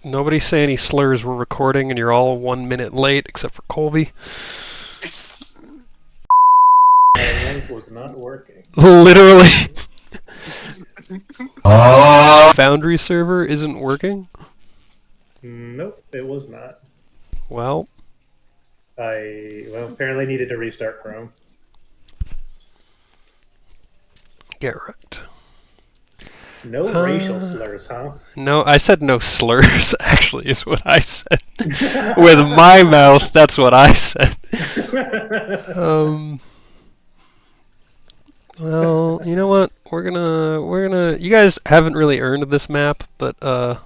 Nobody say any slurs. We're recording, and you're all 1 minute late, except for Colby. My link was not working. Literally. Foundry server isn't working? Nope, it was not. Well, apparently needed to restart Chrome. get wrecked. No racial slurs, huh? No, I said no slurs, actually, is what I said. With my mouth, that's what I said. Well, you know what? We're gonna. You guys haven't really earned this map, but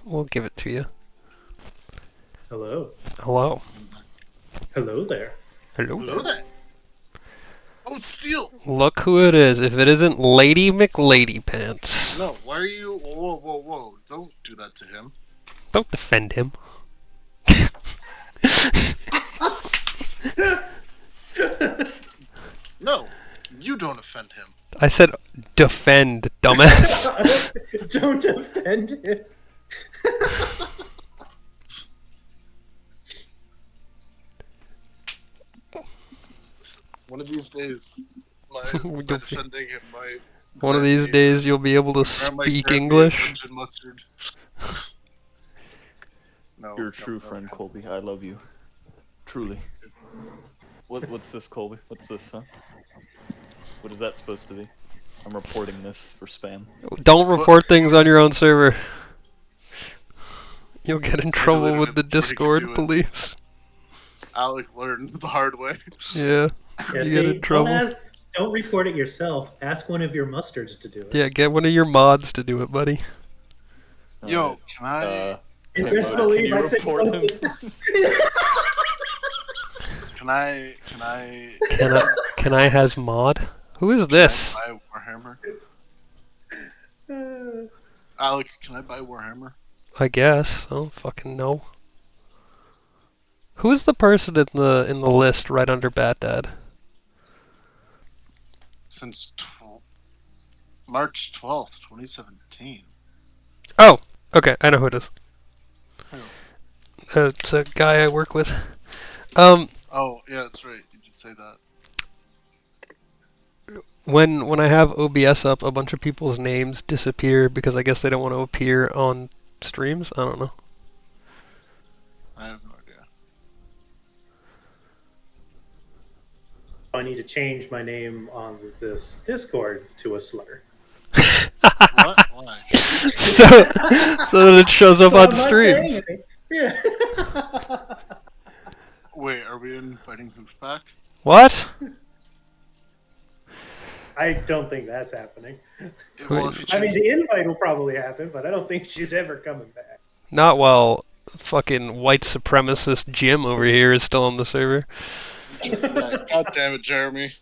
we'll give it to you. Hello. Hello. Hello there. Hello. Hello there. Oh, Steel! Look who it is. If it isn't Lady McLady Pants. No, why are you... Whoa. Don't do that to him. Don't defend him. No, you don't offend him. I said defend, dumbass. Don't offend him. One of these days, my defending him might... One of these days you'll be able to speak English. Mustard. No, You're a true friend, Colby. I love you. Truly. What's this, Colby? What's this, huh? What is that supposed to be? I'm reporting this for spam. Don't report things on your own server. You'll get in trouble with the Discord police. Alec learned the hard way. Yeah. Yeah, You get in trouble. Don't report it yourself. Ask one of your mustards to do it. Yeah, get one of your mods to do it, buddy. Yo, can I... Best believe I think report him? Can I has mod? Who is this? buy Warhammer? Alec, can I buy Warhammer? I guess. I don't fucking know. Who's the person in the list right under Bat Dad? Since March 12th, 2017. Oh, okay, I know who it is. It's a guy I work with. Oh, yeah, that's right. You did say that. When I have OBS up, a bunch of people's names disappear because I guess they don't want to appear on streams. I don't know. I have no idea. I need to change my name on this Discord to a slur. What? Why? so that it shows up on I'm not streams. saying it. Yeah. Wait, are we inviting Hoof back? What? I don't think that's happening. Well, if you I mean, change- the invite will probably happen, but I don't think she's ever coming back. Not while fucking white supremacist Jim over here is still on the server. Yeah, God damn it, Jeremy.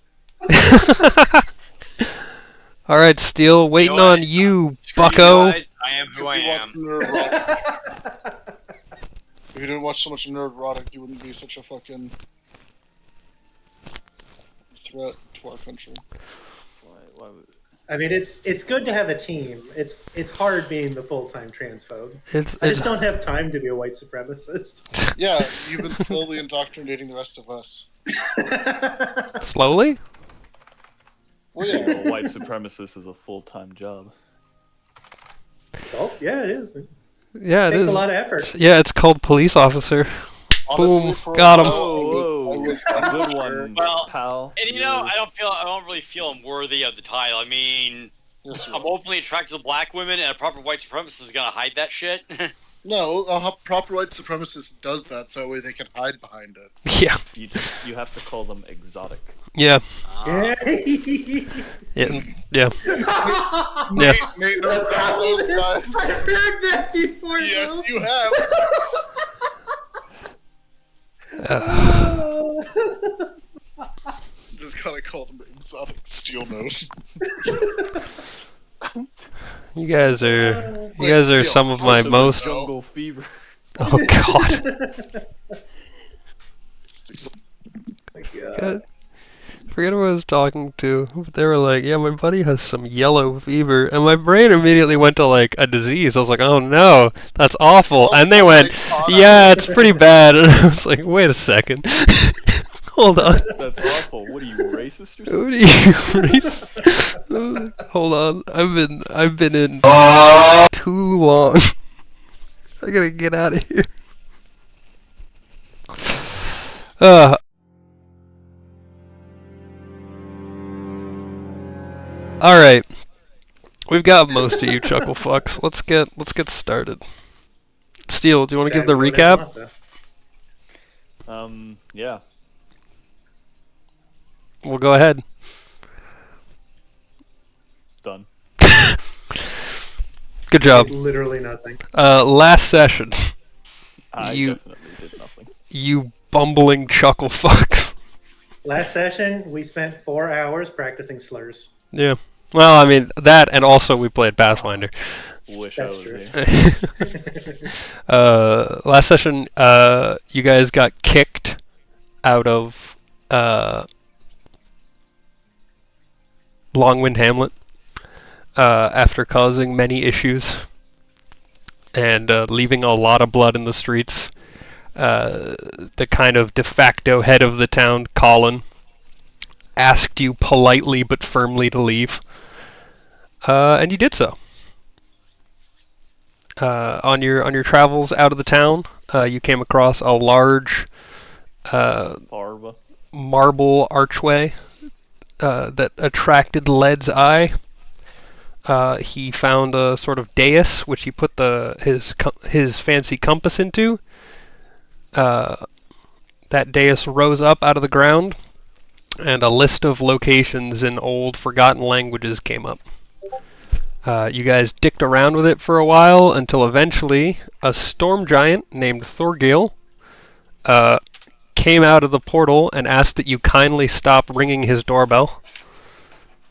All right, Steel, waiting You know on what? you, Screw you bucko. guys, I am who I If you am. watched Nerd Rock- If you didn't watch so much Nerd Erotic, you wouldn't be such a fucking threat to our country. Why would... I mean, it's good to have a team. It's hard being the full-time transphobe. I It's just don't have time to be a white supremacist. Yeah, you've been slowly indoctrinating the rest of us. slowly. Well, Being yeah. a white supremacist is a full-time job. Yeah, it is. It Yeah, it takes is. a lot of effort. Yeah, it's called police officer. Honestly, Boom, for a got him. while, Whoa, I was a good unsure. one, Well, pal. And you know, I don't really feel I'm worthy of the title. I mean, Yes, I'm openly attracted to black women, and a proper white supremacist is gonna hide that shit. No, a proper white supremacist does that so that way they can hide behind it. Yeah, You have to call them exotic. yeah, Yeah. yeah, yeah. Yeah. Nate knows that those guys. I've heard that before. Yes, though. you have. Just gotta call them exotic steel nose. You guys are some of my Also, most. jungle fever. Oh God. Steel. My God. forget who I was talking to. But they were like, "Yeah, my buddy has some yellow fever," and my brain immediately went to like a disease. I was like, "Oh no, that's awful!" And they went, "Yeah, it's pretty bad." And I was like, "Wait a second, hold on." That's awful. What are you, racist or something? What are you racist? Hold on, I've been in too long. I gotta get out of here. All right, we've got most of you chuckle fucks. Let's get started. Steel, do you want to give the recap? Yeah. We'll go ahead. Done. Good job. Literally nothing. Last session, I definitely did nothing. you bumbling chuckle fucks. Last session, we spent 4 hours practicing slurs. Yeah. Well, I mean that, and also we played Pathfinder. Wish That's I was true. here. Last session, you guys got kicked out of Longwind Hamlet after causing many issues and leaving a lot of blood in the streets. The kind of de facto head of the town, Colin, asked you politely but firmly to leave, and you did so. On your travels out of the town, you came across a large Farva. marble archway that attracted Led's eye. He found a sort of dais which he put his fancy compass into. That dais rose up out of the ground, and a list of locations in old, forgotten languages came up. You guys dicked around with it for a while until eventually a storm giant named Thorgil came out of the portal and asked that you kindly stop ringing his doorbell,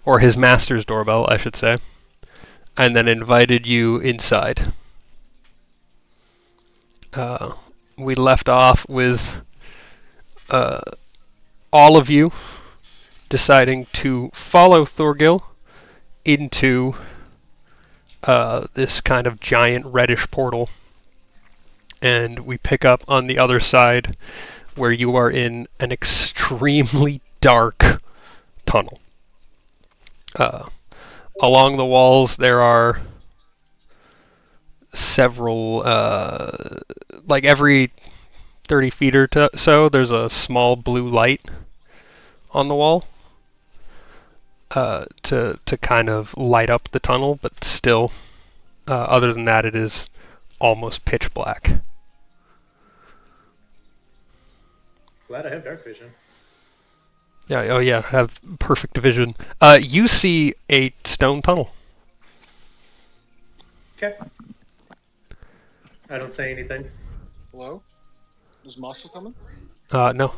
or his master's doorbell, I should say, and then invited you inside. We left off with all of you deciding to follow Thorgil into this kind of giant reddish portal, and we pick up on the other side where you are in an extremely dark tunnel. Along the walls there are several, like every 30 feet or so, there's a small blue light on the wall to kind of light up the tunnel, but still, other than that, it is almost pitch black. Glad I have dark vision. Yeah, oh yeah, have perfect vision. You see a stone tunnel. Okay. I don't say anything. Hello? Is Masa coming? No.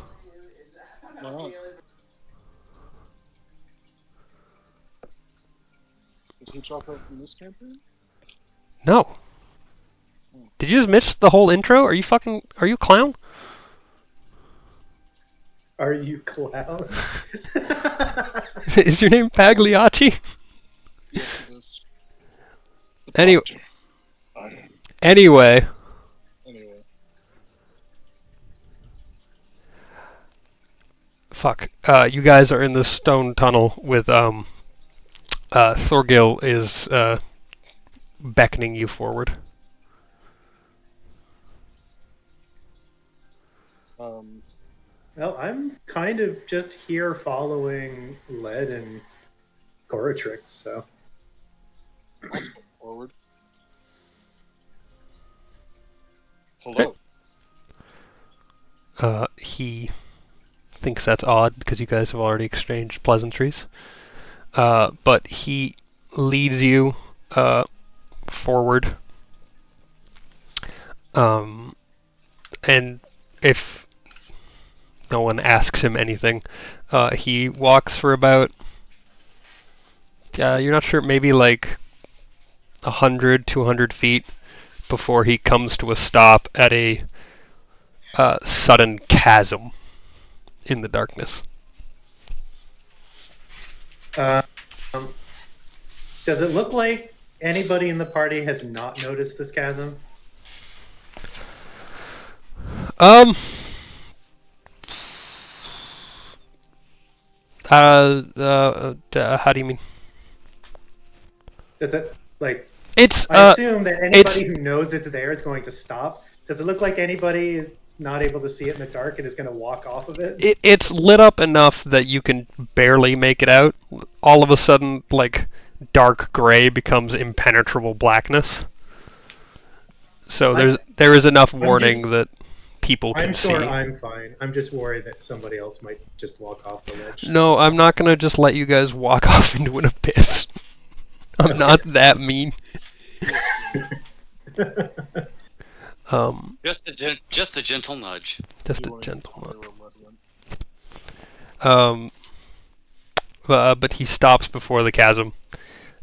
No. Did he drop out from this campaign? No. Did you just miss the whole intro? Are you a clown? Are you clown? Is your name Pagliacci? Yes, it is. Anyway. Anyway. Anyway. Fuck. You guys are in this stone tunnel with Thorgil is beckoning you forward. Well, I'm kind of just here following Led and Coratrix, so. I'll step forward. Hello. He thinks that's odd because you guys have already exchanged pleasantries. But he leads you forward. And if no one asks him anything, he walks for about, you're not sure, maybe like 100, 200 feet before he comes to a stop at a sudden chasm in the darkness. Um, does it look like anybody in the party has not noticed this chasm? Um. How do you mean? Does it like? It's I assume that it's anybody who knows it's there is going to stop. Does it look like anybody is not able to see it in the dark and is going to walk off of it? it's lit up enough that you can barely make it out. All of a sudden, like dark gray becomes impenetrable blackness. So there is enough warning that people can I'm sure see. I'm fine. I'm just worried that somebody else might just walk off the ledge. No, I'm not gonna just let you guys walk off into an abyss. I'm not that mean. Just a gentle nudge. Just You a weren't- gentle you nudge. were malevolent. But he stops before the chasm,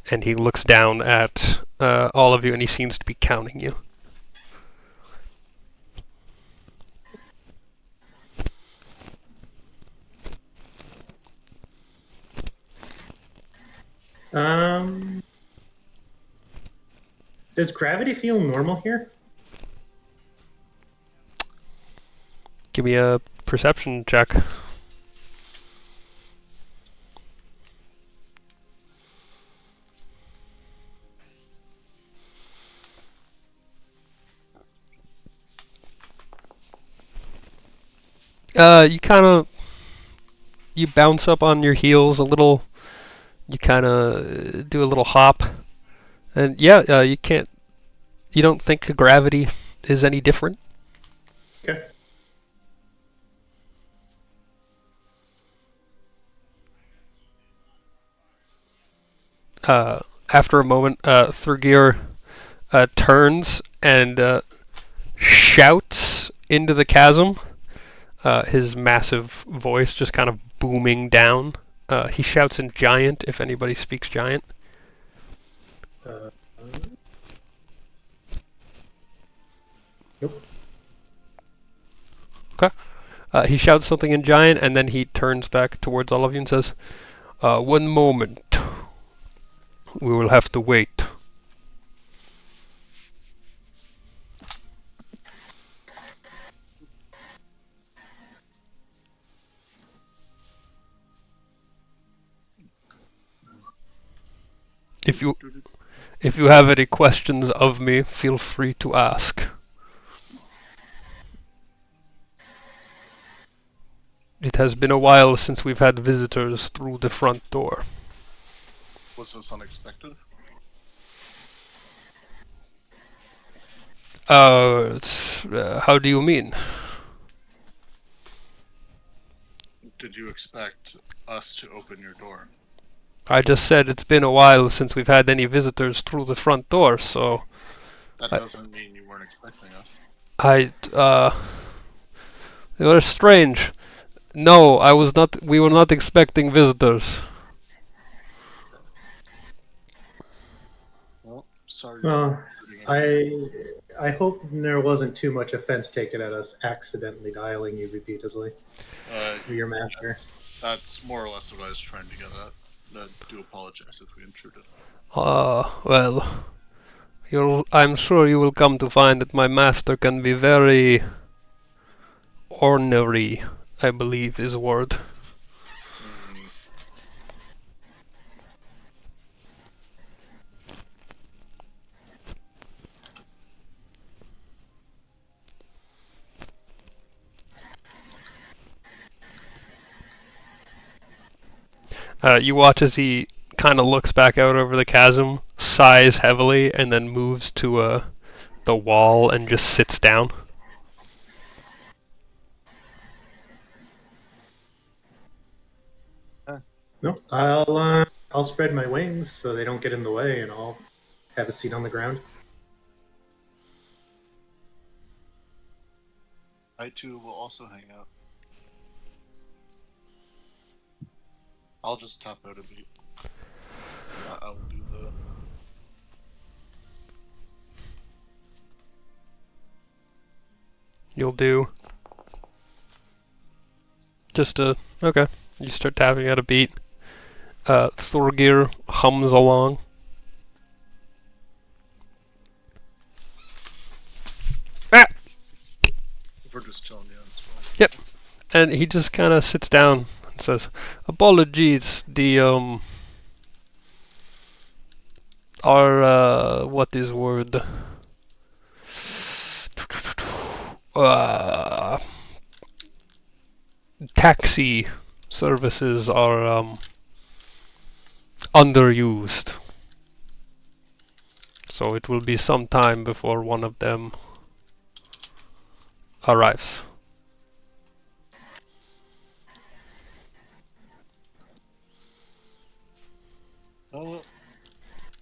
and he looks down at all of you, and he seems to be counting you. Does gravity feel normal here? Give me a perception check. You bounce up on your heels a little. You kind of do a little hop, and yeah, you don't think gravity is any different. Okay. After a moment, Thurgir turns and shouts into the chasm. His massive voice just kind of booming down. He shouts in Giant, if anybody speaks Giant. Uh, nope. He shouts something in Giant, and then he turns back towards all of you and says, "One moment. We will have to wait." If you have any questions of me, feel free to ask. It has been a while since we've had visitors through the front door. Was this unexpected? How do you mean? Did you expect us to open your door? I just said it's been a while since we've had any visitors through the front door, so That doesn't mean you weren't expecting us. they were strange. No, we were not expecting visitors. Well, sorry. Well, I hope there wasn't too much offense taken at us accidentally dialing you repeatedly. Your master. That's more or less what I was trying to get at. I do apologize if we intruded. Well, I'm sure you will come to find that my master can be very ornery, I believe is a word. You watch as he kind of looks back out over the chasm, sighs heavily, and then moves to the wall and just sits down. No, I'll spread my wings so they don't get in the way, and I'll have a seat on the ground. I too will also hang out. I'll just tap out a beat. I'll do the. You'll do. Okay. You start tapping out a beat, Thorgir hums along. Ah! If we're just chilling, yeah, it's fine. Yep. And he just kind of sits down and says, "Apologies, our, what is word? Taxi services are, underused. So it will be some time before one of them arrives."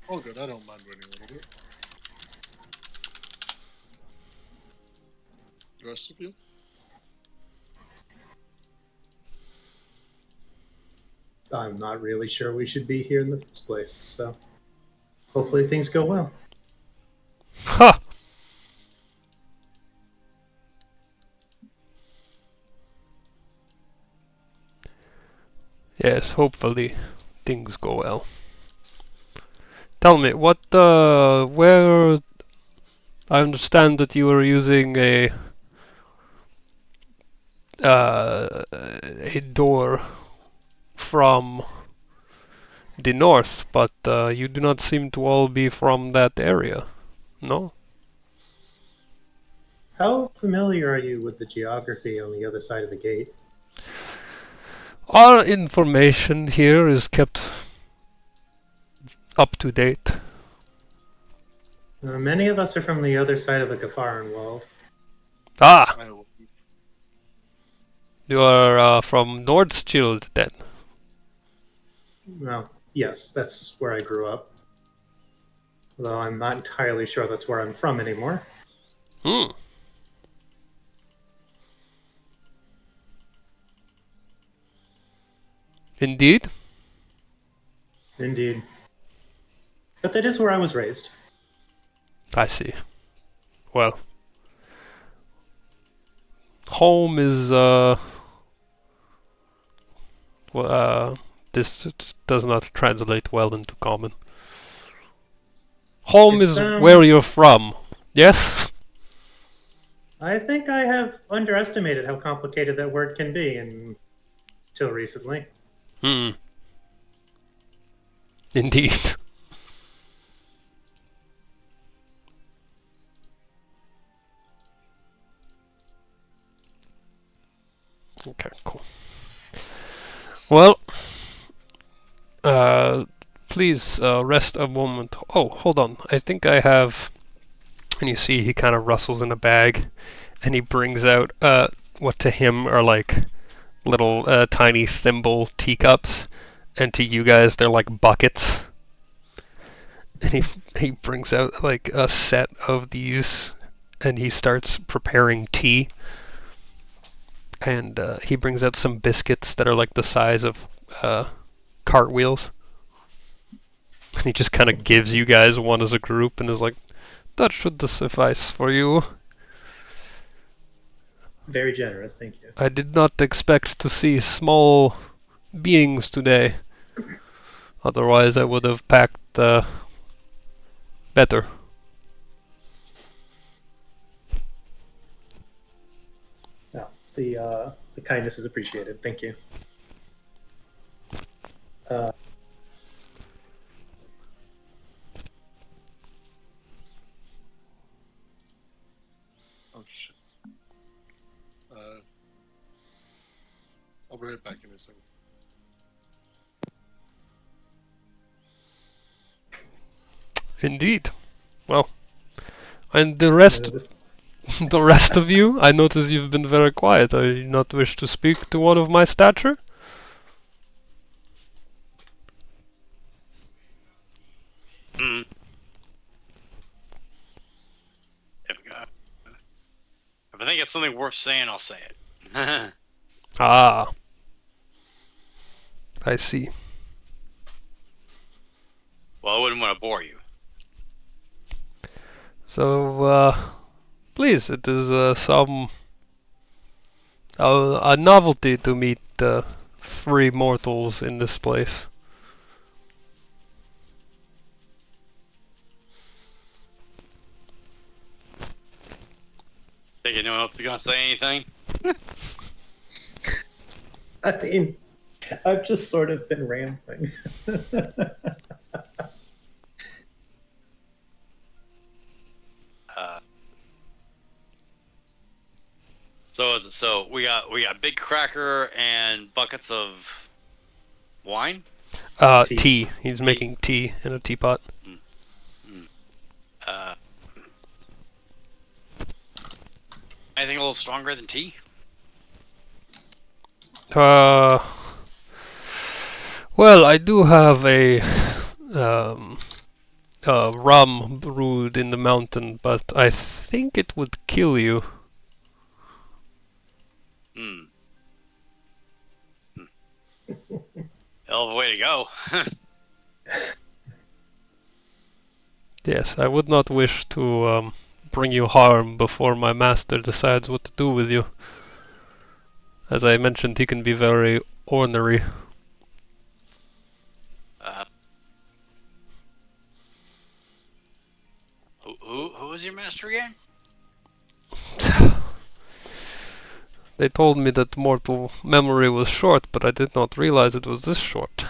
All good. I don't mind waiting a little bit. The rest of you? I'm not really sure we should be here in the first place, so hopefully things go well. Ha! Yes, hopefully things go well. Tell me, where... I understand that you are using a door from the north, but you do not seem to all be from that area, no? How familiar are you with the geography on the other side of the gate? Our information here is kept up to date. Many of us are from the other side of the Gafaran world. Ah! I will. You are from Nordschild then? Well, yes, that's where I grew up. Though I'm not entirely sure that's where I'm from anymore. Hmm. Indeed. Indeed. But that is where I was raised. I see. Well, home is this does not translate well into common. Home It's, is where you're from. Yes? I think I have underestimated how complicated that word can be until recently. Hmm. Indeed. Okay, cool. Well, please rest a moment. Oh, hold on. I think I have. And you see, he kind of rustles in a bag, and he brings out what to him are like little tiny thimble teacups, and to you guys they're like buckets. And he brings out like a set of these, and he starts preparing tea. And he brings out some biscuits that are like the size of cartwheels. And he just kind of gives you guys one as a group and is like, "That should suffice for you." Very generous, thank you. I did not expect to see small beings today. Otherwise I would have packed better. No, the kindness is appreciated. Thank you. Oh shit. I'll be right back in a second. Indeed. Well, and the rest, This- the rest of you, I notice you've been very quiet. I do not wish to speak to one of my stature. Mm. If I think it's something worth saying, I'll say it. Ah, I see. Well, I wouldn't want to bore you. So, please, it is a novelty to meet free mortals in this place. Thinking no one else is gonna say anything. I mean, I've just sort of been rambling. So we got big cracker and buckets of wine. Tea. He's making tea in a teapot. Anything a little stronger than tea? Well, I do have a rum brewed in the mountain, but I think it would kill you. Hell of a way to go. Yes, I would not wish to bring you harm before my master decides what to do with you. As I mentioned, he can be very ornery. Who was your master again? They told me that mortal memory was short, but I did not realize it was this short.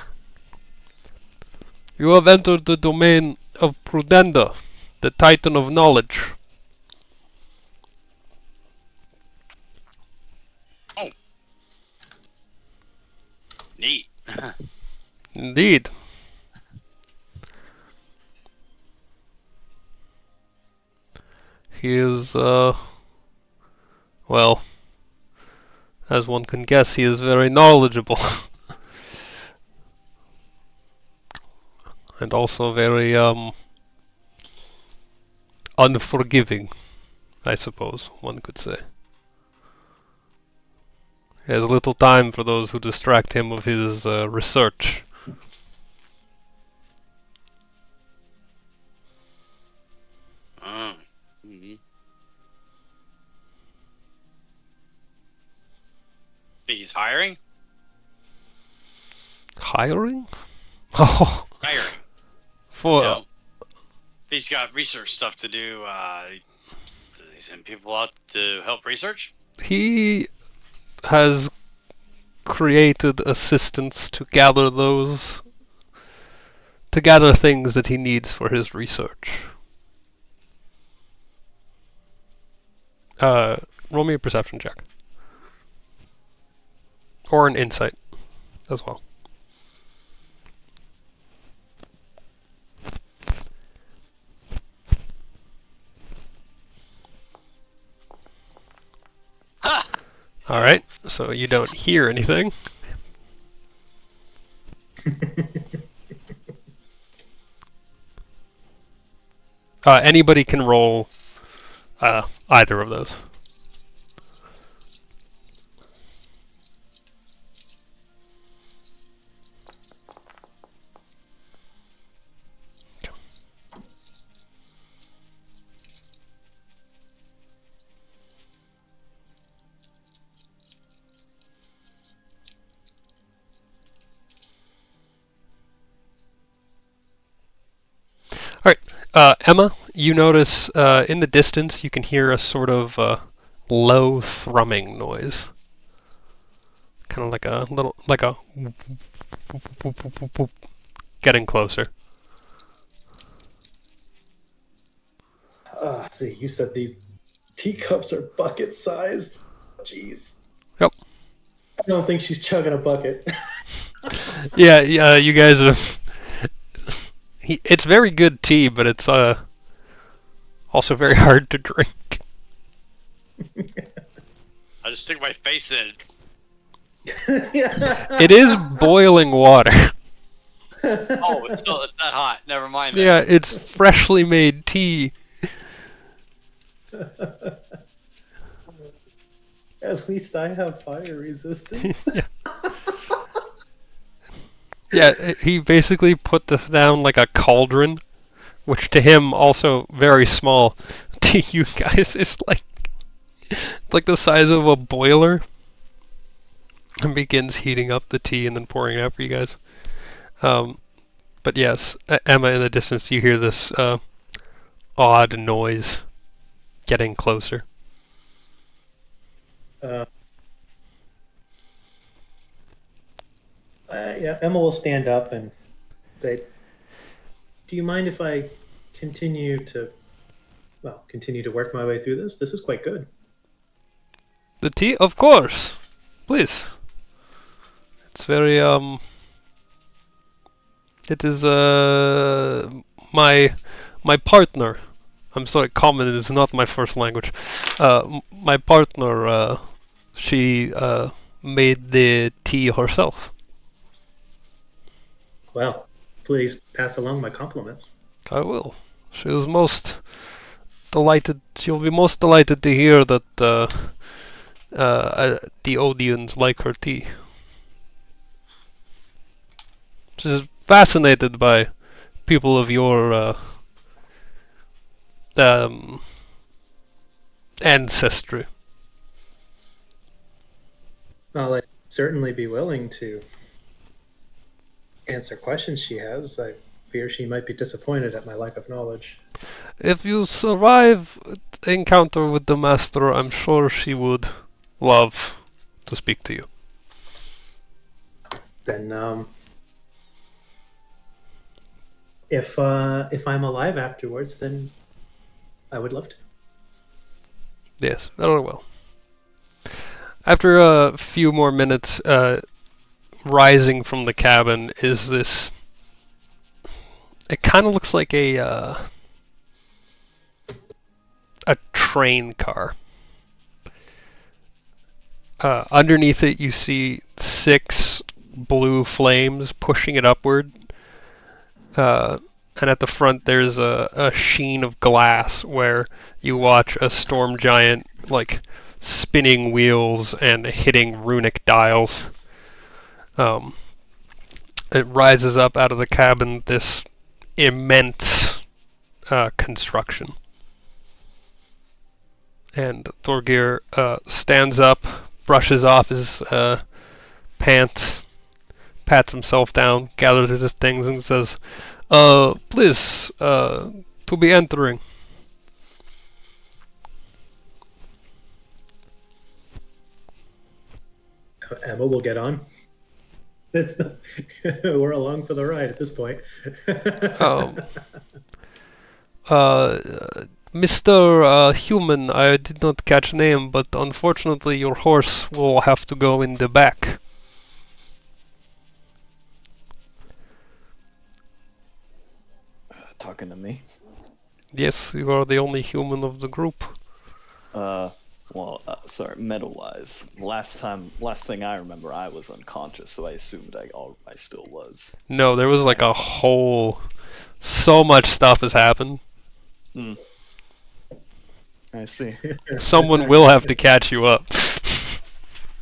You have entered the domain of Prudennda, the Titan of Knowledge. Oh. Neat. Indeed. He is, well, as one can guess, he is very knowledgeable. And also very, unforgiving, I suppose one could say. He has little time for those who distract him of his research. Think he's hiring? Hiring? Oh, Hiring. for You know, he's got research stuff to do. He send people out to help research. he has created assistants to gather things that he needs for his research. Roll me a perception check. Or an insight as well. Ha! Alright, so you don't hear anything. Anybody can roll either of those. Emma, you notice in the distance you can hear a sort of low thrumming noise. Kind of like a little, like a getting closer. See, you said these teacups are bucket sized. Jeez. Yep. I don't think she's chugging a bucket. Yeah, you guys have. It's very good tea, but it's also very hard to drink. I just stick my face in. It is boiling water. Oh, it's that hot. Never mind. That. Yeah, it's freshly made tea. At least I have fire resistance. Yeah, he basically put this down like a cauldron, which to him also very small. To you guys is like the size of a boiler. And begins heating up the tea and then pouring it out for you guys. But yes, Emma, in the distance, you hear this odd noise getting closer. Yeah, Emma will stand up and say, "Do you mind if I continue to, continue to work my way through this? This is quite good." The tea? Of course! Please. It's very, It is, my partner. I'm sorry, common is not my first language. My partner, she, made the tea herself. Well, please pass along my compliments. I will. She was most delighted. She'll be most delighted to hear that, the audience like her tea. She's fascinated by people of your ancestry. Well, I'd certainly be willing to answer questions she has. I fear she might be disappointed at my lack of knowledge. If you survive encounter with the master, I'm sure she would love to speak to you. Then, if I'm alive afterwards, then I would love to. Yes, very well. After a few more minutes, rising from the cabin is this. It kind of looks like a train car. Underneath it, you see 6 blue flames pushing it upward. And at the front, there's a sheen of glass where you watch a storm giant, like, spinning wheels and hitting runic dials. It rises up out of the cabin, this immense construction. And Thorgir stands up, brushes off his pants, pats himself down, gathers his things, and says, please, to be entering. Emma will get on. We're along for the ride at this point. Mr. Human, I did not catch name, but unfortunately your horse will have to go in the back. Talking to me? Yes, you are the only human of the group. Sorry, metal-wise. Last thing I remember, I was unconscious, so I assumed I still was. No, there was like a whole... So much stuff has happened. I see. Someone will have to catch you up.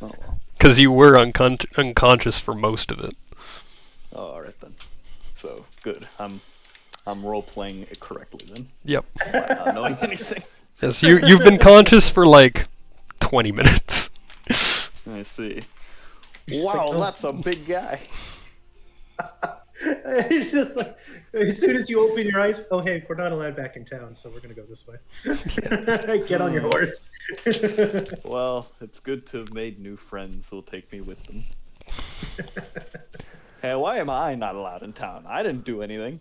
Oh well. Because you were unconscious for most of it. Oh, alright then. So, good. I'm role-playing it correctly then. Yep. By not knowing anything. Yes, you've been conscious for like 20 minutes. I see. You're Wow, sick, that's a big guy. It's just like, as soon as you open your eyes, oh hey, we're not allowed back in town, so we're gonna go this way. Get on your horse. Well, it's good to have made new friends who'll take me with them. Hey, why am I not allowed in town? I didn't do anything.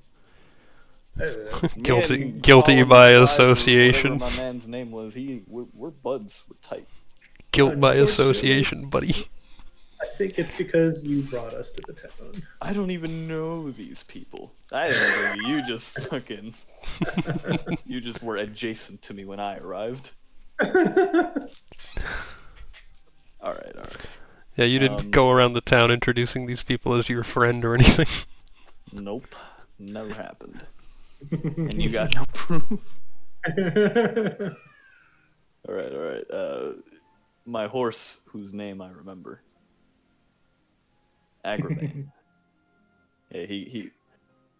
Guilty Colin by Driver, association. whatever my man's name was, we're buds. We're tight. Guilt by Unfortunately. association, buddy. I think it's because you brought us to the town. I don't even know these people. I didn't know you just fucking... You just were adjacent to me when I arrived. Alright. Yeah, you didn't go around the town introducing these people as your friend or anything. Nope. Never happened. And you got no proof. Alright. My horse, whose name I remember. Agravain. Yeah, he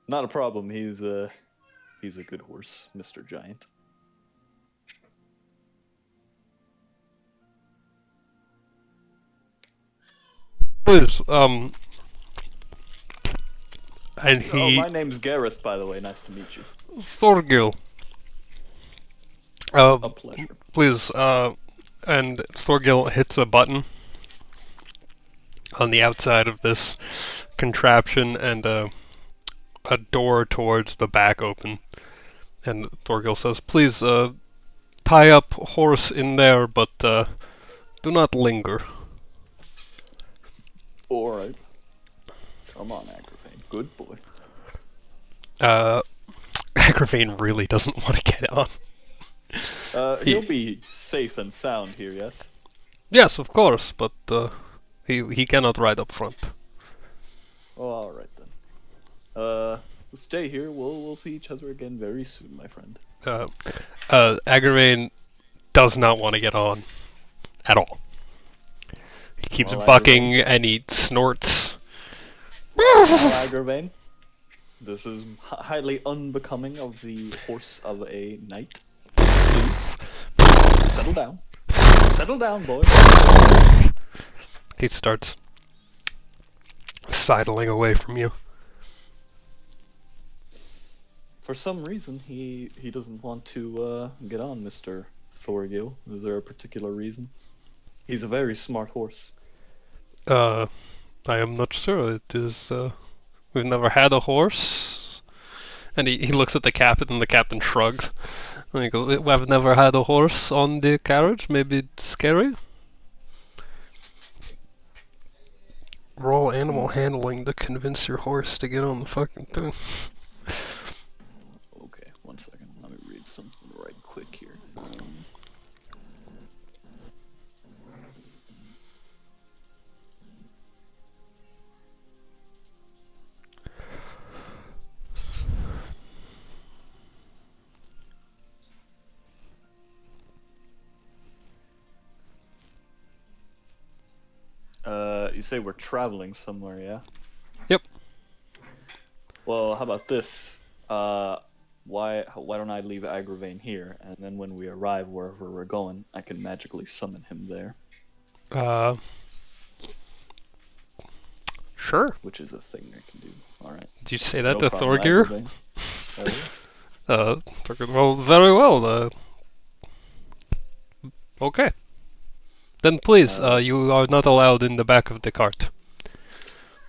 not a problem. He's a good horse, Mr. Giant. Please, and Oh, my name's Gareth, by the way. Nice to meet you. Thorgil. A pleasure. Please, And Thorgil hits a button on the outside of this contraption, and a door towards the back open. And Thorgil says, "Please, tie up horse in there, but do not linger." Alright. Come on, Agravain. Good boy. Agravain really doesn't want to get on. He'll be safe and sound here, yes? Yes, of course, but he cannot ride up front. Oh, alright then. Stay here. We'll see each other again very soon, my friend. Agravain does not want to get on at all. He keeps Well, bucking and he snorts. Well, Agravain, this is highly unbecoming of the horse of a knight. Please, settle down. Settle down, boy. He starts sidling away from you. For some reason, he doesn't want to get on, Mr. Thorgil. Is there a particular reason? He's a very smart horse. I am not sure. It is, we've never had a horse. And he looks at the captain, and the captain shrugs. And he goes, "We've never had a horse on the carriage. Maybe it's scary." Roll animal handling to convince your horse to get on the fucking thing. Okay, one second. Let me read something right quick here. You say we're traveling somewhere, yeah? Yep. Well, how about this? Why don't I leave Agravain here, and then when we arrive wherever we're going, I can magically summon him there. Sure. Which is a thing I can do. Alright. Did you say that to problem, Thorgir? Agravain. Yes. Thorgir, well, very well. Okay. Then please, you are not allowed in the back of the cart.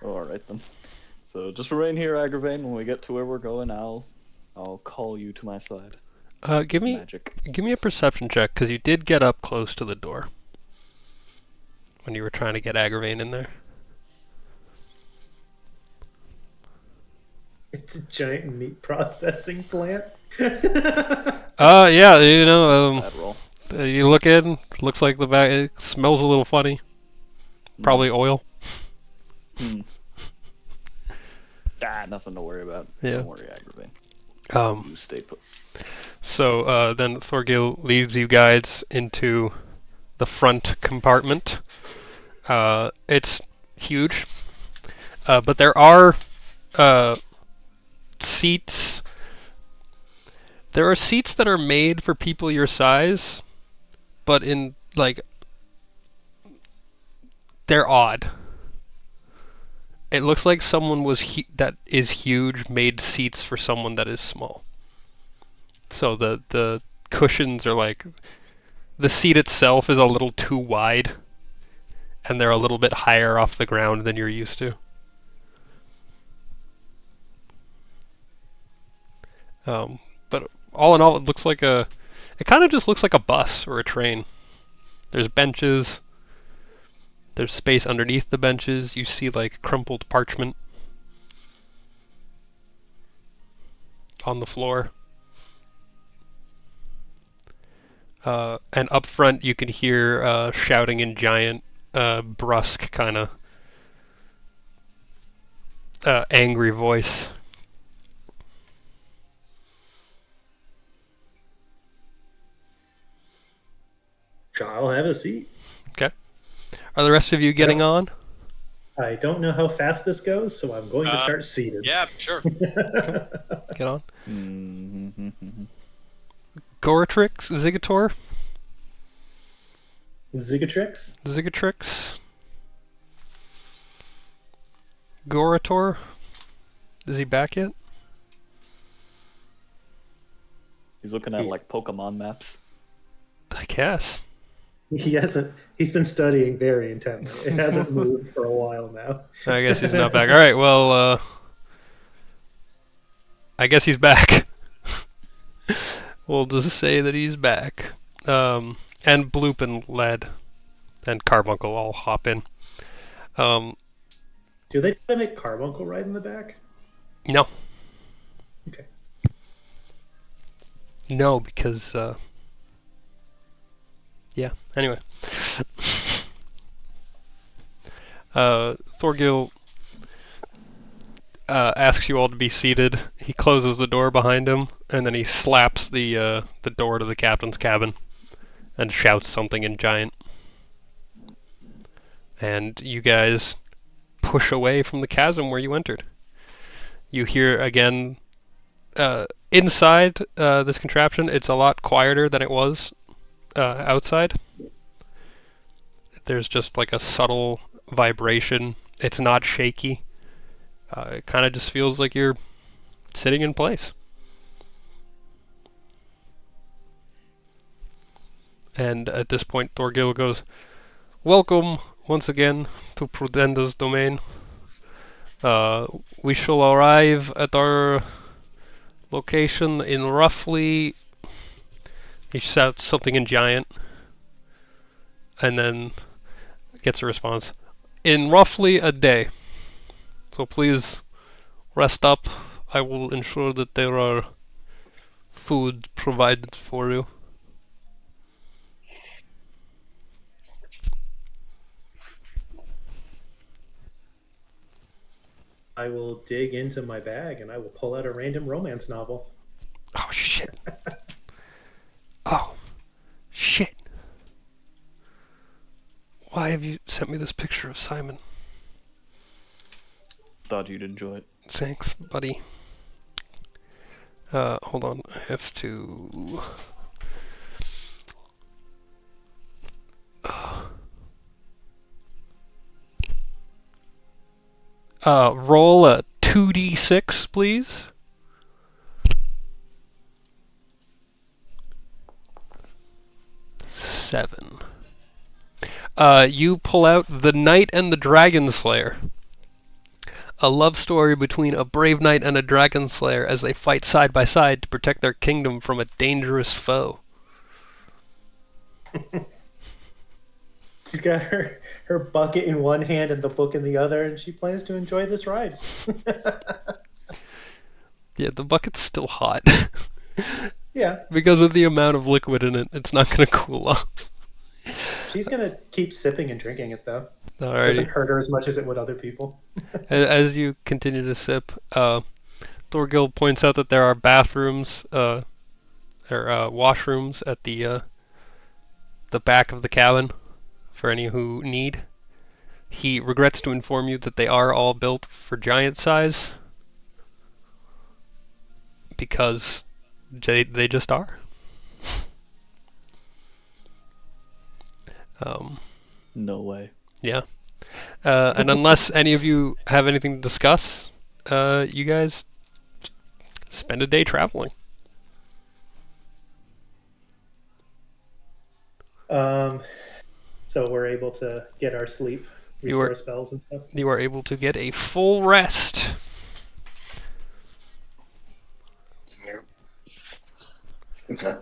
Alright then. So just remain here, Agravain. When we get to where we're going, I'll call you to my side. Give me Magic. a perception check, because you did get up close to the door when you were trying to get Agravain in there. It's a giant meat processing plant. Yeah, you know, Bad roll. you look in, looks like the back, it smells a little funny. Probably oil. Nothing to worry about. Yeah. Don't worry, Agravain. You stay put. So then Thorgil leads you guys into the front compartment. It's huge, but there are seats. There are seats that are made for people your size, but in they're odd. It looks like someone that is huge made seats for someone that is small. So the cushions are the seat itself is a little too wide, and they're a little bit higher off the ground than you're used to. But all in all, it looks like it kind of just looks like a bus or a train. There's benches. There's space underneath the benches. You see crumpled parchment on the floor. And up front, you can hear shouting in giant, brusque kind of angry voice. I'll have a seat. Okay. Are the rest of you getting on? I don't know how fast this goes, so I'm going to start seated. Yeah, sure. Get on. Mm-hmm. Goratrix, Zigator, Zigatrix? Gorator. Is he back yet? He's looking at Pokemon maps. I guess. He hasn't. He's been studying very intently. It hasn't moved for a while now. I guess he's not back. All right. Well, I guess he's back. We'll just say that he's back. And Bloop and Led and Carbuncle all hop in. Do they make Carbuncle ride in the back? No. Okay. No, because yeah. Anyway, Thorgil asks you all to be seated. He closes the door behind him, and then he slaps the door to the captain's cabin, and shouts something in Giant. And you guys push away from the chasm where you entered. You hear again. Inside this contraption, it's a lot quieter than it was outside. There's just like a subtle vibration. It's not shaky. It kind of just feels like you're sitting in place. And at this point, Thorgil goes, "Welcome once again to Prudennda's domain. We shall arrive at our location in roughly..." He shouts something in Giant, and then gets a response, "In roughly a day. So please rest up. I will ensure that there are food provided for you." I will dig into my bag and I will pull out a random romance novel. Oh shit. Oh shit. Why have you sent me this picture of Simon? Thought you'd enjoy it. Thanks, buddy. Hold on. I have to... roll a 2d6, please. Seven. You pull out The Knight and the Dragon Slayer. A love story between a brave knight and a dragon slayer as they fight side by side to protect their kingdom from a dangerous foe. She's got her bucket in one hand and the book in the other, and she plans to enjoy this ride. Yeah, the bucket's still hot. Yeah. Because of the amount of liquid in it, it's not going to cool off. She's going to keep sipping and drinking it, though. It Alrighty. doesn't hurt her as much as it would other people. As you continue to sip, Thorgil points out that there are bathrooms, or washrooms at the back of the cabin for any who need. He regrets to inform you that they are all built for giant size because they just are. No way. Yeah. And unless any of you have anything to discuss, you guys spend a day traveling. So we're able to get our sleep, restore spells and stuff. You are able to get a full rest. Nope. Okay.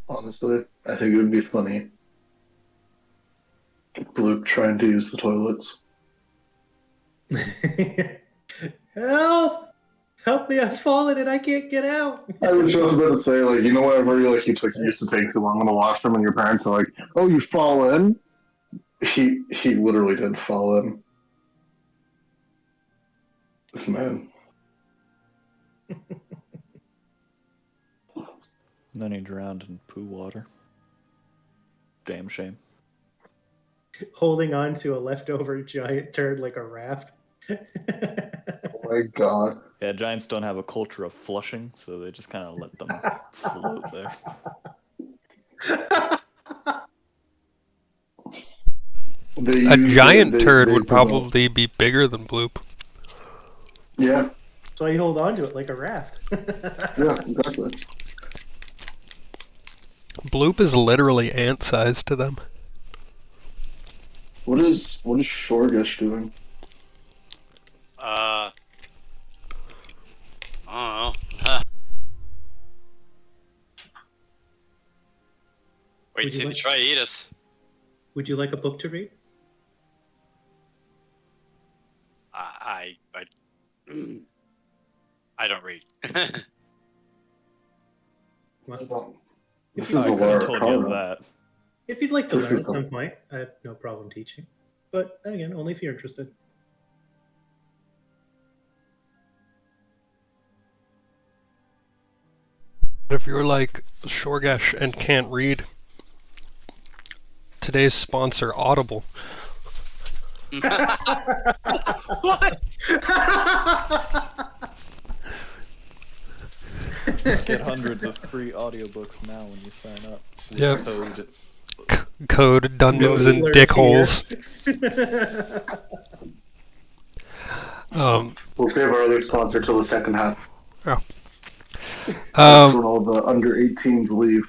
Honestly, I think it would be funny. Bloop trying to use the toilets. Help! Help me, I've fallen and I can't get out. I was just about to say, like, you know, whenever you used to take too long in the washroom, and your parents are like, "Oh, you fall in." He literally did fall in. This man. And then he drowned in poo water. Damn shame. Holding on to a leftover giant turd like a raft. Oh my god. Yeah, giants don't have a culture of flushing, so they just kind of let them float there. A giant turd they would promote- probably be bigger than Bloop. Yeah, So you hold on to it like a raft. yeah, exactly. Bloop is literally ant-sized to them. What is Shorgish doing? I don't know. Huh. Wait Would you till they like- try to eat us. Would you like a book to read? I don't read. Well, This if, is I a could have Lara told you Croft. that. if you'd like to This learn at is a- some point, I have no problem teaching. But again, only if you're interested. If you're like Shorgash and can't read, today's sponsor, Audible. What? Get hundreds of free audiobooks now when you sign up. With Yep. Code. Code Dungeons No and slurs Dickholes. We'll save our other sponsor till the second half. That's Um, when all the under 18s leave.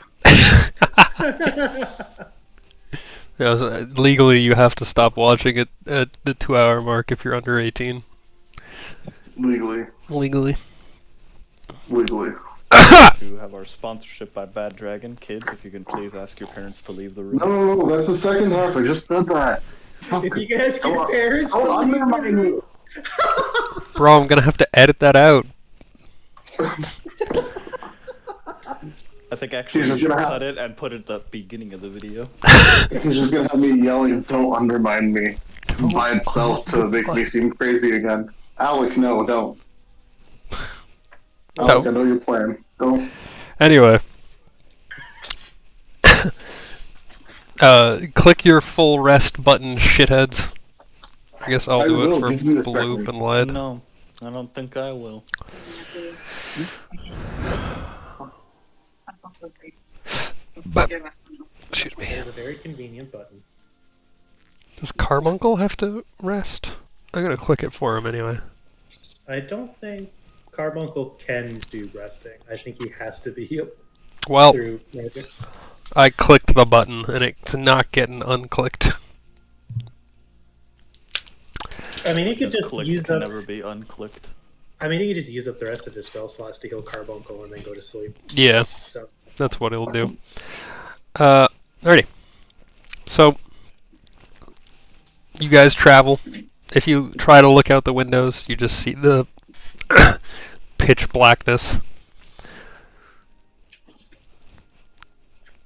yeah, so, legally, you have to stop watching it at the 2-hour mark if you're under 18. Legally. Legally. To have our sponsorship by Bad Dragon. Kids, if you can please ask your parents to leave the room. No, that's the second half. I just said that. If you can ask Come your on. parents to Oh, leave the undermine me. room. Bro, I'm gonna have to edit that out. I think actually He's you just should gonna cut it and put it at the beginning of the video. He's just gonna have me yelling, "Don't undermine me," by itself to make me seem crazy again. Alec, no, don't. Alec, I know your plan. Don't. Anyway. Click your full rest button, shitheads. I guess I'll I do it will. for Give me the Bloop second. and Lead. No, I don't think I will. But, excuse me. There's a very convenient button. Does Carbuncle have to rest? I'm gonna click it for him anyway. I don't think Carbuncle can do resting. I think he has to be healed Well, through magic. I clicked the button and it's not getting unclicked. I mean, he could This just click use can up. never be unclicked. I mean, he could just use up the rest of his spell slots to heal Carbuncle and then go to sleep. Yeah, So that's what it'll do. Alrighty. So, you guys travel. If you try to look out the windows, you just see the pitch blackness.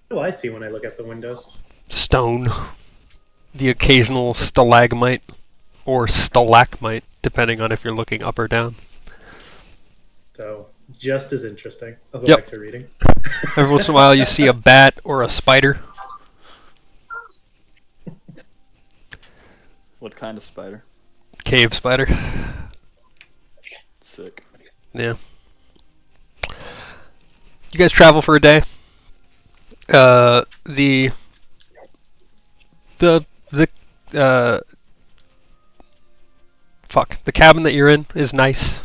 what do I see when I look out the windows? Stone. The occasional stalagmite or stalagmite, depending on if you're looking up or down. So just as interesting. I'll go Yep. back to reading. Every once in a while, you see a bat or a spider. What kind of spider? Cave spider. Sick. Yeah. You guys travel for a day. The cabin that you're in is nice.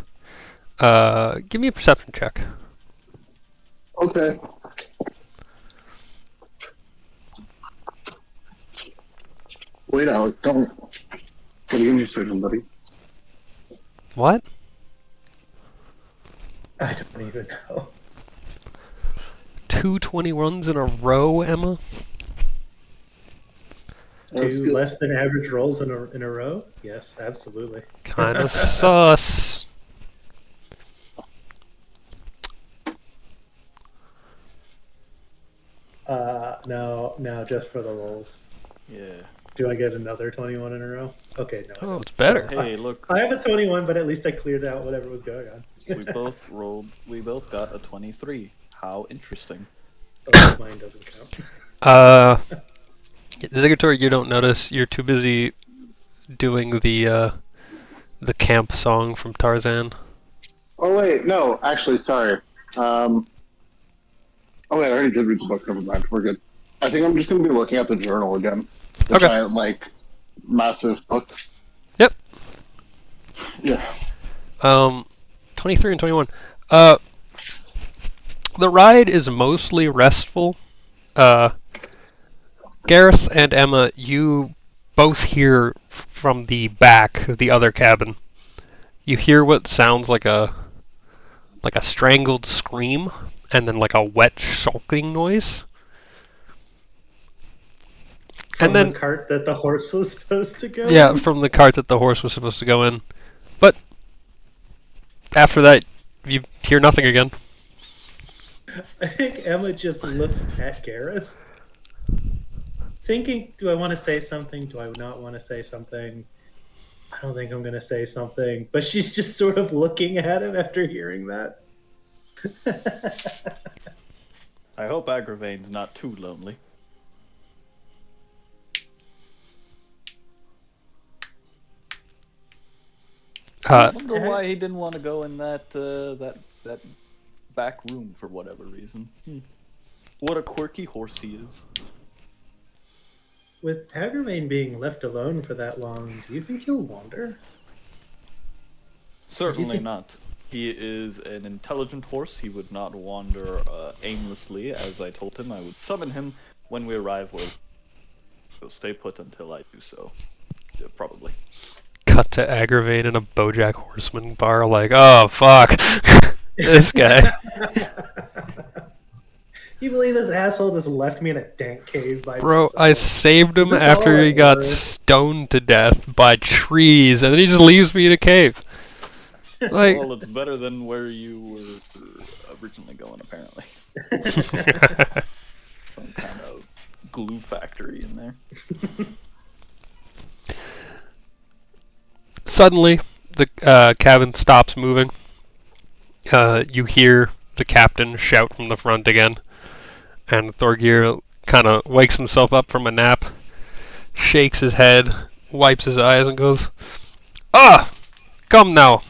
Give me a perception check. Okay. Wait, Alec, don't. What are you gonna say, buddy? What? I don't even know. 2 20 runs in a row, Emma? That's Two good. less than average rolls in a row? Yes, absolutely. Kinda sus. No, just for the rolls. Yeah. Do I get another 21 in a row? Okay, no. I Oh, don't. it's better. So, Hey, look, I have a 21, but at least I cleared out whatever was going on. we both rolled. We both got a 23. How interesting. Oh, mine doesn't count. Zigatory, you don't notice. You're too busy doing the camp song from Tarzan. Oh wait, no, actually, sorry. Oh wait, I already did read the book. Never mind, we're good. I think I'm just gonna be looking at the journal again. To Okay. try and, like, massive book. Yep. Yeah. 23 and 21. The ride is mostly restful. Gareth and Emma, you both hear from the back of the other cabin. You hear what sounds like a strangled scream, and then like a wet sulking noise. From And then the cart that the horse was supposed to go yeah, in? from the cart that the horse was supposed to go in. But after that, you hear nothing again. I think Emma just looks at Gareth, thinking, do I want to say something? Do I not want to say something? I don't think I'm going to say something. But she's just sort of looking at him after hearing that. I hope Agravain's not too lonely. I wonder why he didn't want to go in that back room for whatever reason. What a quirky horse he is. With Agravain being left alone for that long, do you think he'll wander? Certainly not. He is an intelligent horse. He would not wander aimlessly. As I told him, I would summon him when we arrive. He'll stay put until I do so. Yeah, probably. Cut to Agravain in a BoJack Horseman bar, like, oh fuck, this guy. You believe this asshole just left me in a dank cave by Bro, myself? I saved him That's after all he I got heard. stoned to death by trees, and then he just leaves me in a cave. Like, Well, it's better than where you were originally going, apparently. Some kind of glue factory in there. suddenly, the cabin stops moving. You hear the captain shout from the front again, and Thorgir kind of wakes himself up from a nap, shakes his head, wipes his eyes, and goes, "Ah, come now.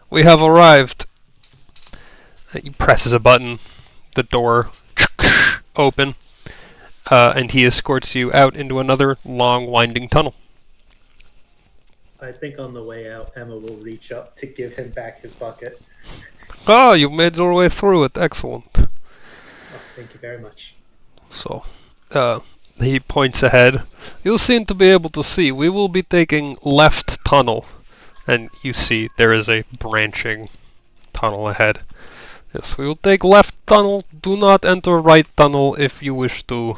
We have arrived." He presses a button, the door open, and he escorts you out into another long, winding tunnel. I think on the way out, Emma will reach up to give him back his bucket. Ah, you made your way through it. Excellent. Oh, thank you very much. So, he points ahead. You seem to be able to see. We will be taking left tunnel. And you see there is a branching tunnel ahead. Yes, we will take left tunnel. Do not enter right tunnel if you wish to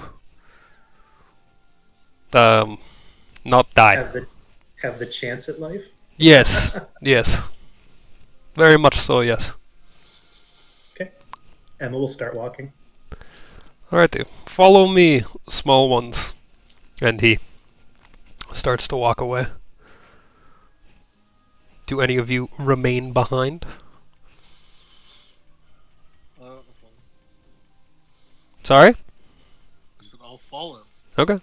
not die. Have the chance at life? Yes, yes. Very much so, yes. Okay. Emma will start walking. Alrighty, follow me, small ones. And he starts to walk away. Do any of you remain behind? Sorry? I said I'll follow. Okay.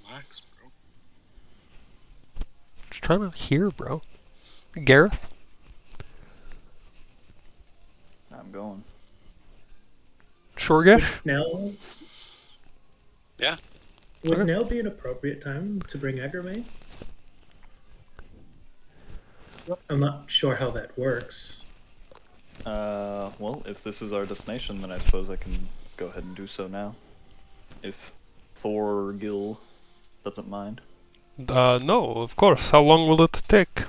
Relax, bro. Just trying to hear, bro. Gareth? I'm going. Shorgish? Now? Yeah. Would Okay. now be an appropriate time to bring Agravain? I'm not sure how that works. Well, if this is our destination, then I suppose I can go ahead and do so now. If Thorgil doesn't mind. No, of course. How long will it take?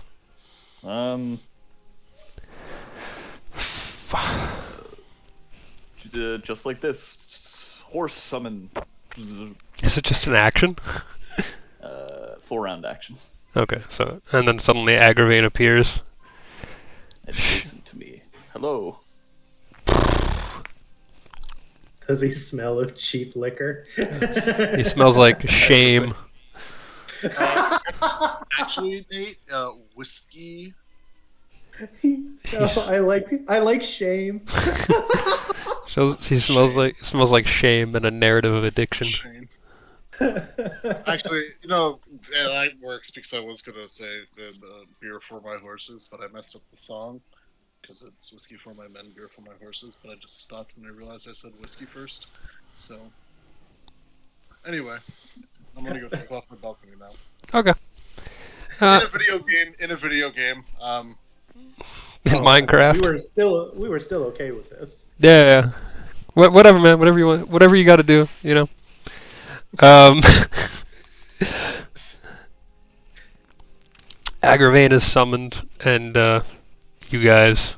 Just like this. Horse summon. Is it just an action? 4-round action. Okay, so, and then suddenly Agravain appears. Adjacent to me. Hello. Does he smell of cheap liquor? He smells like shame. Actually, Nate, whiskey. No, I like shame. He smells like shame and a narrative of addiction. Shame. Actually, that works because I was gonna say the beer for my horses, but I messed up the song because it's whiskey for my men, beer for my horses. But I just stopped when I realized I said whiskey first. So, anyway, I'm gonna go take off my balcony now. Okay. In a video game. In Oh, Minecraft. We were still okay with this. Yeah. Whatever, man. Whatever you want. Whatever you got to do. You know. Agravain is summoned, and you guys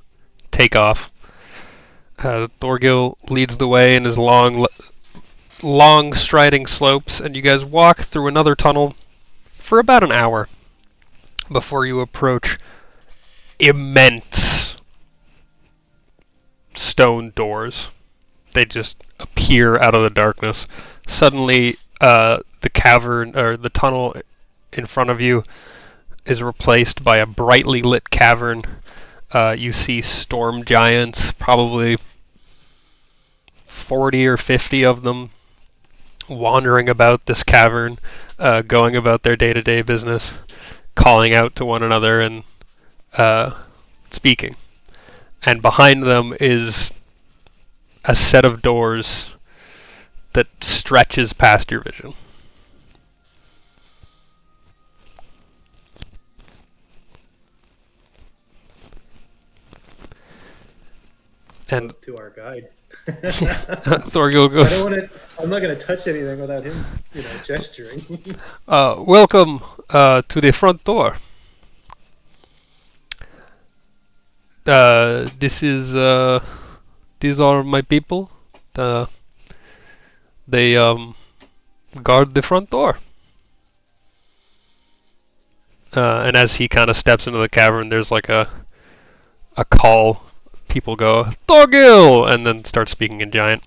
take off. Thorgil leads the way in his long striding slopes, and you guys walk through another tunnel for about an hour before you approach immense stone doors. They just appear out of the darkness. Suddenly, the cavern, or the tunnel in front of you, is replaced by a brightly lit cavern. You see storm giants, probably 40 or 50 of them, wandering about this cavern, going about their day-to-day business, calling out to one another and speaking. And behind them is a set of doors that stretches past your vision. And To our guide. Thorgil goes, I'm not going to touch anything without him, gesturing. welcome to the front door. These are my people. They guard the front door. And as he kind of steps into the cavern, there's like a call. People go, Thorgil! And then start speaking in Giant.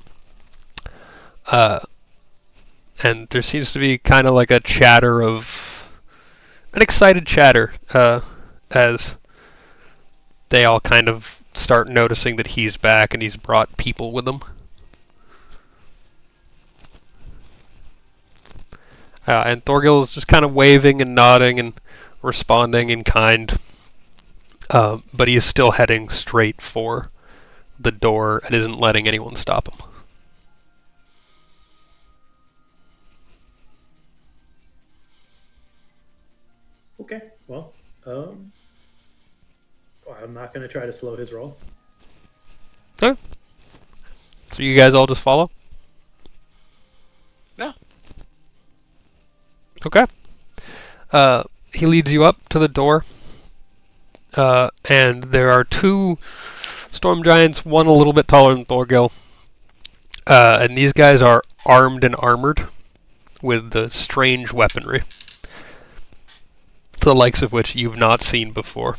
And there seems to be kind of like a chatter of... an excited chatter, as they all kind of start noticing that he's back and he's brought people with him. And Thorgil is just kind of waving and nodding and responding in kind. But he is still heading straight for the door and isn't letting anyone stop him. Okay, well, I'm not going to try to slow his roll. Okay. So you guys all just follow? Yeah. Okay. He leads you up to the door. And there are two storm giants, one a little bit taller than Thorgil. And these guys are armed and armored with the strange weaponry, the likes of which you've not seen before.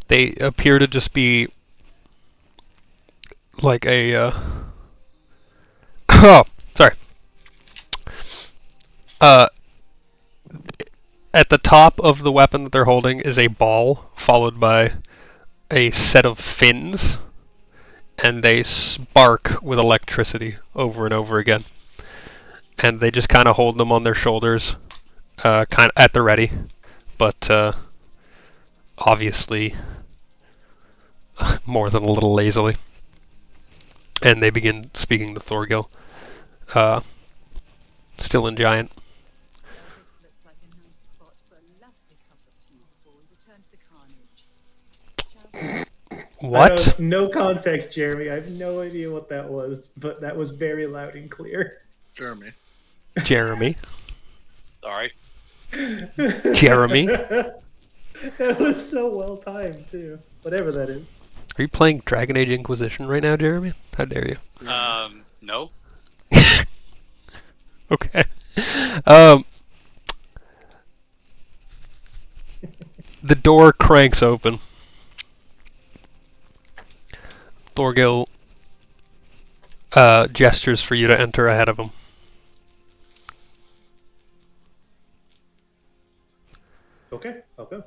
They appear to just be like a... oh, sorry. At the top of the weapon that they're holding is a ball, followed by a set of fins, and they spark with electricity over and over again. And they just kind of hold them on their shoulders, kind of at the ready, but obviously more than a little lazily. And they begin speaking to Thorgil, still in Giant. This looks like a nice spot for a lovely cup of tea before we return to the carnage. Shall we? What? No context, Jeremy. I have no idea what that was, but that was very loud and clear. Jeremy. Jeremy? Sorry. Jeremy? That was so well timed, too. Whatever that is. Are you playing Dragon Age Inquisition right now, Jeremy? How dare you? No. Okay. The door cranks open. Thorgil gestures for you to enter ahead of him. Okay, I'll go.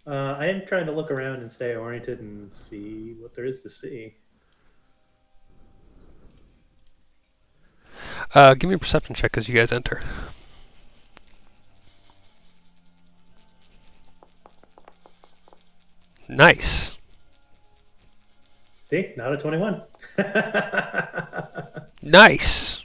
I am trying to look around and stay oriented and see what there is to see. Give me a perception check as you guys enter. Nice. See, not a 21. Nice.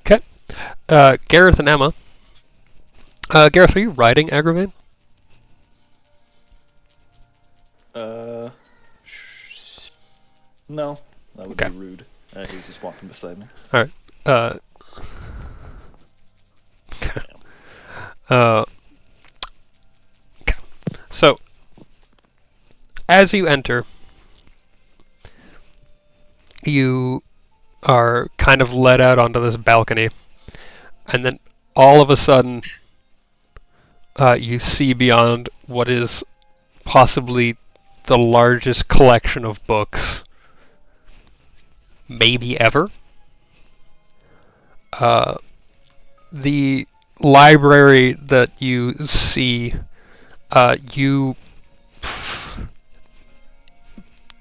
Okay. Gareth and Emma. Gareth, are you riding Agravain? No, that would Okay. be rude. He's just walking beside me. Alright. Okay. Okay. So, as you enter, you are kind of led out onto this balcony, and then all of a sudden, you see beyond what is possibly the largest collection of books maybe ever. The library that you see,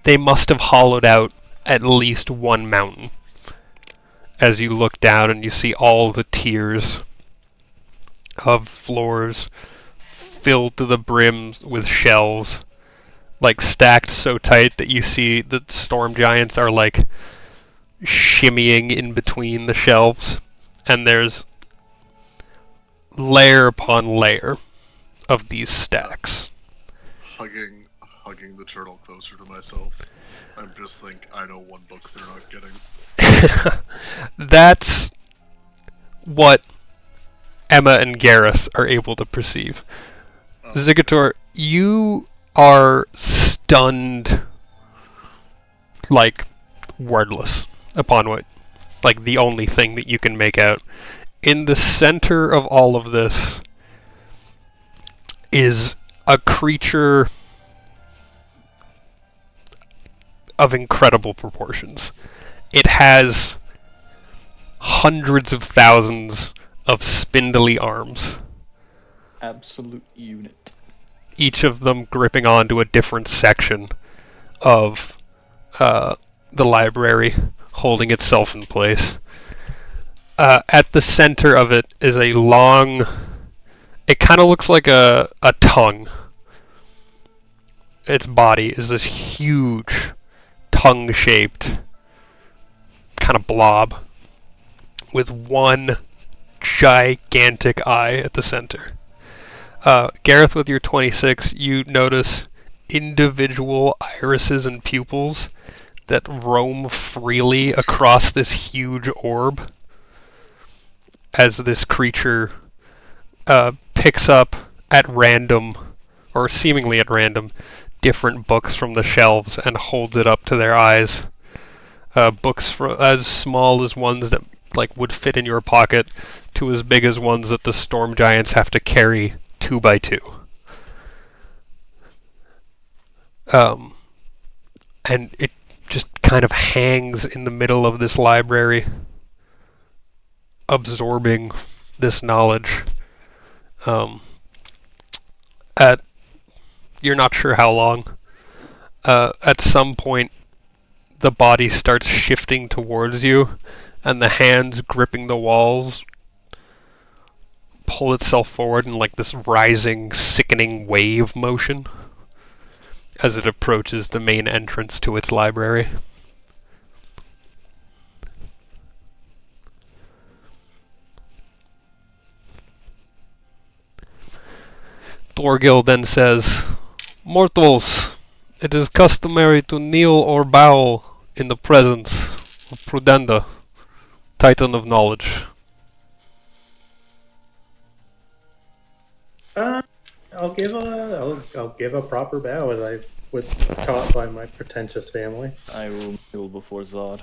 they must have hollowed out at least one mountain. As you look down and you see all the tiers of floors filled to the brims with shelves, like stacked so tight that you see the storm giants are like shimmying in between the shelves, and there's layer upon layer of these stacks. Hugging the turtle closer to myself. I'm just think I know one book they're not getting. That's what Emma and Gareth are able to perceive. Zigator, you are stunned, like wordless, upon what, like the only thing that you can make out. In the center of all of this is a creature of incredible proportions. It has hundreds of thousands of spindly arms, Absolute unit. each of them gripping onto a different section of the library, holding itself in place. At the center of it is a long... It kind of looks like a tongue. Its body is this huge, tongue-shaped kind of blob with one gigantic eye at the center. Gareth, with your 26, you notice individual irises and pupils that roam freely across this huge orb as this creature picks up at random, or seemingly at random, different books from the shelves and holds it up to their eyes. Books as small as ones that like would fit in your pocket to as big as ones that the storm giants have to carry 2 by 2. And it just kind of hangs in the middle of this library, absorbing this knowledge. You're not sure how long. At some point, the body starts shifting towards you, and the hands gripping the walls pull itself forward in like this rising, sickening wave motion as it approaches the main entrance to its library. Thorgil then says, "Mortals, it is customary to kneel or bow in the presence of Prudennda, Titan of Knowledge." I'll give a proper bow, as I was taught by my pretentious family. I will kneel before Zod.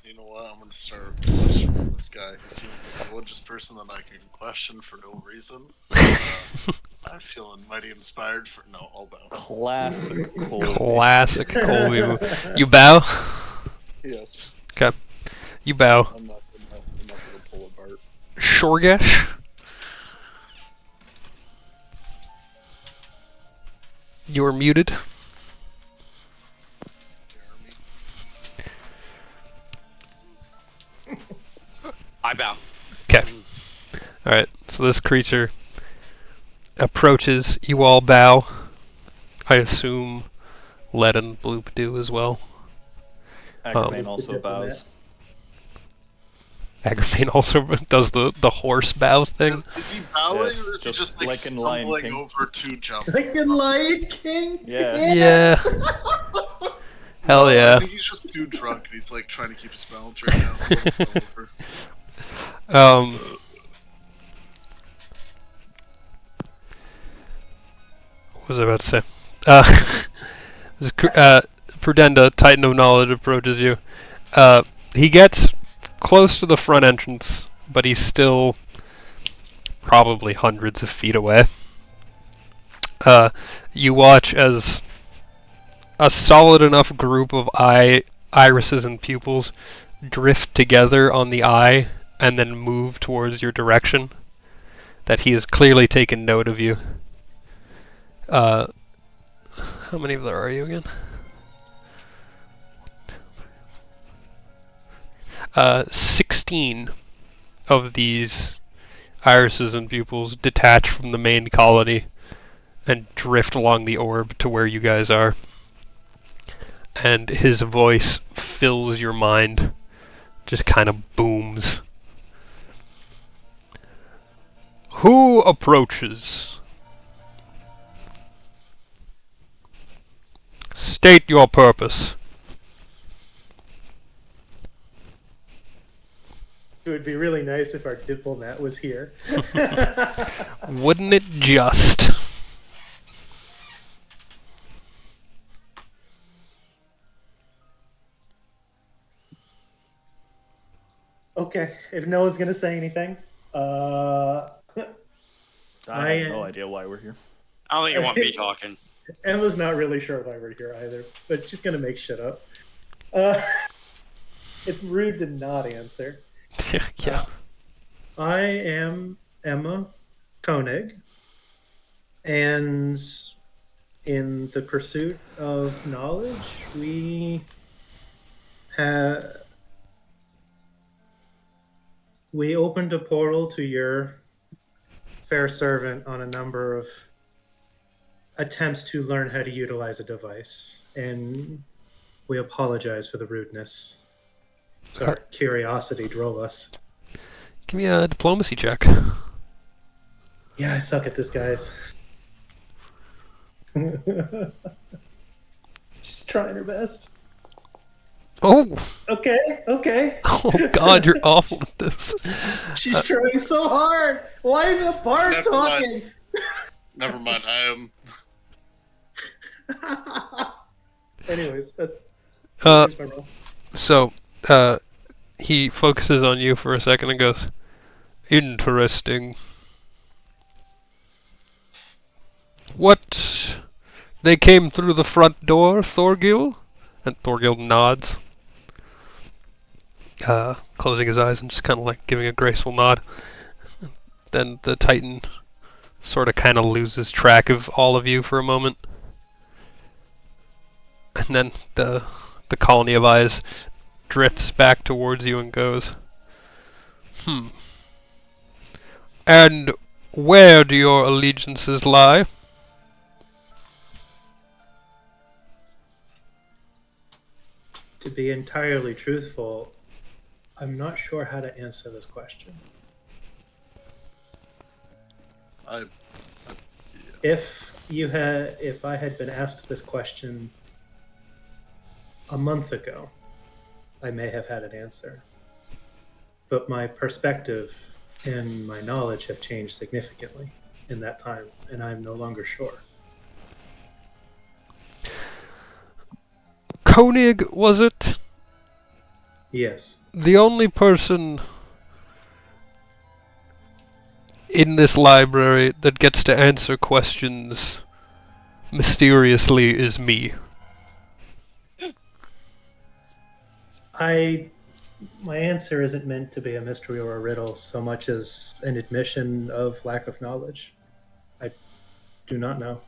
You know what? I'm gonna start questioning this guy. He seems like the religious person that I can question for no reason. I'm feeling mighty inspired for I'll bow. Classic Colby. Classic Colby move. You bow? Yes. Okay. You bow. I'm not gonna pull apart. Shorgesh? You're muted. I bow. Okay. Alright, so this creature approaches. You all bow. I assume Led and Bloop do as well. Agravain The also diplomat. bows. Agravain also does the horse bow thing. Is he bowing Yes, or is he just just like like in Lion stumbling King. over to jump? Like in Lion King? Yeah. Yeah. Hell I yeah. think he's just too drunk and he's like trying to keep his balance right now. Over. What was I about to say? Prudennda, Titan of Knowledge, approaches you. He gets close to the front entrance, but he's still probably hundreds of feet away. You watch as a solid enough group of irises and pupils drift together on the eye and then move towards your direction, that he has clearly taken note of you. How many of there are you again? 16 of these irises and pupils detach from the main colony and drift along the orb to where you guys are. And his voice fills your mind, just kind of booms. Who approaches? State your purpose. It would be really nice if our diplomat was here. Wouldn't it just? Okay, if no one's gonna say anything, I I, have no idea why we're here. I don't think you want me talking. Emma's not really sure why we're here either, but she's gonna make shit up. It's rude to not answer. Yeah. I am Emma Koenig, and in the pursuit of knowledge, we opened a portal to your fair servant on a number of attempts to learn how to utilize a device, and we apologize for the rudeness. Our curiosity drove us. Give me a diplomacy check. Yeah, I suck at this, guys. She's trying her best. Oh! Okay. Oh god, you're awful at this. She's trying so hard. Why is the bard Never talking? Never mind. I am. Anyways, that's Uh, here's my roll. So, he focuses on you for a second and goes, interesting. What? They came through the front door, Thorgil? And Thorgil nods. Closing his eyes and just kind of like giving a graceful nod. Then the Titan sort of kind of loses track of all of you for a moment. And then the colony of eyes drifts back towards you and goes, And where do your allegiances lie? To be entirely truthful, I'm not sure how to answer this question. If I had been asked this question a month ago, I may have had an answer. But my perspective and my knowledge have changed significantly in that time, and I'm no longer sure. Koenig, was it? Yes. The only person in this library that gets to answer questions mysteriously is me. My answer isn't meant to be a mystery or a riddle so much as an admission of lack of knowledge. I do not know.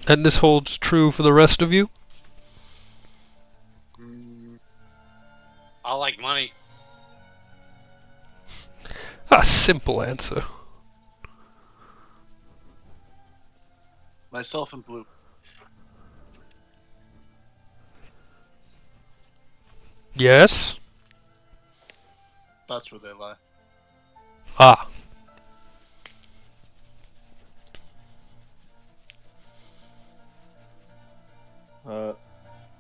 And this holds true for the rest of you? Mm, I like money. A simple answer. myself and Blue. Yes? That's where they lie. Ah.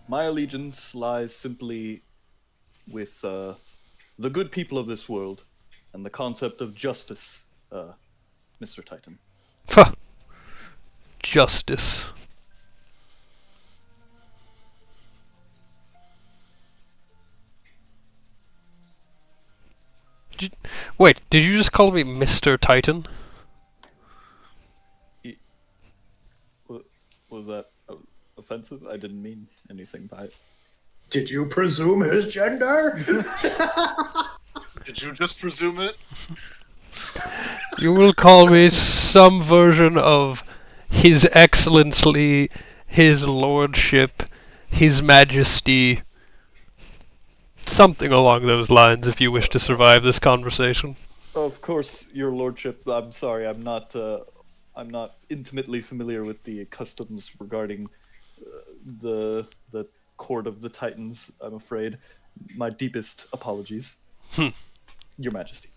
My allegiance lies simply with the good people of this world and the concept of justice, Mr. Titan. Huh. Justice. Wait, did you just call me Mr. Titan? Was that offensive? I didn't mean anything by it. Did you presume his gender? Did you just presume it? You will call me some version of His Excellency, His Lordship, His Majesty. Something along those lines if you wish to survive this conversation. Of course, Your Lordship. I'm sorry. I'm not intimately familiar with the customs regarding the court of the Titans. I'm afraid. My deepest apologies. Your Majesty.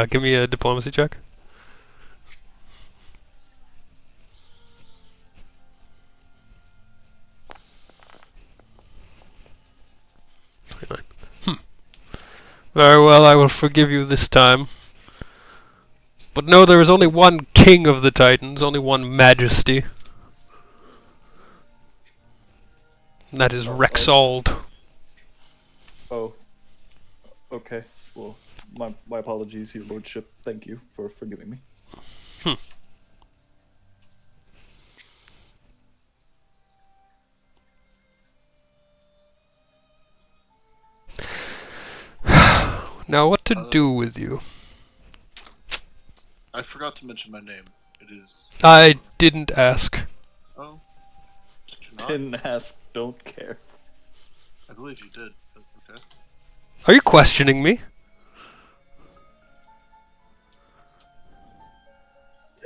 Give me a diplomacy check. Very well, I will forgive you this time. But no, there is only one king of the Titans, only one majesty. And that is Rexald. Oh. Okay. Well, my apologies, Your Lordship. Thank you for forgiving me. Now, what to do with you? I forgot to mention my name. It is. I didn't ask. Oh. Did you not? Didn't ask, don't care. I believe you did. But okay. Are you questioning me?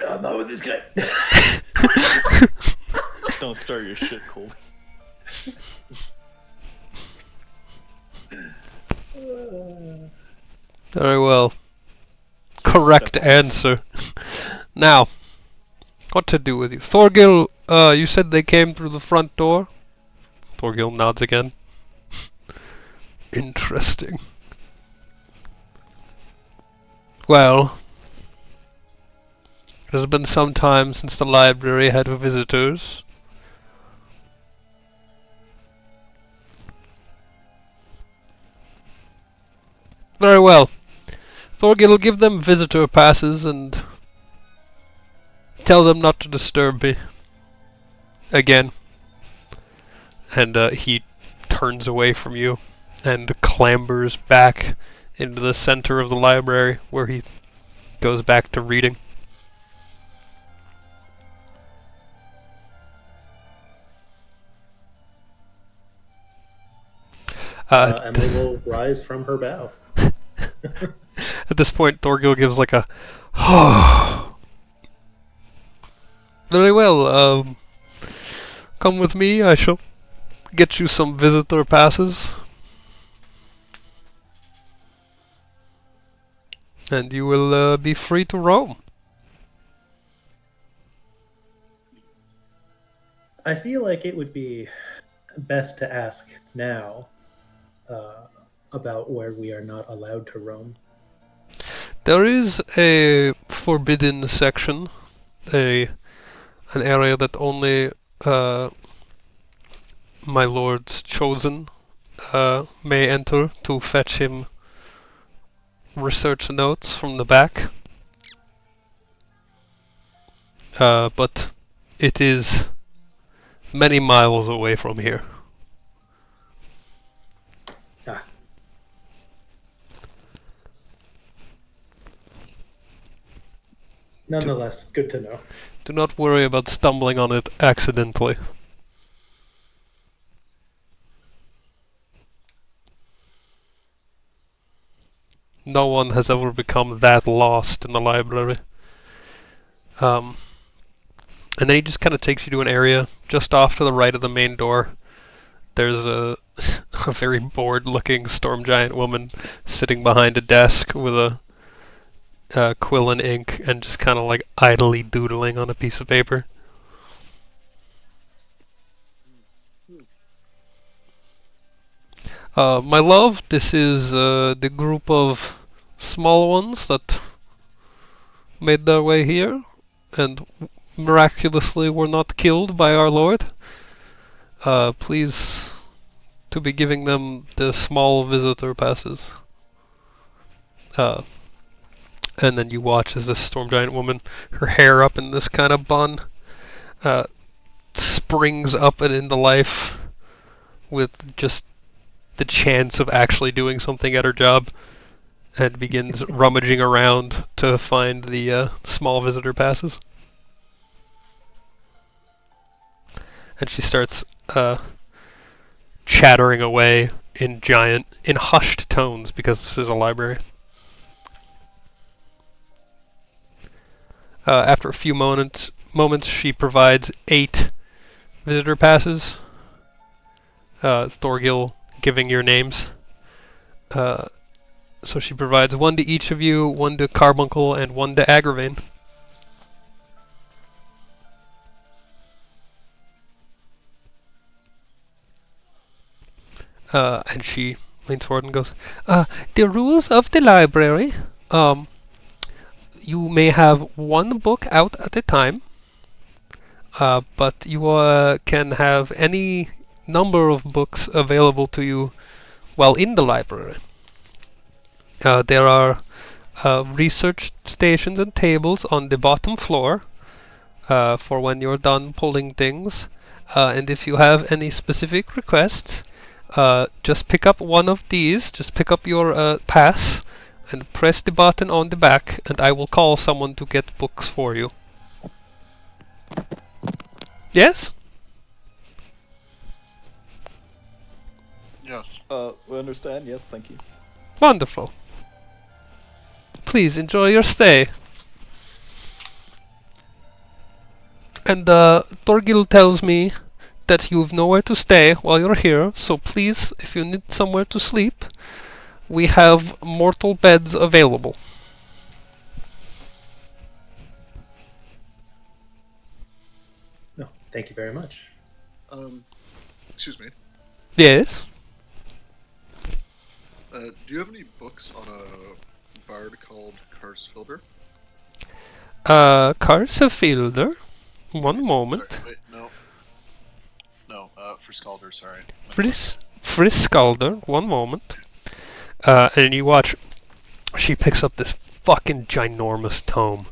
I'm not with this guy. Don't start your shit, Colby. Very well. Correct answer. Now, what to do with you? Thorgil, you said they came through the front door? Thorgil nods again. Interesting. Well, it has been some time since the library had visitors. Very well. Thorgil will give them visitor passes and tell them not to disturb me. Again. And he turns away from you and clambers back into the center of the library where he goes back to reading. Emily will rise from her bow. At this point, Thorgil gives like a Very well, come with me, I shall get you some visitor passes. And you will be free to roam. I feel like it would be best to ask now about where we are not allowed to roam. There is a forbidden section, an area that only my lord's chosen may enter to fetch him research notes from the back. But it is many miles away from here. Nonetheless, good to know. Do not worry about stumbling on it accidentally. No one has ever become that lost in the library. And then he just kind of takes you to an area just off to the right of the main door. There's a very bored-looking storm giant woman sitting behind a desk with a quill and ink and just kind of like idly doodling on a piece of paper. My love, this is the group of small ones that made their way here and miraculously were not killed by our Lord. Please to be giving them the small visitor passes. And then you watch as this storm giant woman, her hair up in this kind of bun, springs up and into life with just the chance of actually doing something at her job, and begins rummaging around to find the small visitor passes. And she starts chattering away in hushed tones, because this is a library. After a few moments, she provides 8 visitor passes. Thorgil giving your names. So she provides 1 to each of you, 1 to Carbuncle, and 1 to Agravain. And she leans forward and goes, the rules of the library, you may have 1 book out at a time, but you can have any number of books available to you while in the library. There are research stations and tables on the bottom floor for when you're done pulling things, and if you have any specific requests, just pick up one of these, just pick up your pass and press the button on the back, and I will call someone to get books for you. Yes? Yes. We understand. Yes, thank you. Wonderful. Please enjoy your stay. And Thorgil tells me that you've nowhere to stay while you're here, so please, if you need somewhere to sleep, we have mortal beds available. No, thank you very much. Excuse me. Yes? Do you have any books on a bard called Karsfilder? Karsfilder? One moment. Sorry, wait, no. No, Friskalder, sorry. Friskalder, one moment. And you watch, she picks up this fucking ginormous tome,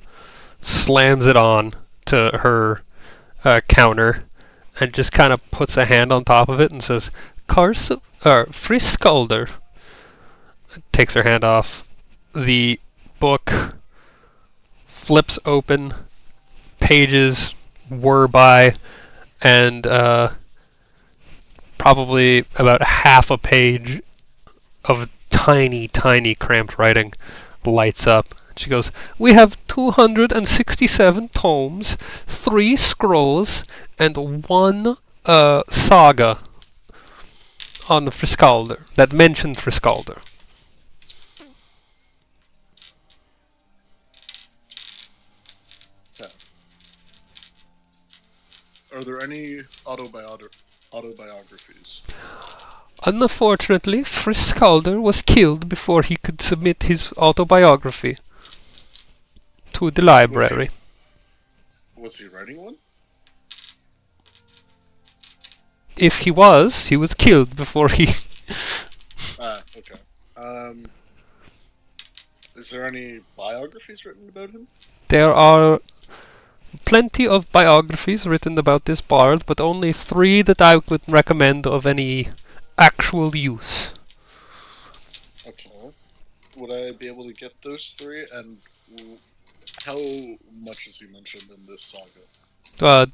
slams it on to her counter, and just kind of puts a hand on top of it and says, Friskalder. Takes her hand off. The book flips open, pages whir by, and probably about half a page of tiny, tiny cramped writing lights up. She goes, we have 267 tomes, 3 scrolls, and 1 saga on the Friskalder that mentioned Friskalder. Are there any autobiographies? Unfortunately, Friskalder was killed before he could submit his autobiography to the library. Was he writing one? If he was killed before he... Okay. Is there any biographies written about him? There are plenty of biographies written about this bard, but only 3 that I would recommend of any actual use. Okay. Would I be able to get those 3, and How much is he mentioned in this saga?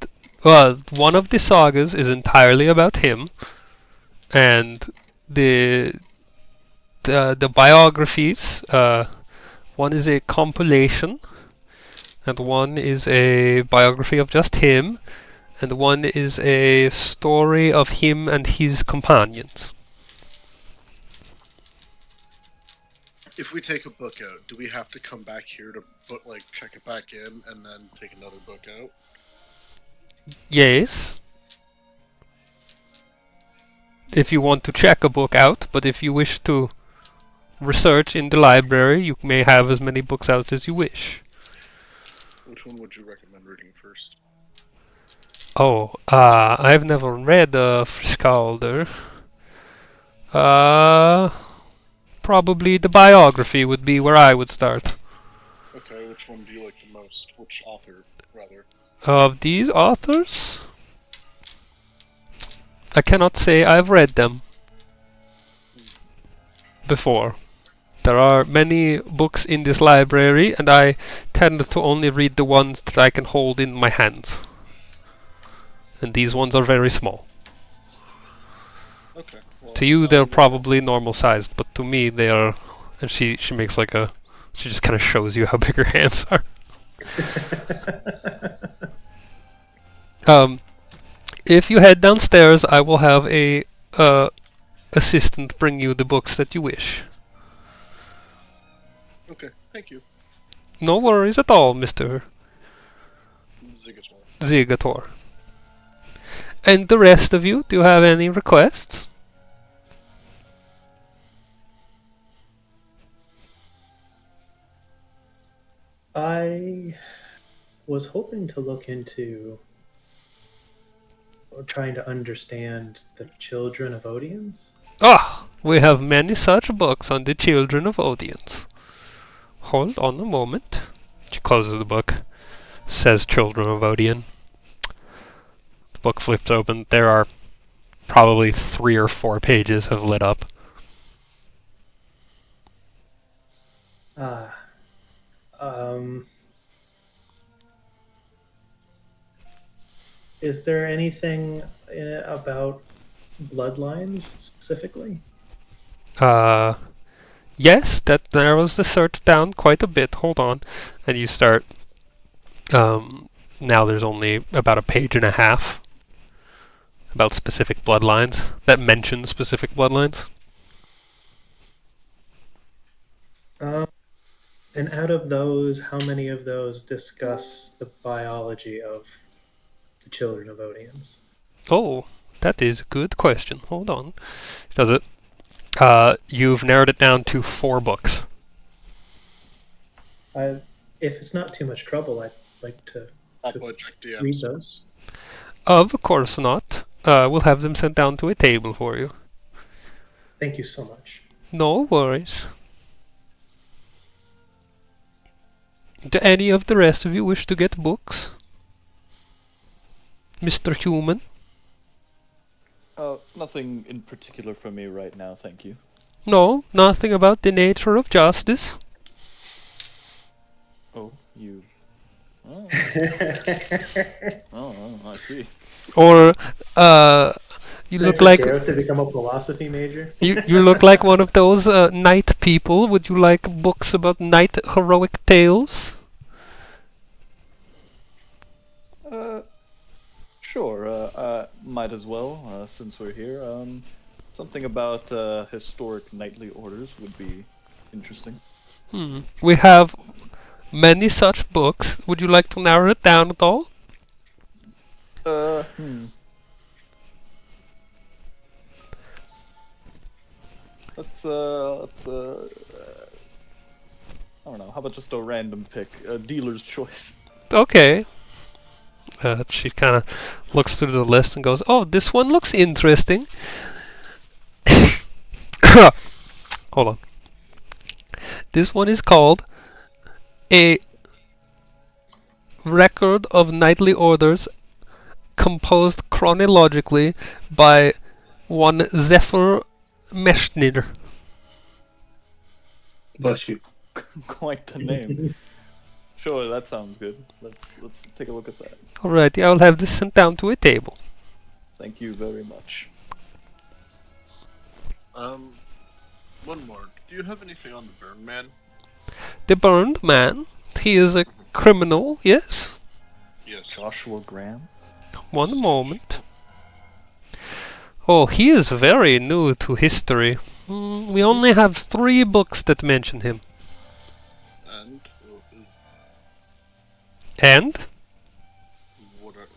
One of the sagas is entirely about him, and the the biographies. One is a compilation, and one is a biography of just him, and one is a story of him and his companions. If we take a book out, do we have to come back here to check it back in and then take another book out? Yes. If you want to check a book out, but if you wish to research in the library, you may have as many books out as you wish. Which one would you recommend reading first? Oh, I've never read Friskalder. Probably the biography would be where I would start. Okay, which one do you like the most? Which author, rather? Of these authors, I cannot say I've read them before. There are many books in this library, and I tend to only read the ones that I can hold in my hands. And these ones are very small. Okay. Well, To you, they're probably normal sized, but to me, they are. And she makes like a. She just kind of shows you how big her hands are. If you head downstairs, I will have a assistant bring you the books that you wish. Okay, thank you. No worries at all, Mr. Zigator. Zigator. And the rest of you, do you have any requests? I was hoping to look into or trying to understand the children of Odians. We have many such books on the children of Odians. Hold on a moment. She closes the book. Says Children of Odian. The book flips open. There are probably 3 or 4 pages have lit up. Is there anything about bloodlines specifically? Yes, that narrows the search down quite a bit. Hold on. And you start. Now there's only about a page and a half about specific bloodlines that mention specific bloodlines. And out of those, how many of those discuss the biology of the children of Odians? Oh, that is a good question. Hold on. Does it? You've narrowed it down to 4 books. If it's not too much trouble, I'd like to Check read DMs. those. Of course not. We'll have them sent down to a table for you. Thank you so much. No worries. Do any of the rest of you wish to get books? Mr. Human? Nothing in particular for me right now, thank you. No, nothing about the nature of justice. Oh, you... Oh, I see. Or, you look like Gareth to become a philosophy major. you look like one of those knight people. Would you like books about knight heroic tales? Sure, might as well, since we're here. Something about historic knightly orders would be interesting. We have many such books. Would you like to narrow it down at all? Let's I don't know, how about just a random pick? A dealer's choice. Okay. She kind of looks through the list and goes, "Oh, this one looks interesting." Hold on. This one is called A Record of Knightly Orders composed chronologically by one Zephyr Meshnir. Bless you. Quite the name. Sure, that sounds good. Let's take a look at that. Alrighty, I will have this sent down to a table. Thank you very much. One more. Do you have anything on the Burn Man? The burned man. He is a criminal, yes? Yes. Joshua Graham. One moment. Oh, he is very new to history. We only have 3 books that mention him. And And? what are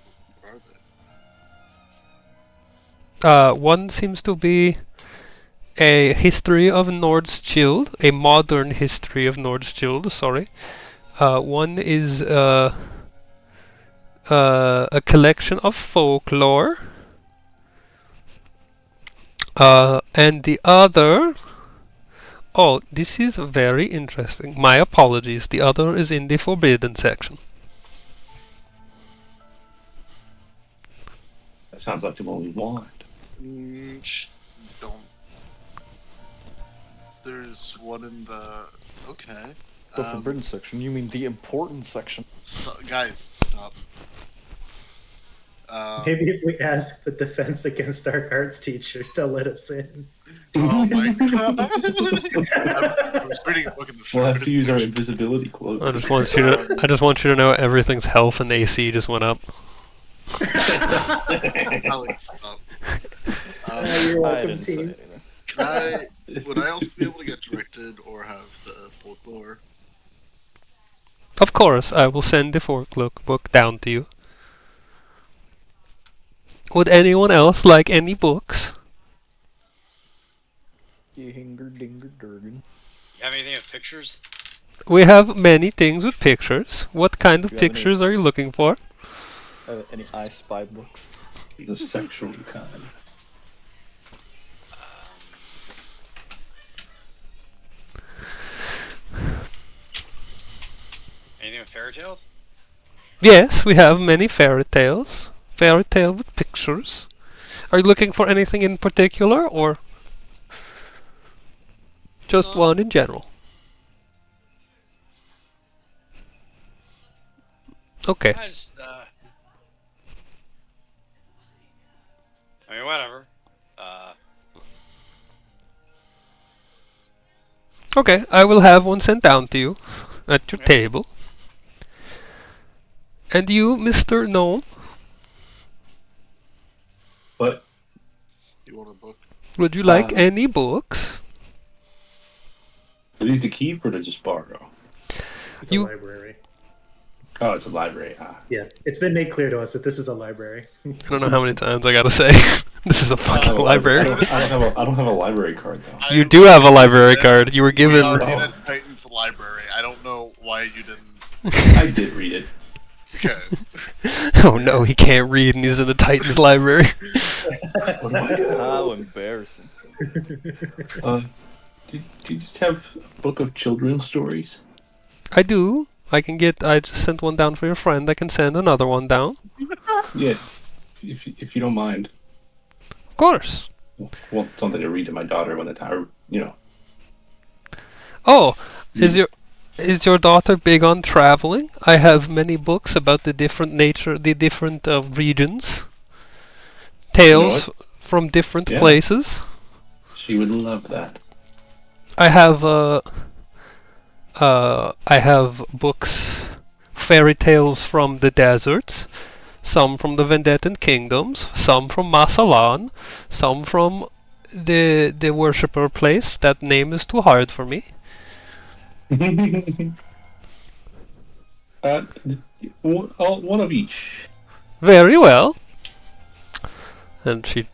they? One seems to be a history of Nordskild, a modern history of Nordskild, sorry. One is a collection of folklore. And the other... Oh, this is very interesting. My apologies. The other is in the forbidden section. That sounds like the one we want. Don't. There's one in the. Okay. The forbidden section? You mean the important section? Guys, stop. Maybe if we ask the Defense Against Dark Arts teacher, they'll let us in. Oh my god! I was reading a book in the We'll have to forbidden use our section. invisibility cloak. I just want you to know everything's health and AC just went up. Alex, stop. You're I welcome, didn't say team. anything. Would I also be able to get directed or have the folklore? Of course, I will send the folklore book down to you. Would anyone else like any books? Hinger dinger durgan. You have anything with pictures? We have many things with pictures. What kind of Do you have any- pictures are you looking for? Any I Spy books? The sexual kind. Anything with fairy tales? Yes, we have many fairy tales. Fairy tale with pictures. Are you looking for anything in particular, or just one in general? Okay. I just, I mean, whatever. Okay, I will have one sent down to you at your table. And you, Mr. Gnome, But You want a book? would you like any books? are these to keep or to just borrow? It's You- a library. Oh, it's a library. Yeah, it's been made clear to us that this is a library. I don't know how many times I gotta say. This is a I fucking don't library. I don't have a library card though. You do have a library card. You were We given. already Oh. did Titan's library. I don't know why you didn't. I did read it. Okay. Oh no, he can't read and he's in the Titans library. What do I do? How embarrassing. Do you just have a book of children's stories? I do. I just sent one down for your friend. I can send another one down. Yeah, if you don't mind. Of course. Want something to read to my daughter when the time, Oh, is your daughter big on traveling? I have many books about the different regions. Tales from different Yeah. places. She would love that. I have books, fairy tales from the deserts, some from the Vendettan kingdoms, some from Masalan, some from the worshipper place. That name is too hard for me. One of each. Very well. And she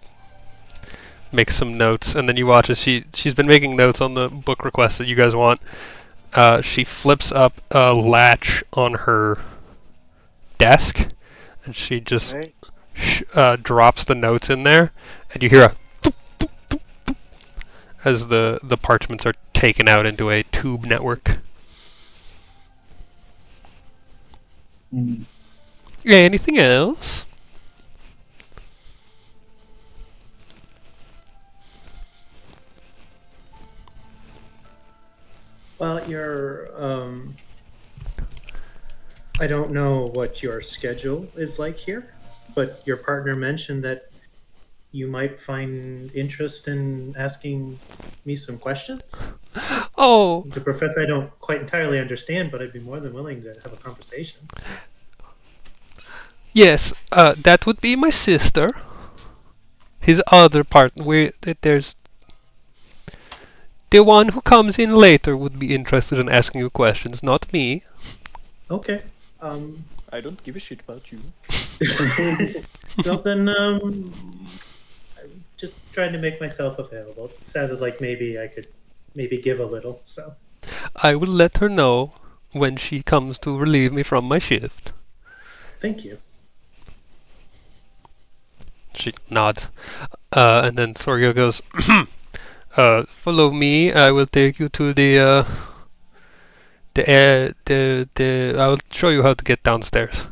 makes some notes, and then you watch as she's been making notes on the book requests that you guys want. She flips up a latch on her desk, and she just drops the notes in there, and you hear a thoop, thoop, thoop, thoop, as the parchments are taken out into a tube network. Anything else? Well, your I don't know what your schedule is like here, but your partner mentioned that you might find interest in asking me some questions. Oh, To profess, I don't quite entirely understand, but I'd be more than willing to have a conversation. yes, that would be my sister. His other partner. There's the one who comes in later would be interested in asking you questions, not me. Okay. I don't give a shit about you. Well, then, I'm just trying to make myself available. It sounded like maybe I could give a little, so. I will let her know when she comes to relieve me from my shift. Thank you. She nods. And then Sorgil goes, follow me. I will take you to I will show you how to get downstairs.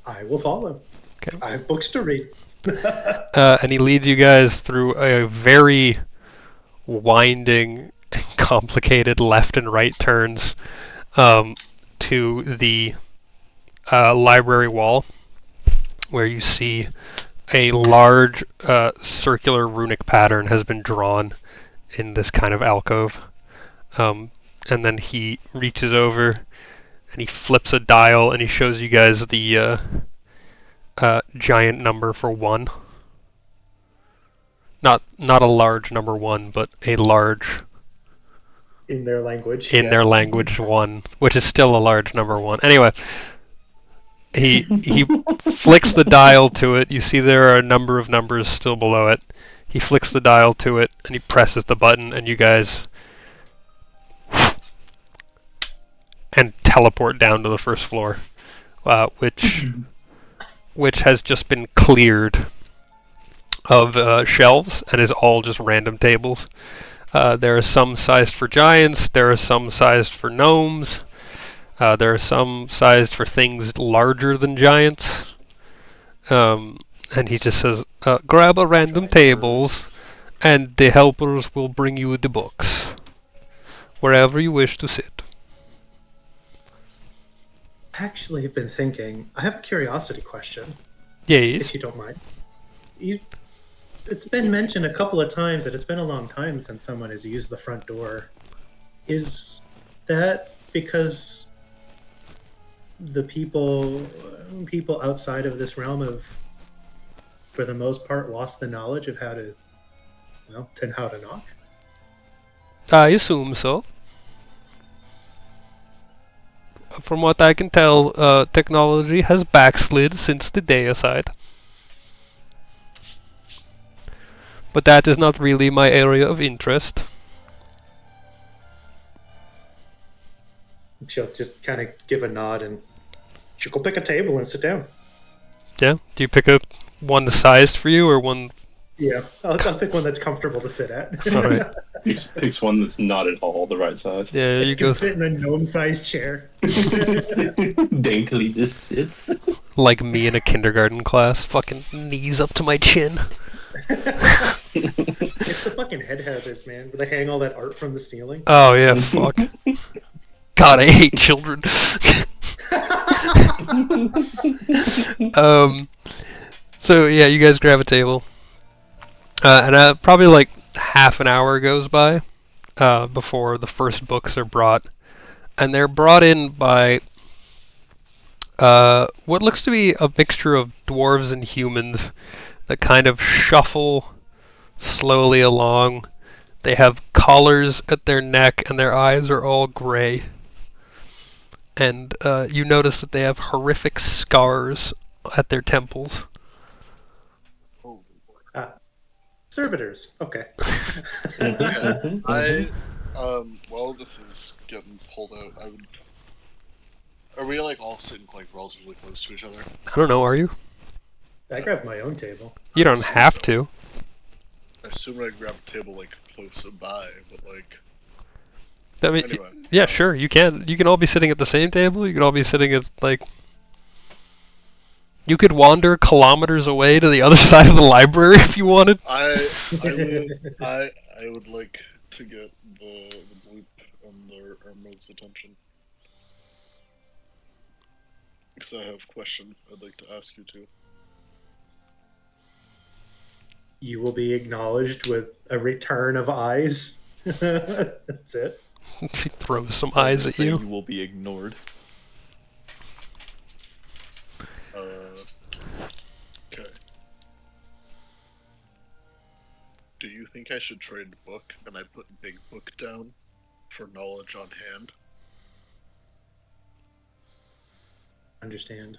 I will follow. Okay. I have books to read. And he leads you guys through a very winding and complicated left and right turns to the library wall, where you see a large circular runic pattern has been drawn in this kind of alcove. And then he reaches over and he flips a dial and he shows you guys the giant number for 1. Not a large number 1, but a large In their language. in their language 1, which is still a large number 1. Anyway, he flicks the dial to it. You see there are a number of numbers still below it. He flicks the dial to it and he presses the button, and you guys and teleport down to the first floor, which has just been cleared of shelves and is all just random tables. There are some sized for giants. There are some sized for gnomes. There are some sized for things larger than giants. And he just says, grab a random tables, and the helpers will bring you the books, wherever you wish to sit. Actually, I've been thinking. I have a curiosity question, Yes. if you don't mind. It's been mentioned a couple of times that it's been a long time since someone has used the front door. Is that because the people outside of this realm have, for the most part, lost the knowledge of how to knock? I assume so. From what I can tell, technology has backslid since the Deicide. But that is not really my area of interest. She'll just kind of give a nod and she'll go pick a table and sit down. Yeah? Do you pick a one sized for you, or one? Yeah, I'll pick one that's comfortable to sit at. Alright. Picks one that's not at all the right size. Yeah, you You go can sit in a gnome-sized chair. Daintily just sits. like me in a kindergarten class, fucking knees up to my chin. It's the fucking head hazards, man. Where they hang all that art from the ceiling. Oh yeah, fuck. God, I hate children. So yeah, you guys grab a table, and probably like half an hour goes by before the first books are brought, and they're brought in by what looks to be a mixture of dwarves and humans that kind of shuffle slowly along. They have collars at their neck, and their eyes are all gray. And you notice that they have horrific scars at their temples. Servitors. Okay. Well, this is getting pulled out. Are we like all sitting like relatively close to each other? I don't know, are you? I grabbed my own table. You don't have to. I assume I'd grab a table like close by, but like. I mean, Anyway. yeah, sure, you can. You can all be sitting at the same table. You can all be sitting at, like... You could wander kilometers away to the other side of the library if you wanted. I would like to get the bloop on their Irma's attention. Because I have a question I'd like to ask you two. You will be acknowledged with a return of eyes. That's it. She throws some I eyes was at gonna say you. You will be ignored. Okay. Do you think I should trade book and I put big book down for knowledge on hand? Understand.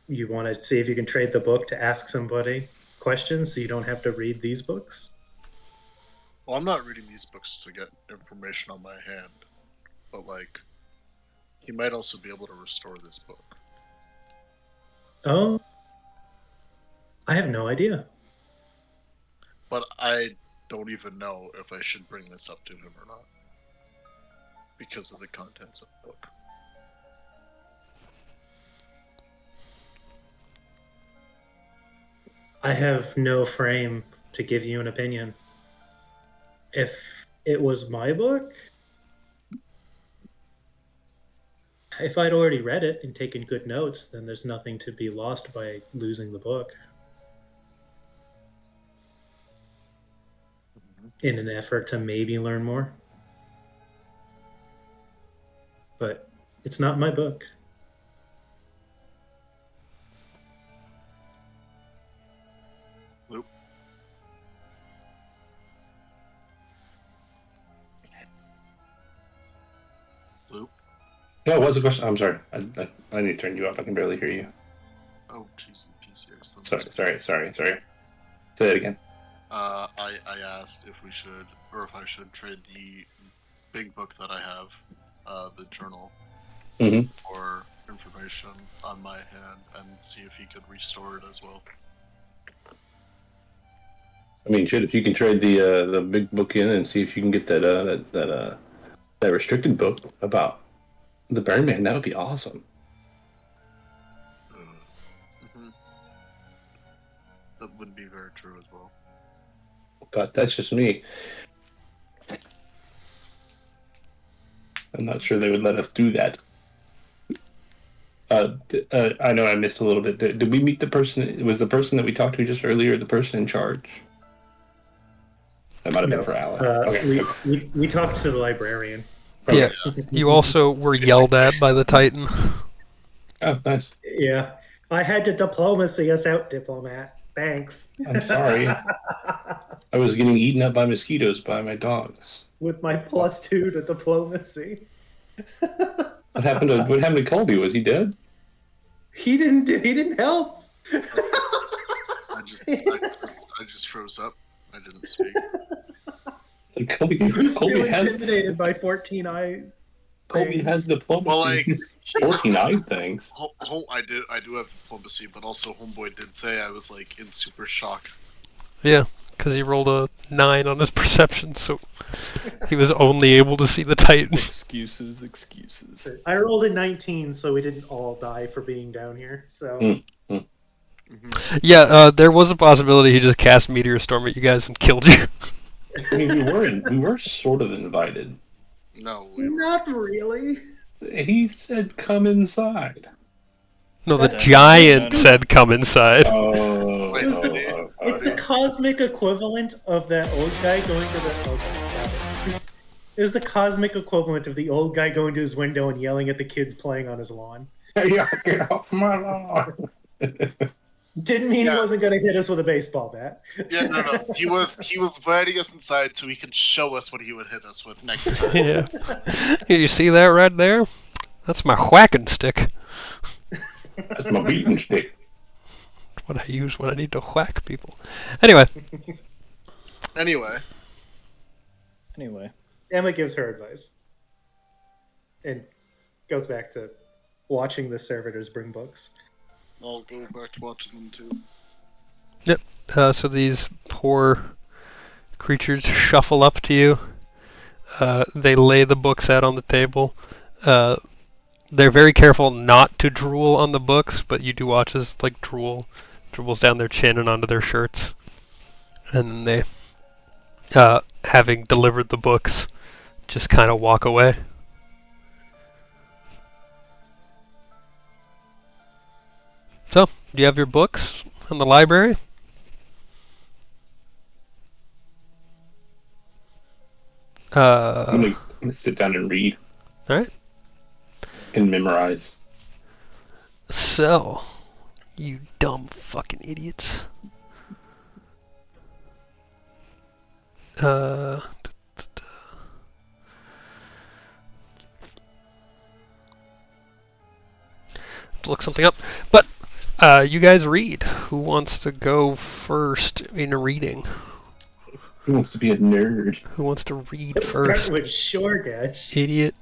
You want to see if you can trade the book to ask somebody questions so you don't have to read these books? Well, I'm not reading these books to get information on my hand, but like, he might also be able to restore this book. Oh, I have no idea. But I don't even know if I should bring this up to him or not. Because of the contents of the book. I have no frame to give you an opinion. If it was my book, if I'd already read it and taken good notes, then there's nothing to be lost by losing the book. In an effort to maybe learn more. But it's not my book. Nope. Luke? No, what's the question? I'm sorry. I need to turn you up. I can barely hear you. Oh, jeez, PC, excellent. Sorry. Say that again. I asked if we should, or if I should trade the big book that I have, the journal, Mhm. for information on my hand, and see if he could restore it as well. I mean, shit, if you can trade the big book in and see if you can get that restricted book about the Burn Man, that would be awesome. That would be very true as well. But that's just me. I'm not sure they would let us do that. I know I missed a little bit. Did we meet the person? Was the person that we talked to just earlier the person in charge? That might have been for Alan. Okay. We talked to the librarian. Yeah. You also were yelled at by the Titan. Oh, nice. Yeah. I had to diplomacy us out, diplomat. Thanks. I'm sorry. I was getting eaten up by mosquitoes by my dogs. With my +2 to diplomacy. What happened to Colby? Was he dead? He didn't help. I just froze up. I didn't speak. Colby Who's still has intimidated by 14 Colby has diplomacy. Well, like 49 things. I do have diplomacy, but also Homeboy did say I was like in super shock. Yeah, because he rolled a 9 on his perception, so he was only able to see the Titan. Excuses. I rolled a 19, so we didn't all die for being down here. So Yeah, there was a possibility he just cast Meteor Storm at you guys and killed you. I mean, we were sort of invited. No, not really. He said, "Come inside." No, the giant said, "Come inside." Oh, It's the cosmic equivalent of that old guy going to the. It's the cosmic equivalent of the old guy going to his window and yelling at the kids playing on his lawn. Hey, get off my lawn! Didn't mean he wasn't going to hit us with a baseball bat. Yeah, no. He was inviting us inside so he could show us what he would hit us with next time. Yeah. You see that right there? That's my whacking stick. That's my beating stick. What I use when I need to whack people. Anyway. Anyway. Emma gives her advice. And goes back to watching the servitors bring books. I'll go back to watching them too. Yep. So these poor creatures shuffle up to you. They lay the books out on the table. They're very careful not to drool on the books, but you do watch as like drools down their chin and onto their shirts. And then they having delivered the books, just kind of walk away. So, do you have your books in the library? I'm gonna sit down and read Alright. and memorize. So, you dumb fucking idiots. To look something up. But, you guys read. Who wants to go first in reading? Who wants to be a nerd? Who wants to read Let's first? start with Shorgash. Idiot.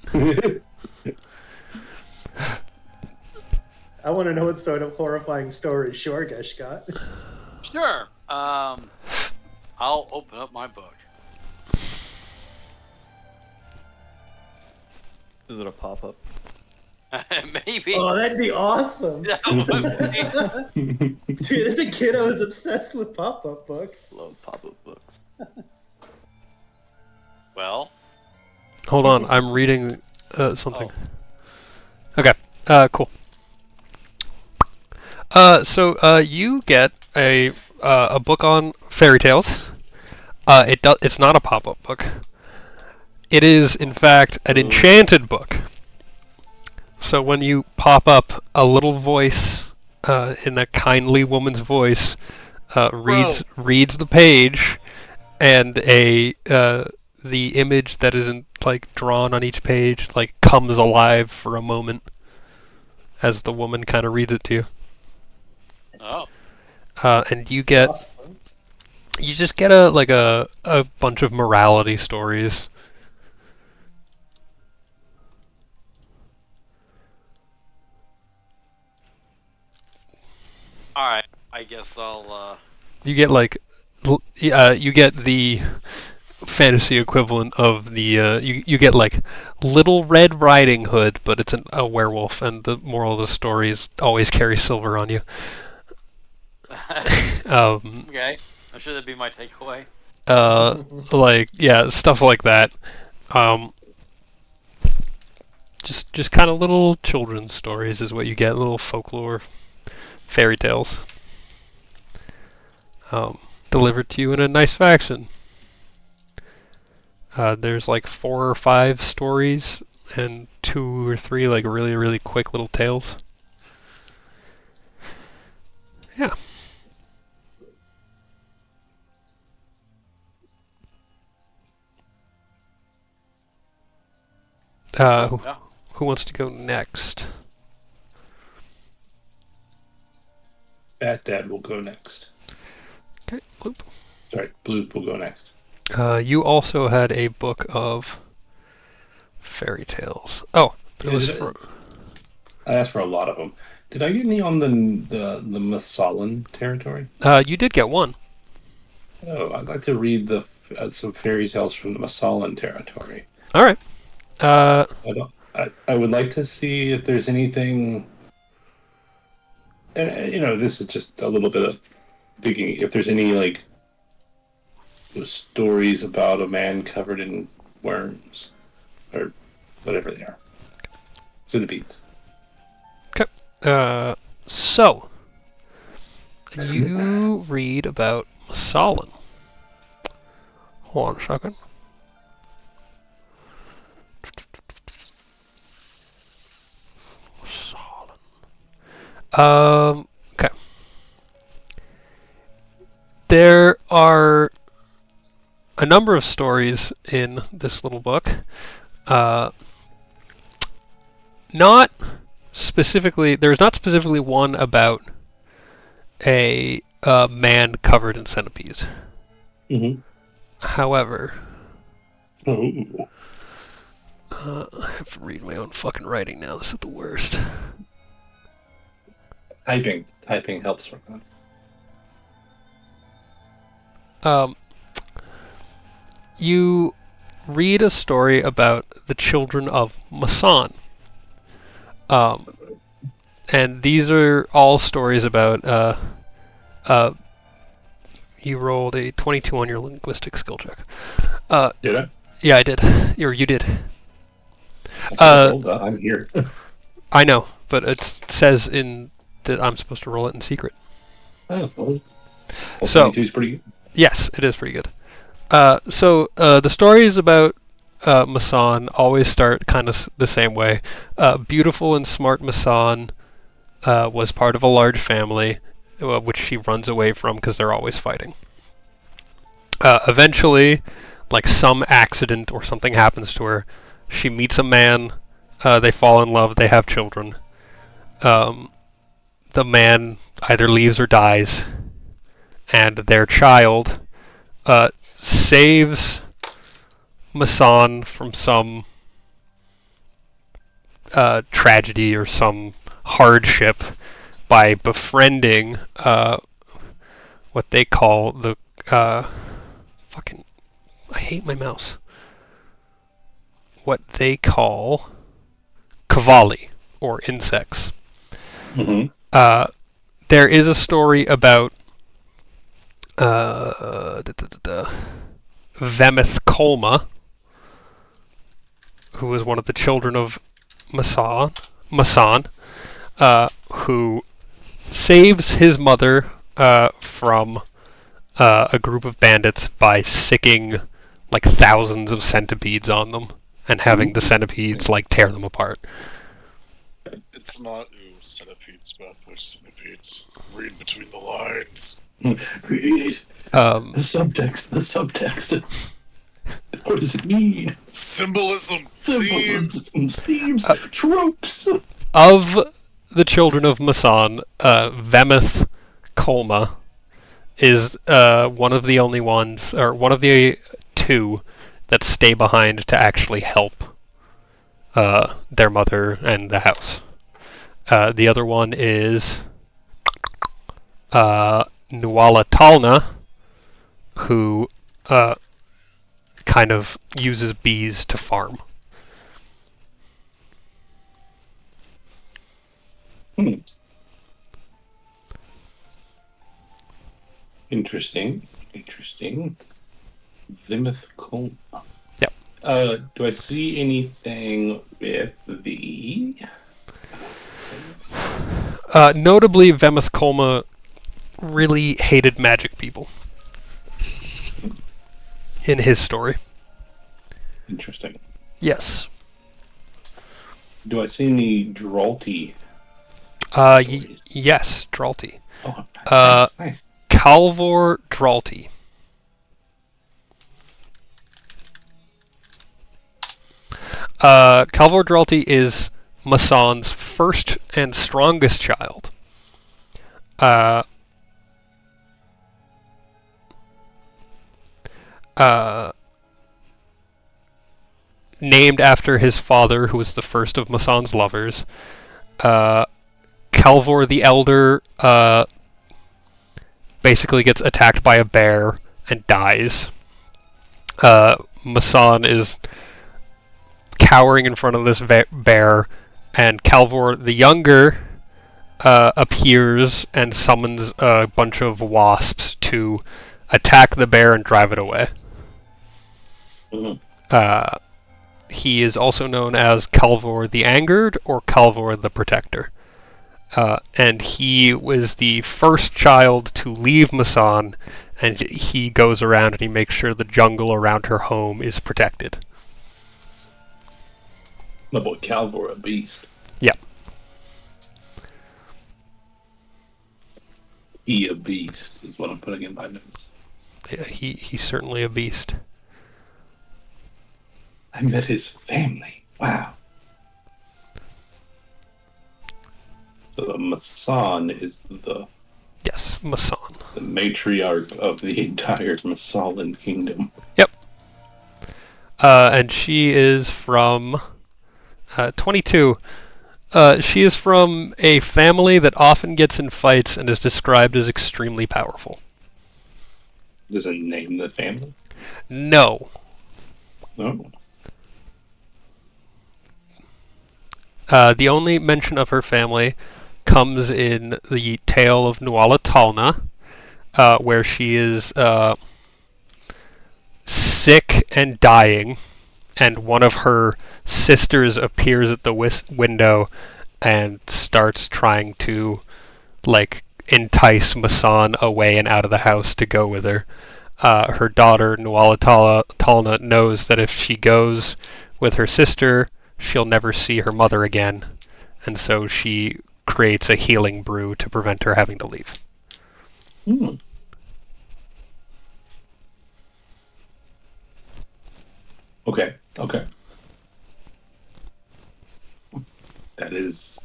I want to know what sort of horrifying story Shorgash got. Sure. I'll open up my book. Is it a pop-up? Maybe. Oh, that'd be awesome. That would be- Dude, as a kid, I was obsessed with pop-up books. Love pop-up books. Well, Hold on, I'm reading something. Okay, cool. So you get a book on fairy tales. It's not a pop-up book. It is, in fact, an enchanted book. So when you pop up, a little voice, in a kindly woman's voice, reads the page, and the image that isn't like drawn on each page like comes alive for a moment as the woman kind of reads it to you. oh, And you get Awesome. you just get a bunch of morality stories. all right. I guess I'll. You get like you get the fantasy equivalent of the you get like Little Red Riding Hood, but it's a werewolf, and the moral of the story is always carry silver on you. Okay. I'm sure that'd be my takeaway. Like yeah, stuff like that. Just kind of little children's stories is what you get, little folklore, fairy tales. Delivered to you in a nice faction. There's like 4 or 5 stories and 2 or 3 like really, really quick little tales. Yeah. Yeah. Who wants to go next? Bat Dad will go next. Okay, Bloop. Sorry, Blue will go next. You also had a book of fairy tales. Oh, but it was Yeah, for... I asked for a lot of them. Did I get any on the Masalan territory? You did get one. Oh, I'd like to read some fairy tales from the Masalan territory. All right. I would like to see if there's anything. This is just a little bit of digging. If there's any like stories about a man covered in worms or whatever they are. Centipedes. So you read about Masalan. Hold on a second. Okay. There are a number of stories in this little book. Not specifically, there's not specifically one about a man covered in centipedes. Mm-hmm. However, Oh. I have to read my own fucking writing now. This is the worst. Typing helps from that. You read a story about the children of Masan. And these are all stories about, You rolled a 22 on your linguistic skill check. Did I? Yeah, I did. You did. I rolled that. I'm here. I know, but it says in that I'm supposed to roll it in secret. Oh, well, So- 22 is pretty good. Yes, it is pretty good. So the stories about Masan always start kind of the same way. Beautiful and smart Masan was part of a large family, which she runs away from because they're always fighting. Eventually, like some accident or something happens to her, she meets a man, they fall in love, they have children. The man either leaves or dies, and their child saves Masan from some tragedy or some hardship by befriending what they call the fucking... I hate my mouse. What they call Kavali, or insects. Mm-hmm. There is a story about Vemeth Kolma, who was one of the children of Masan, who saves his mother from a group of bandits by sicking like thousands of centipedes on them and having the centipedes like tear them apart. It's not centipedes, but they're centipedes. Read between the lines. Read the subtext. What does it mean? Symbolism. Themes. Themes, tropes. Of the children of Masan, Vemeth Kolma is one of the only ones, or one of the two that stay behind to actually help their mother and the house. The other one is Nuala Talna, who kind of uses bees to farm. Interesting. Vimeth Kolma. Yep. Do I see anything with the... Notably, Vemeth Kolma really hated magic people in his story. Interesting. Yes. Do I see any Dralty? Yes, Dralty. Oh, nice. Calvor Dralty. Calvor Dralty is Masan's first and strongest child. Named after his father, who was the first of Masan's lovers. Calvor the Elder basically gets attacked by a bear and dies. Masan is cowering in front of this bear, and Calvor the Younger appears and summons a bunch of wasps to attack the bear and drive it away. Mm-hmm. He is also known as Calvor the Angered or Calvor the Protector. And he was the first child to leave Masan, and he goes around and he makes sure the jungle around her home is protected. My boy Calvor, a beast. Yep. He a beast is what I'm putting in my notes. Yeah, he's certainly a beast. I met his family. Wow. So Masan is the Yes, Masan. matriarch of the entire Masalan kingdom. Yep. And she is from 22. She is from a family that often gets in fights and is described as extremely powerful. Does it name the family? No. No. The only mention of her family comes in the tale of Nuala Talna, where she is sick and dying, and one of her sisters appears at the window and starts trying to entice Masan away and out of the house to go with her. Her daughter Nuala Talna knows that if she goes with her sister, she'll never see her mother again, and so she creates a healing brew to prevent her having to leave. Hmm. Okay. That is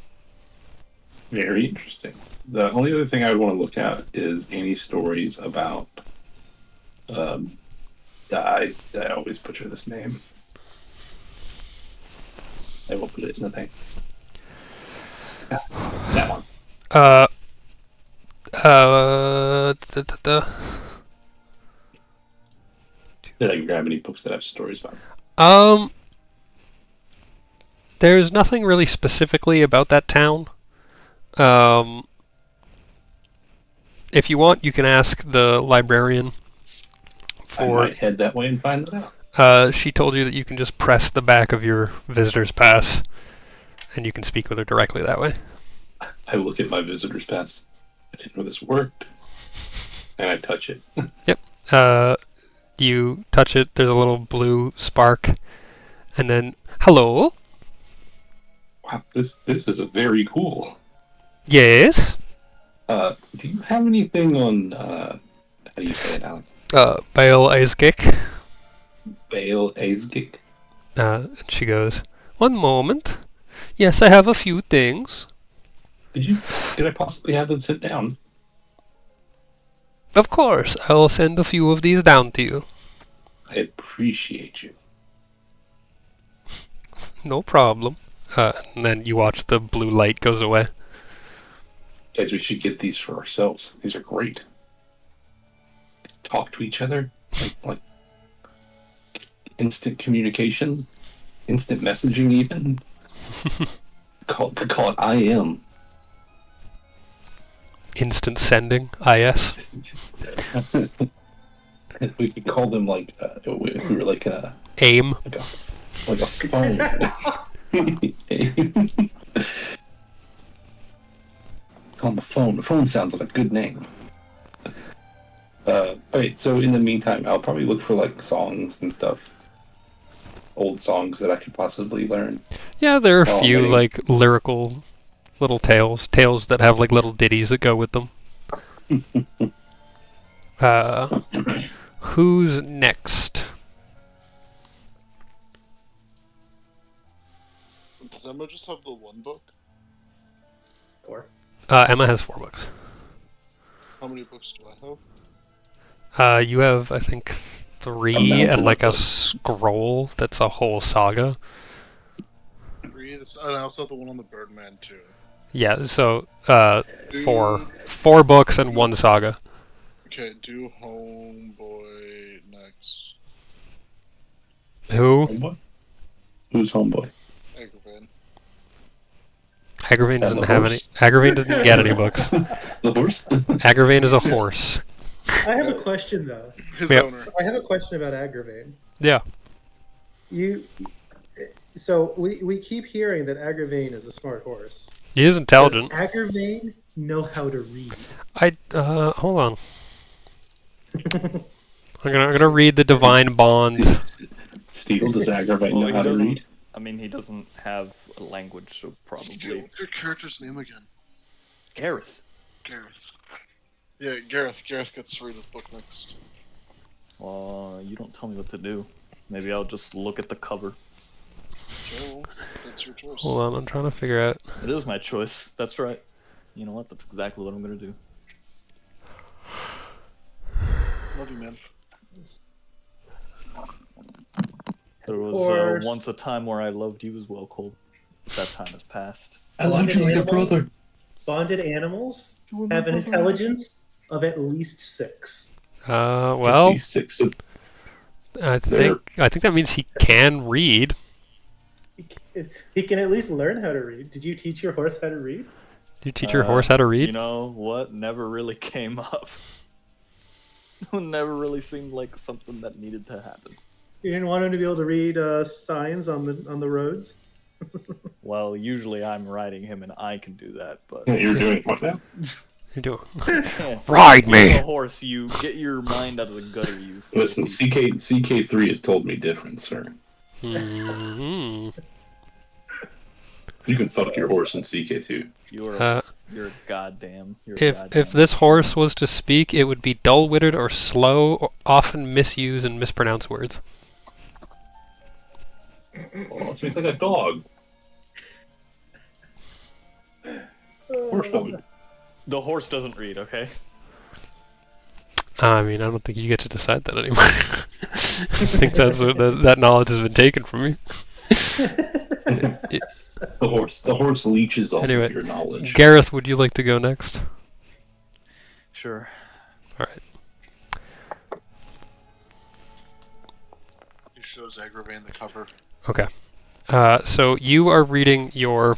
very interesting. The only other thing I would want to look at is any stories about. I always butcher this name. I will put it in the thing. That one. Did I grab any books that have stories about? There's nothing really specifically about that town. If you want, you can ask the librarian. I might head that way and find that out. She told you that you can just press the back of your visitor's pass, and you can speak with her directly that way. I look at my visitor's pass. I didn't know this worked. And I touch it. Yep. You touch it, there's a little blue spark, and then, hello? Wow, this is a very cool. Yes? Do you have anything on, how do you say it, Alex? Baal Aizgik. Baal Aizgik? And she goes, one moment. Yes, I have a few things. Could I possibly have them sit down? Of course, I'll send a few of these down to you. I appreciate you. No problem. And then you watch the blue light goes away. Guys, we should get these for ourselves. These are great. Talk to each other. Like instant communication. Instant messaging even. Could call it IM. Instant sending, IS. We could call them if we were like a AIM. like a phone. Call them a phone. The phone sounds like a good name. Alright, so in the meantime, I'll probably look for songs and stuff. Old songs that I could possibly learn. Yeah, there are a few lyrical little tales that have little ditties that go with them. Who's next? Does Emma just have the one book? 4. Emma has 4 books. How many books do I have? You have, I think, 3 and a scroll that's a whole saga. 3, and I also have the one on the Birdman too. Yeah, so 4 books and 1 saga. Okay, do Homeboy next. Who? Homeboy? Who's Homeboy? Agravain. Agravain doesn't have any. Agravain doesn't get any books. The horse? Agravain is a horse. I have a question though. His Yeah. owner. I have a question about Agravain. Yeah. So we keep hearing that Agravain is a smart horse. He is intelligent. Does Agravain know how to read? Hold on. I'm gonna read the Divine Bond. Steel, does Agravain know he how to doesn't. read? I mean, he doesn't have a language, so Steal probably your character's name again. Gareth. Gareth. Yeah, Gareth. Gareth gets to read his book next. Well, you don't tell me what to do. Maybe I'll just look at the cover. Okay, well, that's your choice. Hold on, I'm trying to figure out. It is my choice. That's right. You know what? That's exactly what I'm gonna do. Love you, man. There was course. once a time where I loved you as well, Cole. But that time has passed. I loved you like a brother. Bonded animals have an intelligence of at least 6. Well, 56. I think that means he can read. He can at least learn how to read. Did you teach your horse how to read? Did you teach your horse how to read? You know what? Never really came up. Never really seemed like something that needed to happen. You didn't want him to be able to read signs on the roads. Well, usually I'm riding him and I can do that, but You're doing what now? You do. yeah. Ride You're me. a horse, you get your mind out of the gutter, you. Listen, filthy- CK3 has told me different, sir. Mhm. You can fuck your horse in CK2. You're goddamn. If this horse was to speak, it would be dull-witted or slow, or often misuse and mispronounce words. Oh, so he's like a dog. Horse dog. The horse doesn't read, okay? I mean, I don't think you get to decide that anymore. I think that knowledge has been taken from me. The horse leeches off Anyway, of your knowledge. Gareth, would you like to go next? Sure. All right. He shows Agravain the cover. Okay. So you are reading your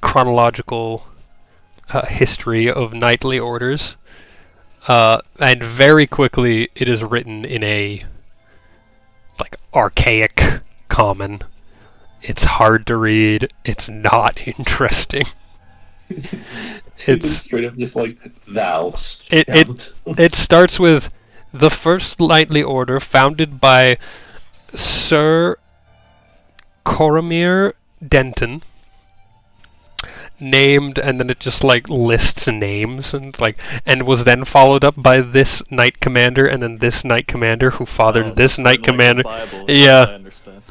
chronological history of knightly orders, and very quickly it is written in a archaic common. It's hard to read. It's not interesting. It's straight up just like thou. It starts with the first knightly order founded by Sir Coromir Denton, named, and then it just lists names and was then followed up by this knight commander and then this knight commander who fathered this knight commander. Yeah. I understand.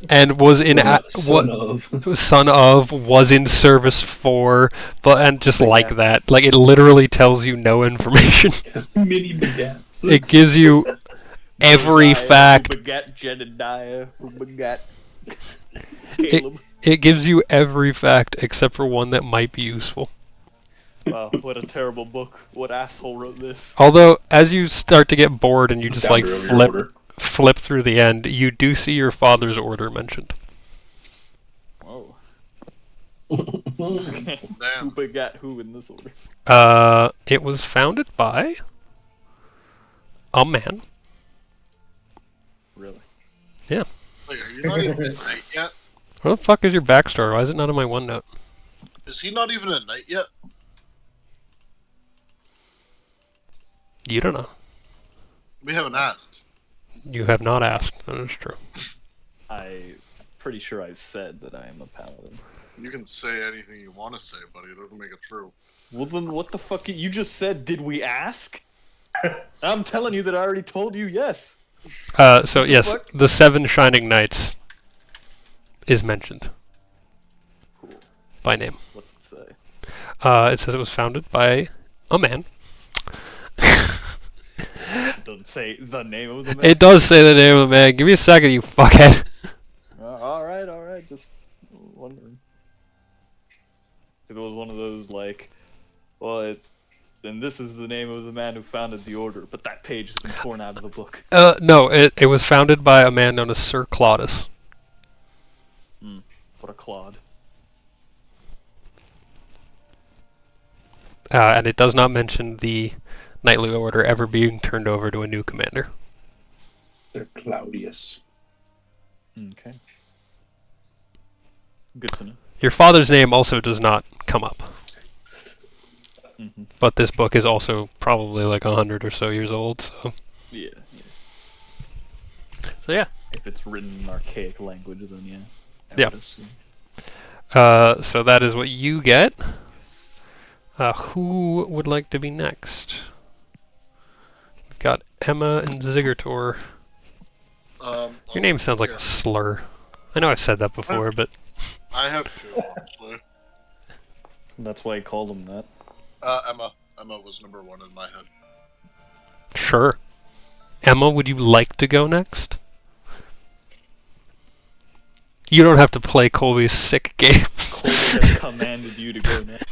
And was in son of was in service for, and just like that, it literally tells you no information. Mini begats. It gives you every fact. Who begat Jedediah, who begat Caleb. It gives you every fact except for one that might be useful. Wow, what a terrible book. What asshole wrote this? Although, as you start to get bored and you just Founder of your order. flip through the end, you do see your father's order mentioned. Whoa. Damn. Who begat who in this order? It was founded by a man. Really? Yeah. Wait, are you not even a knight yet? What the fuck is your backstory? Why is it not in my OneNote? Is he not even a knight yet? You don't know. We haven't asked. You have not asked. That is true. I'm pretty sure I said that I am a paladin. You can say anything you want to say, buddy. It doesn't make it true. Well then, what the fuck? You just said, did we ask? I'm telling you that I already told you yes. So yes, fuck? the 7 Shining Knights is mentioned. Cool. By name. What's it say? It says it was founded by a man. It doesn't say the name of the man. It does say the name of the man. Give me a second, you fuckhead. Alright, just wondering. If it was one of those and this is the name of the man who founded the order, but that page has been torn out of the book. No, it was founded by a man known as Sir Claudius. What a clod. And it does not mention the knightly order ever being turned over to a new commander. They're Claudius. Okay. Good to know. Your father's name also does not come up. Mm-hmm. But this book is also probably 100 or so years old, so... Yeah. So yeah. If it's written in archaic language, then yeah. Yeah. would assume. So that is what you get. Who would like to be next? We've got Emma and Zigertor. Your name sounds like a slur. I know I've said that before, but... I have two, actually. That's why I called him that. Emma. Emma was number 1 in my head. Sure. Emma, would you like to go next? You don't have to play Colby's sick games. Colby has commanded you to go next.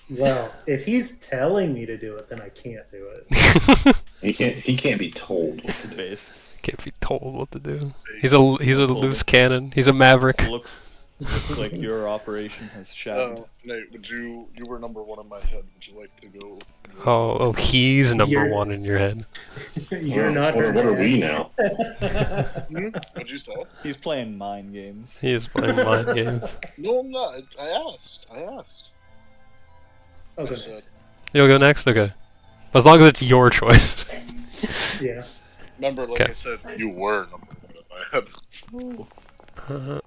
Well, if he's telling me to do it, then I can't do it. He can't be told what to do. Based. Can't be told what to do. He's a loose cannon. He's a maverick. Looks Looks like your operation has shattered. Nate, you were number one in my head. Would you like to go? Oh, he's number You're- one in your head. You're not her What are dad. we now? What'd you say? He's playing mind games. He is playing mind games. No, I'm not. I asked. I'll go I said, next. You'll go next? Okay. As long as it's your choice. Yeah. remember, like Okay. I said, you were number one in my head. Ooh. Uh,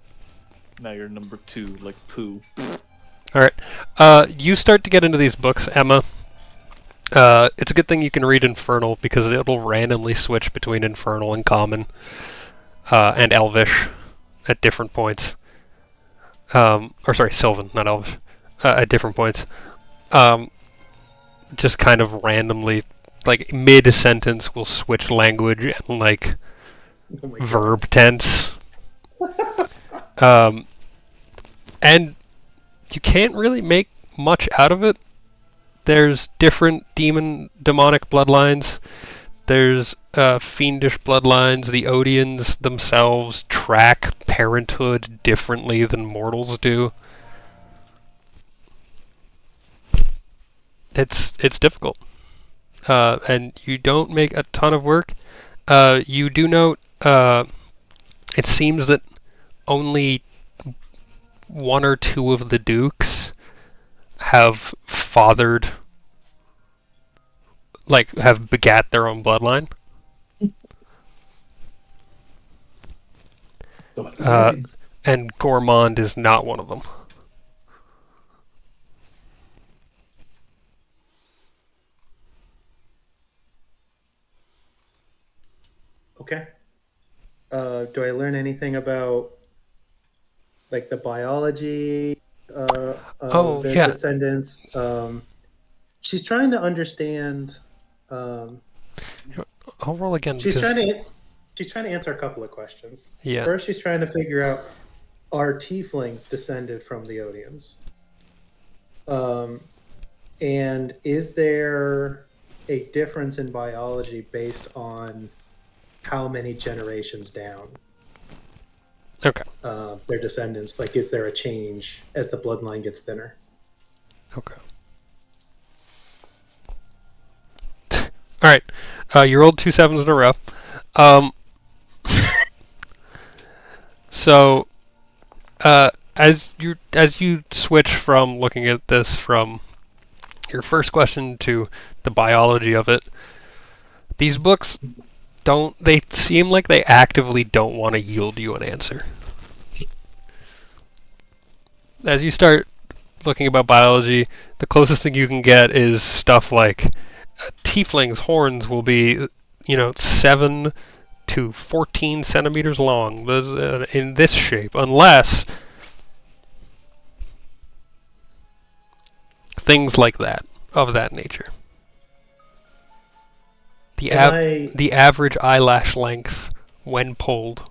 Now you're number 2, like poo. Alright. You start to get into these books, Emma. It's a good thing you can read Infernal because it'll randomly switch between Infernal and Common and Elvish at different points. Or sorry, Sylvan, not Elvish. At different points. Just kind of randomly, like mid-sentence, will switch language and like Oh my God. verb tense. And you can't really make much out of it. There's different demonic bloodlines. There's fiendish bloodlines. The Odians themselves track parenthood differently than mortals do. It's difficult. And you don't make a ton of work. You do note it seems that only one or two of the dukes have fathered, like, have begat their own bloodline. And Gourmand is not one of them. Okay. Do I learn anything about like the biology of the yeah. descendants? She's trying to understand. I'll roll again. She's because- trying to answer a couple of questions. Yeah. First, she's trying to figure out, are tieflings descended from the Odians? And is there a difference in biology based on how many generations down Okay. their descendants? Like, is there a change as the bloodline gets thinner? Okay. All right. You rolled 2 7s in a row. So, as you switch from looking at this from your first question to the biology of it, these books they seem like they actively don't want to yield you an answer. As you start looking about biology, the closest thing you can get is stuff like tieflings' horns will be, 7 to 14 centimeters long in this shape, unless things like that, of that nature. The average eyelash length when pulled.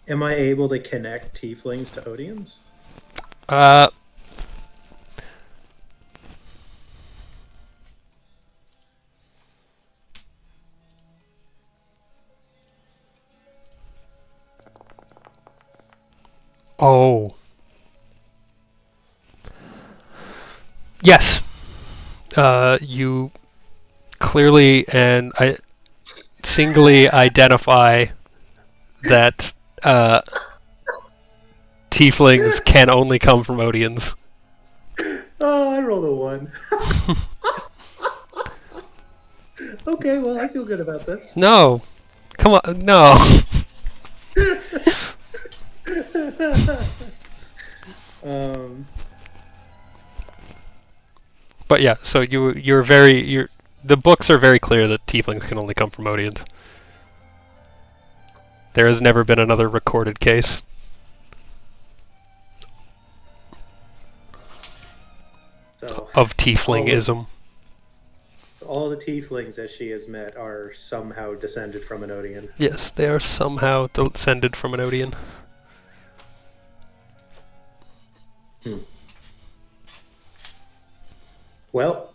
Am I able to connect tieflings to Odians? Oh. Yes. You clearly and singly identify that tieflings can only come from Odians. Oh, I rolled a 1. Okay, well, I feel good about this. No. Come on. No. But yeah, so the books are very clear that tieflings can only come from Odians. There has never been another recorded case. So, Of tieflingism. all the tieflings that she has met are somehow descended from an Odian. Yes, they are somehow descended from an Odian. Well,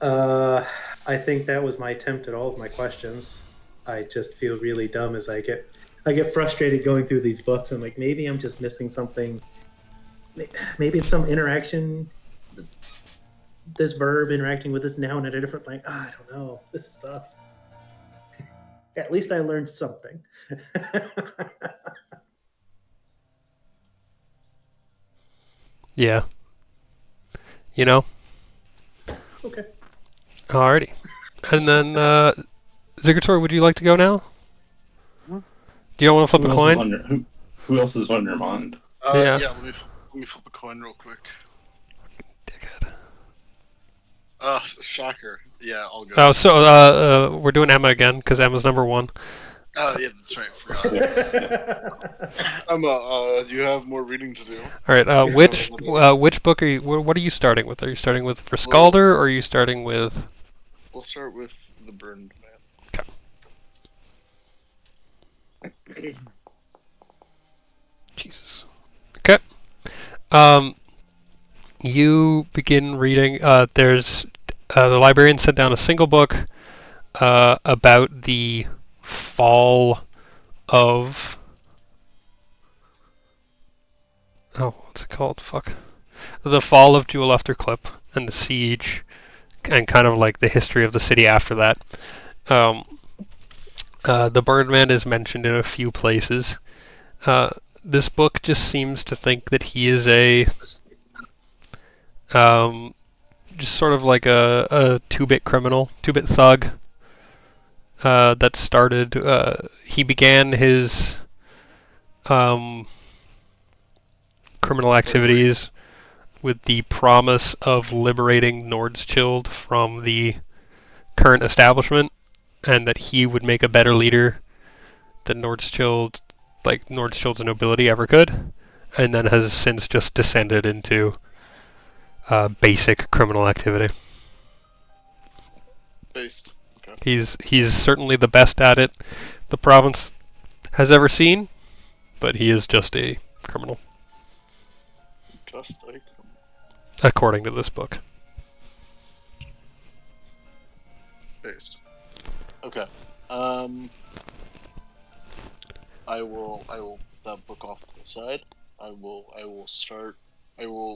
I think that was my attempt at all of my questions. I just feel really dumb as I get I get frustrated going through these books. I'm like, maybe I'm just missing something. Maybe it's some interaction. This verb interacting with this noun in a different language. I don't know. This is tough. At least I learned something. Yeah. You know? Okay. Alrighty. And then, Zigator, would you like to go now? Do you want to flip a coin? Who else is on your mind? Yeah. Let me flip a coin real quick. Dickhead. Shocker. Yeah, I'll go. Oh, so we're doing Emma again because Emma's number 1. Oh, yeah, that's right. Forgot. You have more reading to do. All right. Which book are you? What are you starting with? Are you starting with For Scalder, or are you starting with? We'll start with The Burned Man. Okay. Jesus. Okay. You begin reading. There's the librarian sent down a single book about the fall of. Oh, what's it called? Fuck. The fall of Jewel After Clip and the siege, and kind of like the history of the city after that. The Birdman is mentioned in a few places. This book just seems to think that he is just sort of like a 2-bit criminal, 2-bit thug. That started. He began his criminal activities with the promise of liberating Nordschild from the current establishment, and that he would make a better leader than Nordschild's nobility ever could, and then has since just descended into basic criminal activity. Based. Okay. He's certainly the best at it the province has ever seen, but he is just a criminal, Just like. according to this book. Based. Okay. I will put that book off to the side. I will start. We're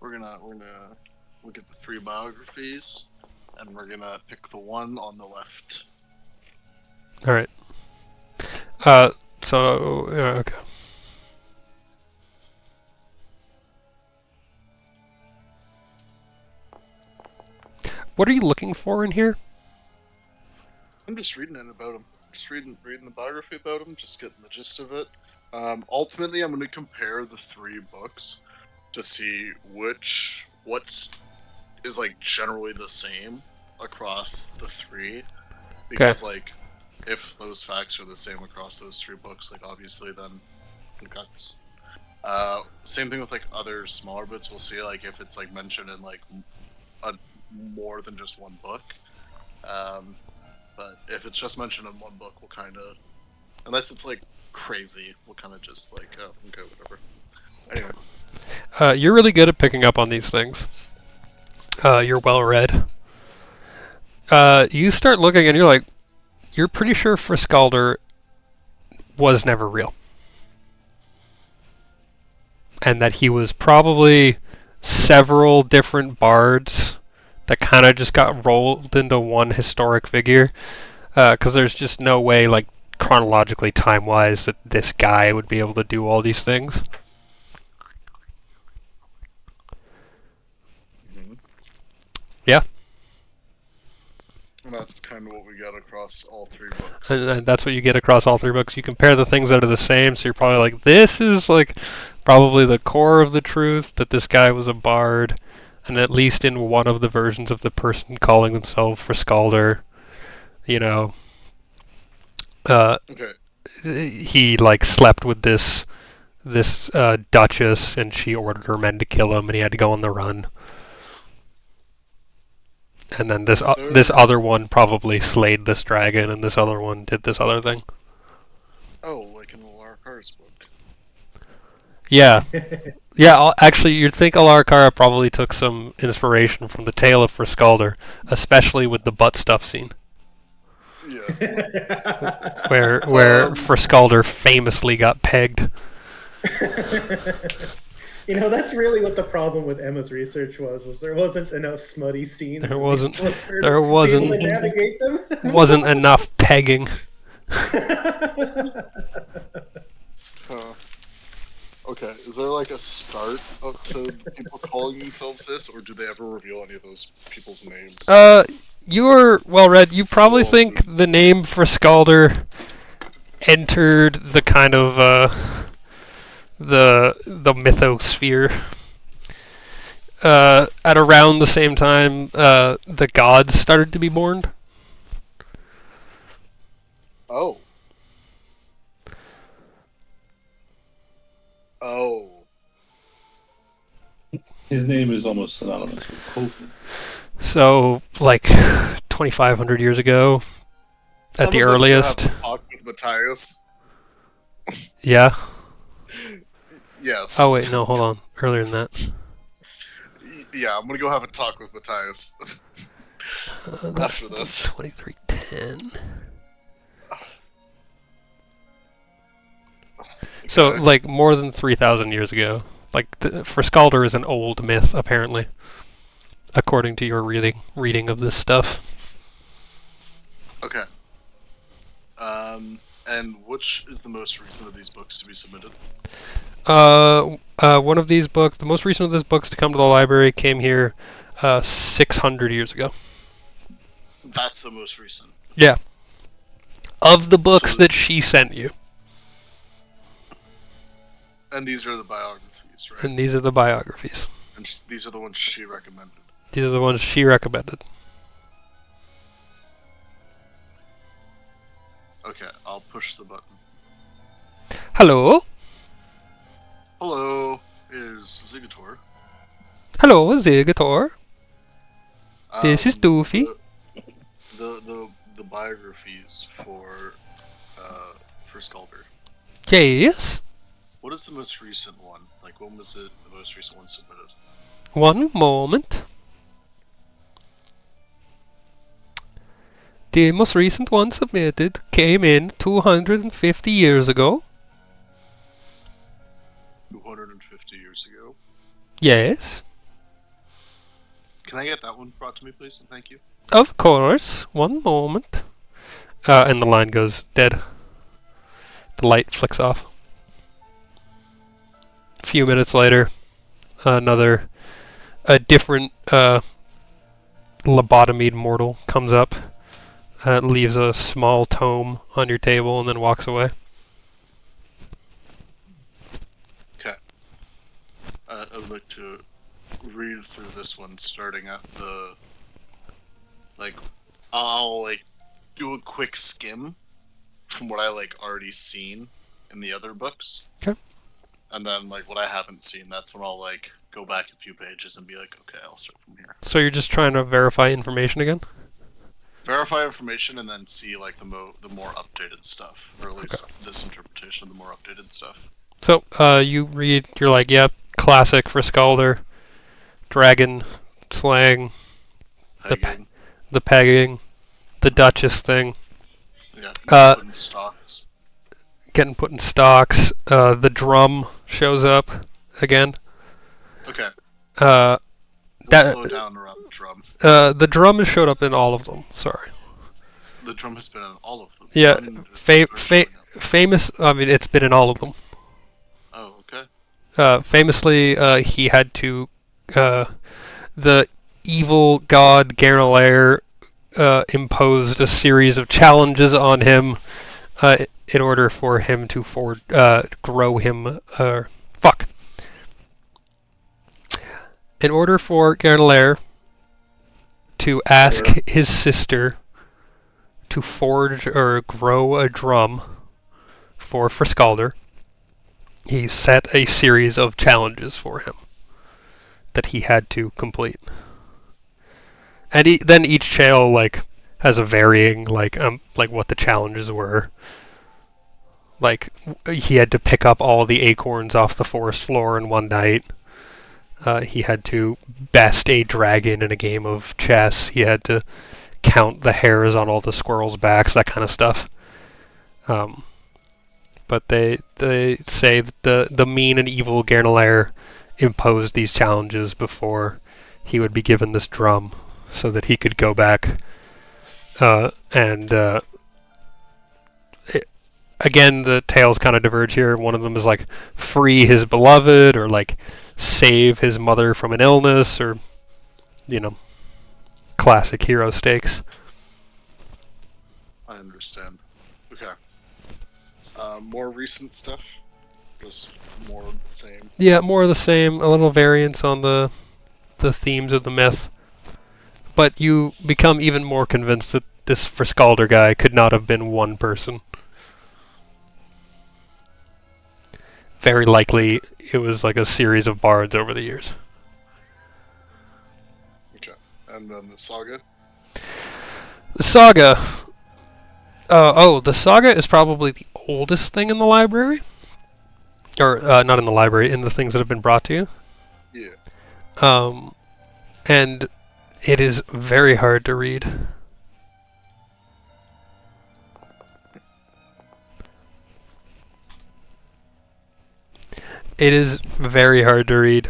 gonna look at the 3 biographies, and we're gonna pick the one on the left. All right. Okay. What are you looking for in here? I'm just reading it about him. Just reading the biography about him. Just getting the gist of it. Ultimately, I'm going to compare the 3 books to see what's like generally the same across the 3. Because like, if those facts are the same across those 3 books, like obviously then it cuts. Same thing with like other smaller bits. We'll see like if it's like mentioned in like more than just one book. But if it's just mentioned in one book, we'll kind of, unless it's like crazy, we'll kind of just like, oh, okay, whatever. Anyway. You're really good at picking up on these things. You're well read. You start looking and you're pretty sure Friskalder was never real. And that he was probably several different bards that kind of just got rolled into one historic figure. Because there's just no way, like, chronologically, time-wise, that this guy would be able to do all these things. Mm-hmm. Yeah. And that's kind of what we got across all 3 books. And that's what you get across all 3 books. You compare the things that are the same, so you're probably like, this is, like, probably the core of the truth, that this guy was a bard. And at least in one of the versions of the person calling themselves Friskalder, Okay. he like slept with this duchess, and she ordered her men to kill him, and he had to go on the run. And then this other one probably slayed this dragon, and this other one did this other thing. Oh, like in the Lara Carr's book. Yeah. Yeah, actually, you'd think Alarkara probably took some inspiration from the Tale of Friskalder, especially with the butt stuff scene. Yeah. where Friskalder famously got pegged. That's really what the problem with Emma's research was there wasn't enough smutty scenes. There in wasn't. these books for her There to be wasn't. able to navigate them. Wasn't enough pegging. Okay, is there like a start up to people calling themselves this, or do they ever reveal any of those people's names? You're well read. You probably Oh, think the name Friskalder entered the kind of the mythosphere at around the same time the gods started to be born. Oh. His name is almost synonymous with Kofi. So, like 2,500 years ago, at the Other than earliest. you have to talk with Matthias. Yeah. Yes. Oh wait, no, hold on. Earlier than that. Yeah, I'm gonna go have a talk with Matthias after this. 2310. So, Okay. like, more than 3,000 years ago. Like, Friskalder is an old myth, apparently. According to your reading of this stuff. Okay. And which is the most recent of these books to be submitted? One of these books, the most recent of these books to come to the library came here 600 years ago. That's the most recent. Yeah. Of the books So- that she sent you. And these are the biographies, right? And these are the biographies. And these are the ones she recommended. These are the ones she recommended. Okay, I'll push the button. Hello? Hello, is Zigator. Hello, Zigator. This is Doofy. The biographies for Skulker. Yes? What is the most recent one? Like, when was it the most recent one submitted? One moment. The most recent one submitted came in 250 years ago. 250 years ago. Yes, Can I get that one brought to me, please? And thank you. of course. One moment. And the line goes dead. The light flicks off. A few minutes later, a different lobotomied mortal comes up, leaves a small tome on your table, and then walks away. Okay. I would like to read through this one, starting at the... I'll, do a quick skim from what I, already seen in the other books. Okay. And then, what I haven't seen, that's when I'll, go back a few pages and be like, okay, I'll start from here. So you're just trying to verify information again? Verify information and then see, the more updated stuff. Or at least this interpretation of the more updated stuff. So, you read, you're like, yep, classic for Skalder, dragon, slang, Pegging. the pegging, the Duchess thing, Yeah. Putting stocks. getting put in stocks, the drum shows up again. Okay. That Slow down around the drum. the drum has showed up in all of them. Sorry. The drum has been in all of them. Yeah, When did it start showing up? famous. I mean, it's been in all of them. Oh, okay. Famously, he had to. The evil god Garnalair imposed a series of challenges on him in order for him to grow him. Fuck. In order for Garnalair to ask his sister to forge or grow a drum for Friskalder, he set a series of challenges for him that he had to complete. And then each channel has a varying what the challenges were. He had to pick up all the acorns off the forest floor in one night. He had to best a dragon in a game of chess. He had to count the hairs on all the squirrels' backs, that kind of stuff. But they say that the mean and evil Garnelair imposed these challenges before he would be given this drum, so that he could go back and again, the tales kind of diverge here. One of them is like free his beloved, or like save his mother from an illness, or classic hero stakes. I understand. Okay. More recent stuff? Just more of the same? Yeah, more of the same. A little variance on the themes of the myth. But you become even more convinced that this Friskalder guy could not have been one person. Very likely it was like a series of bards over the years. Okay. And then the saga? The saga. The saga is probably the oldest thing in the library. Or, not in the library, in the things that have been brought to you. Yeah. And it is very hard to read. It is very hard to read.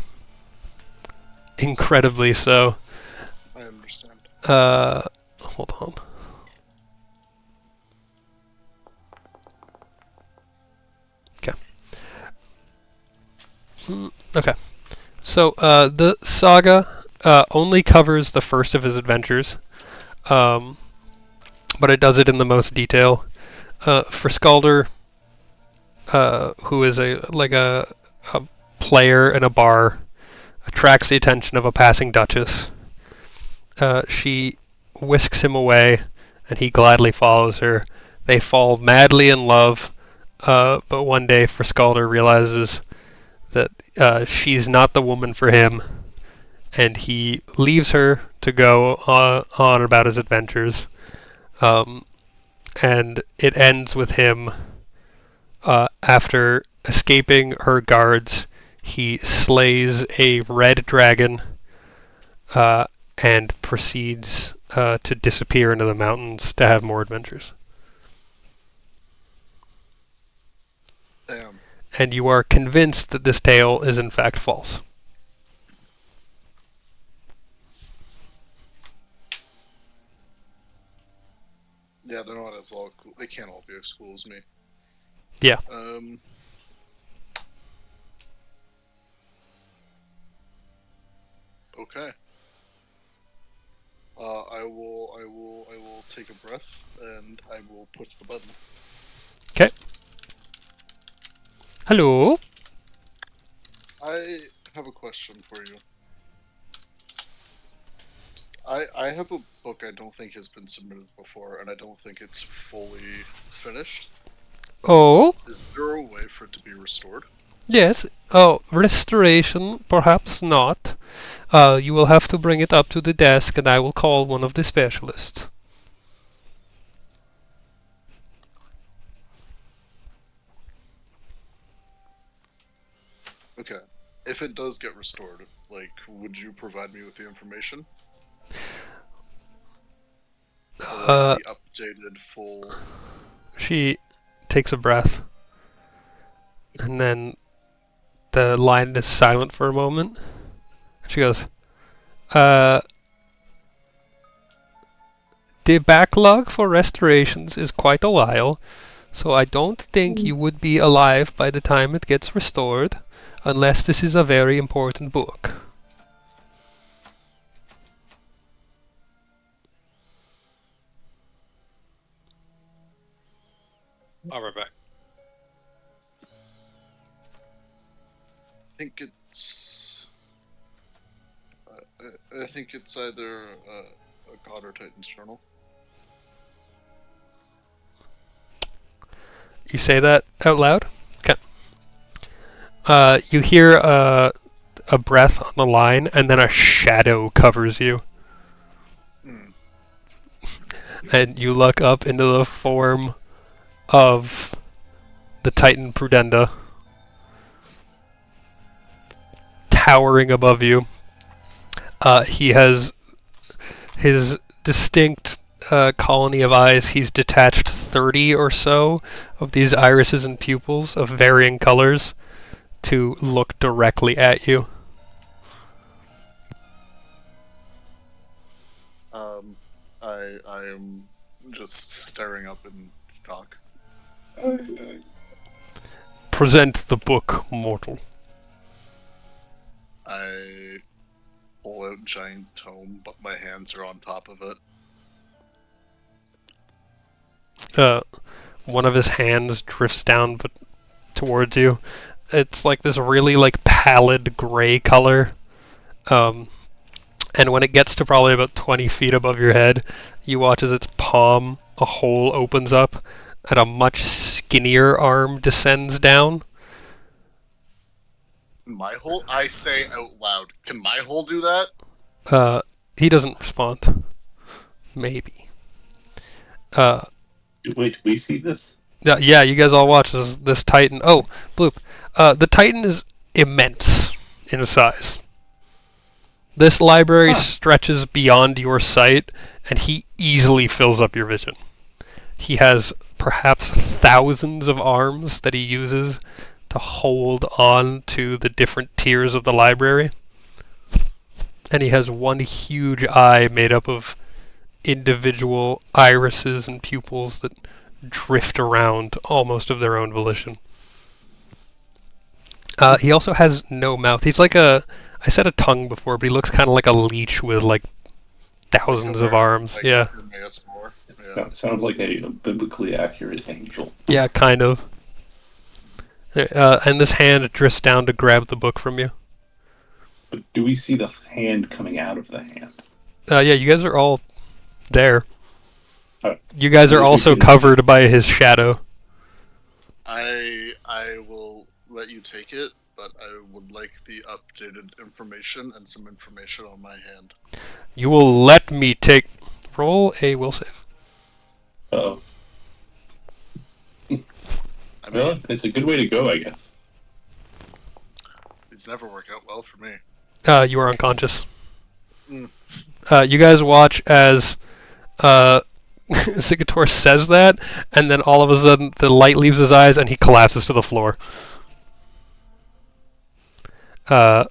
Incredibly so. I understand. Hold on. Okay. Okay. So, the saga only covers the first of his adventures, but it does it in the most detail. Friskalder, who is a player in a bar, attracts the attention of a passing duchess. She whisks him away, and he gladly follows her. They fall madly in love, but one day Friskalder realizes that she's not the woman for him, and he leaves her to go on about his adventures. And it ends with him, after escaping her guards, he slays a red dragon and proceeds to disappear into the mountains to have more adventures. Damn. And you are convinced that this tale is in fact false. Yeah, they're not as all cool. They can't all be as cool as me. Yeah. Okay. I will take a breath and I will push the button. Okay. Hello? I have a question for you. I have a book I don't think has been submitted before, and I don't think it's fully finished. Oh? Is there a way for it to be restored? Yes. Oh, restoration, perhaps not. You will have to bring it up to the desk, and I will call one of the specialists. Okay. If it does get restored, would you provide me with the information? Or the updated full... She takes a breath, and then the line is silent for a moment. She goes, the backlog for restorations is quite a while, so I don't think you would be alive by the time it gets restored, unless this is a very important book. I'll be right back. I think it's either a God or Titan's journal. You say that out loud? Okay. You hear a breath on the line, and then a shadow covers you. And you look up into the form of the Titan Prudennda, towering above you. He has his distinct colony of eyes, he's detached 30 or so of these irises and pupils of varying colors to look directly at you. I am just staring up in shock. Present the book, mortal. I pull out giant tome, but my hands are on top of it. One of his hands drifts down but towards you. It's like this really like pallid gray color. And when it gets to probably about 20 feet above your head, you watch as its palm, a hole opens up, and a much skinnier arm descends down. My hole? I say out loud. Can my hole do that? He doesn't respond. Maybe. Wait, do we see this? Yeah, you guys all watch this Titan. Oh, Bloop. The Titan is immense in size. This library stretches beyond your sight, and he easily fills up your vision. He has perhaps thousands of arms that he uses to hold on to the different tiers of the library. And he has one huge eye made up of individual irises and pupils that drift around almost of their own volition. He also has no mouth. He's like I said a tongue before, but he looks kind of like a leech with like thousands of arms. Like Yeah. Yeah. Sounds like a biblically accurate angel. Yeah, kind of. And this hand drifts down to grab the book from you. But do we see the hand coming out of the hand? Yeah, you guys are all there. Alright. You guys are also covered by his shadow. I will let you take it, but I would like the updated information and some information on my hand. You will let me take... Roll a will save. Uh-oh. I mean, Well, it's a good way to go, I guess. it's never worked out well for me. You are unconscious. Mm. You guys watch as Zigator says that, and then all of a sudden the light leaves his eyes and he collapses to the floor. The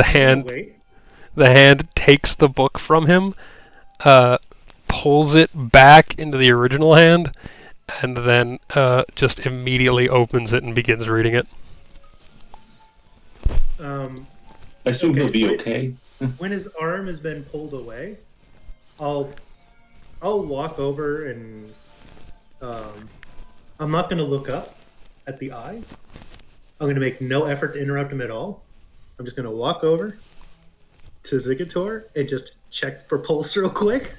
hand Wait. takes the book from him, pulls it back into the original hand, and then just immediately opens it and begins reading it. I assume Okay, he'll be so- okay. When his arm has been pulled away, I'll walk over and I'm not going to look up at the eye. I'm going to make no effort to interrupt him at all. I'm just going to walk over to Zigator and just check for pulse real quick.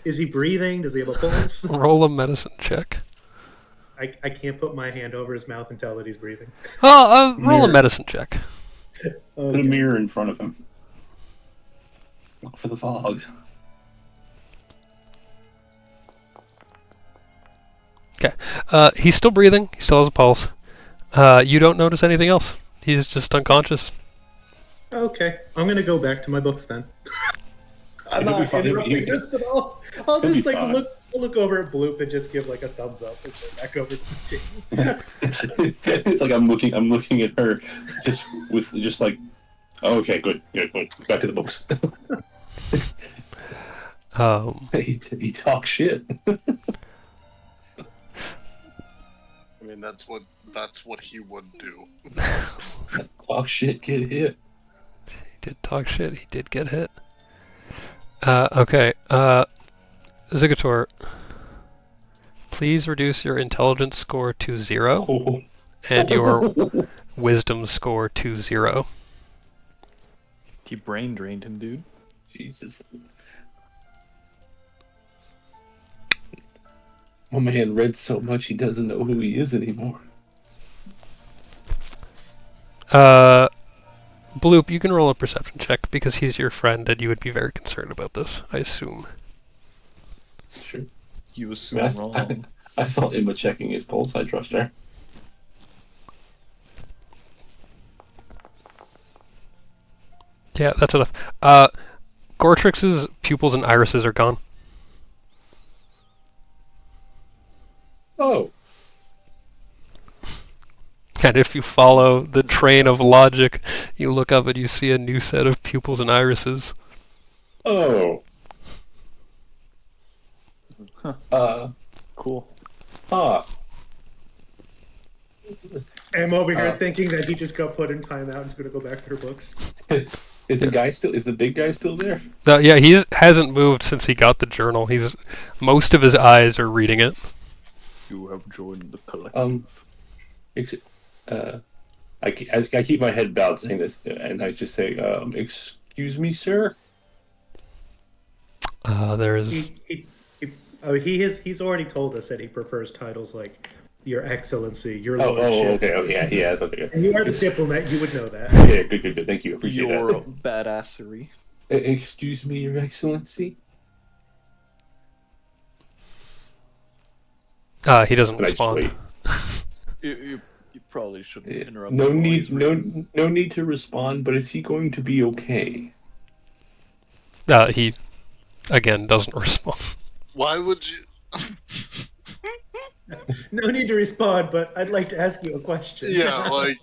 Is he breathing? Does he have a pulse? Roll a medicine check. I can't put my hand over his mouth and tell that he's breathing. Roll a Mirror. medicine check. Put a mirror in front of him. Look for the fog. He's still breathing. He still has a pulse. You don't notice anything else. He's just unconscious. Okay, I'm gonna go back to my books then. I'm It'll be not fine. interrupting this at all. I'll It'll just be like fine. look over at Bloop and just give like a thumbs up and go back over to the team. It's like I'm looking at her just like, oh, okay, good. Back to the books. He talks shit. I mean, that's what he would do. Talk shit, get hit. He did talk shit. He did get hit. Okay. Zigator, please reduce your intelligence score to 0 Oh. and your wisdom score to 0. He brain drained him, dude. Jesus. My man read so much he doesn't know who he is anymore. Bloop, you can roll a perception check because he's your friend and you would be very concerned about this, I assume. Sure. You I, assume mean, wrong. I saw Emma checking his pulse. I trust her. Yeah, that's enough. Gortrix's pupils and irises are gone. Oh, And if you follow the train of logic, you look up and you see a new set of pupils and irises. oh. Cool. Ah. I'm over here thinking that he just got put in timeout and is going to go back to her books. Is the big guy still there? Yeah, he hasn't moved since he got the journal. Most of his eyes are reading it. You have joined the collective. I keep my head bowed saying this, and I just say, excuse me, sir? There's... He's already told us that he prefers titles like Your Excellency, Your Lordship. Okay. Oh, yeah, he has. Okay. And you are the diplomat, you would know that. Yeah, good. Thank you. Appreciate Your that. badassery. Excuse me, Your Excellency? He doesn't Can I just respond. wait? You probably shouldn't interrupt. No him while need, he's reading. no need to respond. But is he going to be okay? He, again, doesn't respond. Why would you? No need to respond, but I'd like to ask you a question. Yeah, like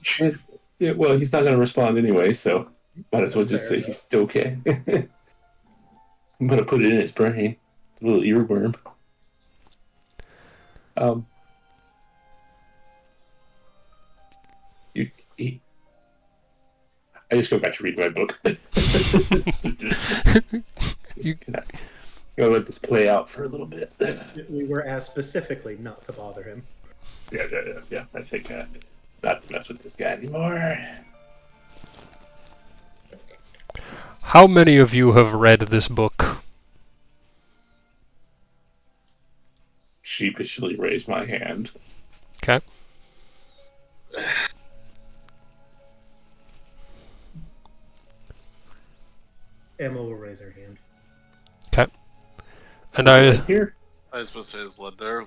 Yeah, well, he's not going to respond anyway, so might as well just Fair say he's still okay. I'm going to put it in his brain. A little earworm. I just go back to read my book. Gonna let this play out for a little bit. We were asked specifically not to bother him. Yeah. I think not to mess with this guy anymore. How many of you have read this book? Sheepishly raise my hand. Okay. Emma will raise her hand. Okay. And I... Here? I was supposed to say, is Led there?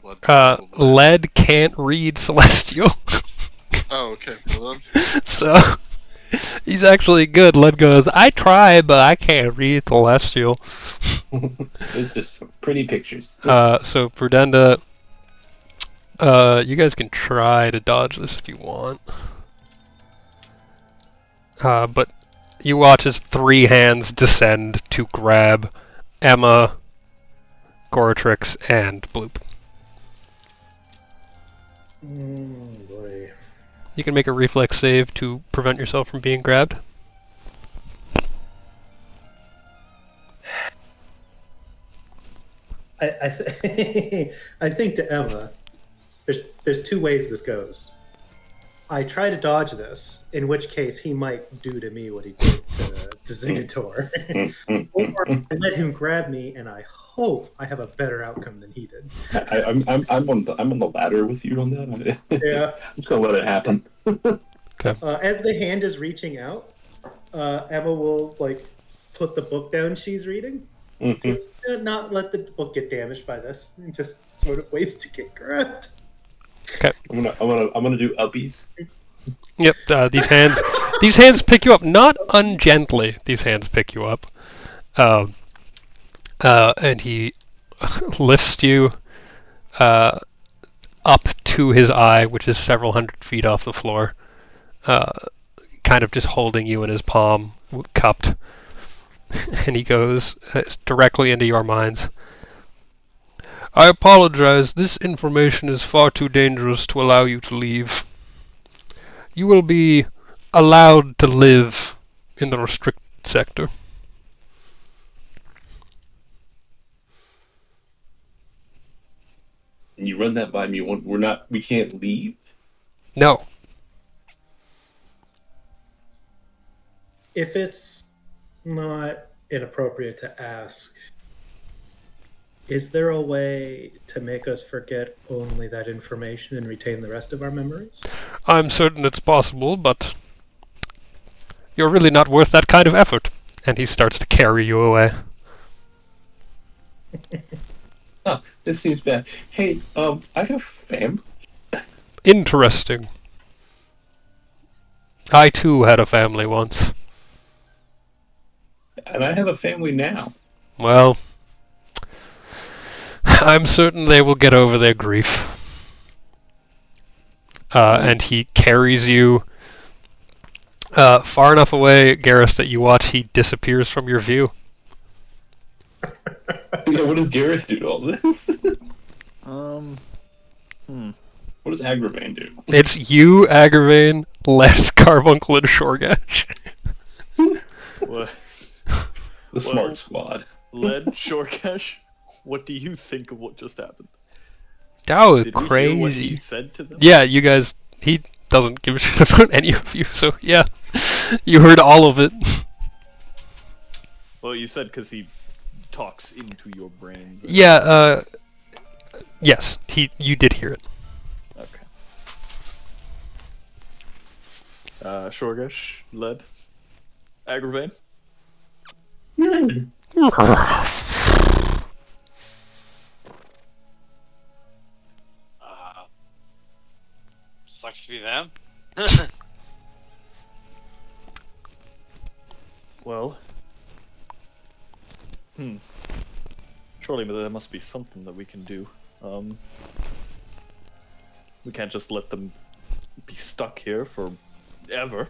Led can't read Celestial. Oh, okay. Well then. So... He's actually good. Led goes, I try, but I can't read Celestial. It's just some pretty pictures. So Prudennda, you guys can try to dodge this if you want. But you watch as 3 hands descend to grab Emma, Goratrix, and Bloop. Boy. You can make a reflex save to prevent yourself from being grabbed. I think to Emma, there's 2 ways this goes. I try to dodge this, in which case he might do to me what he did to Zigator. Or I let him grab me, and I hope I have a better outcome than he did. I'm on the ladder with you on that. Yeah. I'm just gonna let it happen. Okay. As the hand is reaching out, Emma will put the book down she's reading. To not let the book get damaged by this, and just sort of waits to get grabbed. Okay. I'm gonna do uppies. Yep. These hands pick you up, not ungently. These hands pick you up. And he lifts you up to his eye, which is several hundred feet off the floor, kind of just holding you in his palm, cupped. And he goes directly into your minds. I apologize. This information is far too dangerous to allow you to leave. You will be allowed to live in the restricted sector. And you run that by me. We can't leave. No. If it's not inappropriate to ask, is there a way to make us forget only that information and retain the rest of our memories? I'm certain it's possible, but you're really not worth that kind of effort. And he starts to carry you away. Huh, this seems bad. Hey, I have family. Interesting. I too had a family once. And I have a family now. Well, I'm certain they will get over their grief. and he carries you far enough away, Gareth, that you watch he disappears from your view. Yeah, what does Gareth do to all this? What does Agravain do? It's you, Agravain, Let, Carbuncle, and Shorgash. What? The smart squad. Led Shorkesh, what do you think of what just happened? That was Did we hear what he crazy. said to them? Yeah, you guys, he doesn't give a shit about any of you, so yeah. You heard all of it. Well, you said because he talks into your brains. Yeah, yes, you did hear it. Okay. Shorgesh, Led, Agravain. Sucks to be them. Well, surely there must be something that we can do. We can't just let them be stuck here forever.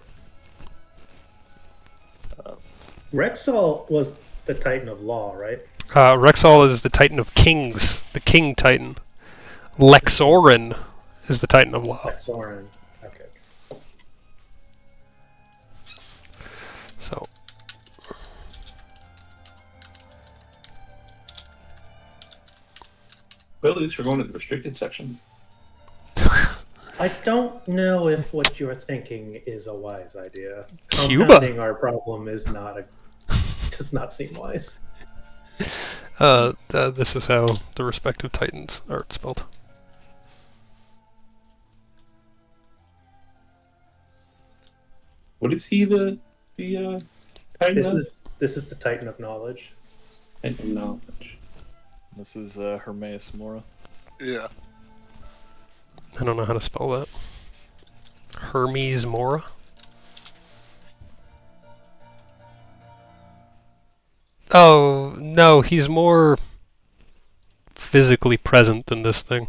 Rexall was the Titan of Law, right? Rexall is the Titan of Kings, the King Titan. Lexorin is the Titan of Law. Soren. Okay. So, Well, at least we're going to the restricted section. I don't know if what you're thinking is a wise idea. Cuba. Compounding our problem is not does not seem wise. this is how the respective Titans are spelled. What is he, the Titan This of? is the Titan of Knowledge. Titan of Knowledge. This is Hermaeus Mora. Yeah. I don't know how to spell that. Hermes Mora? Oh, no, he's more physically present than this thing.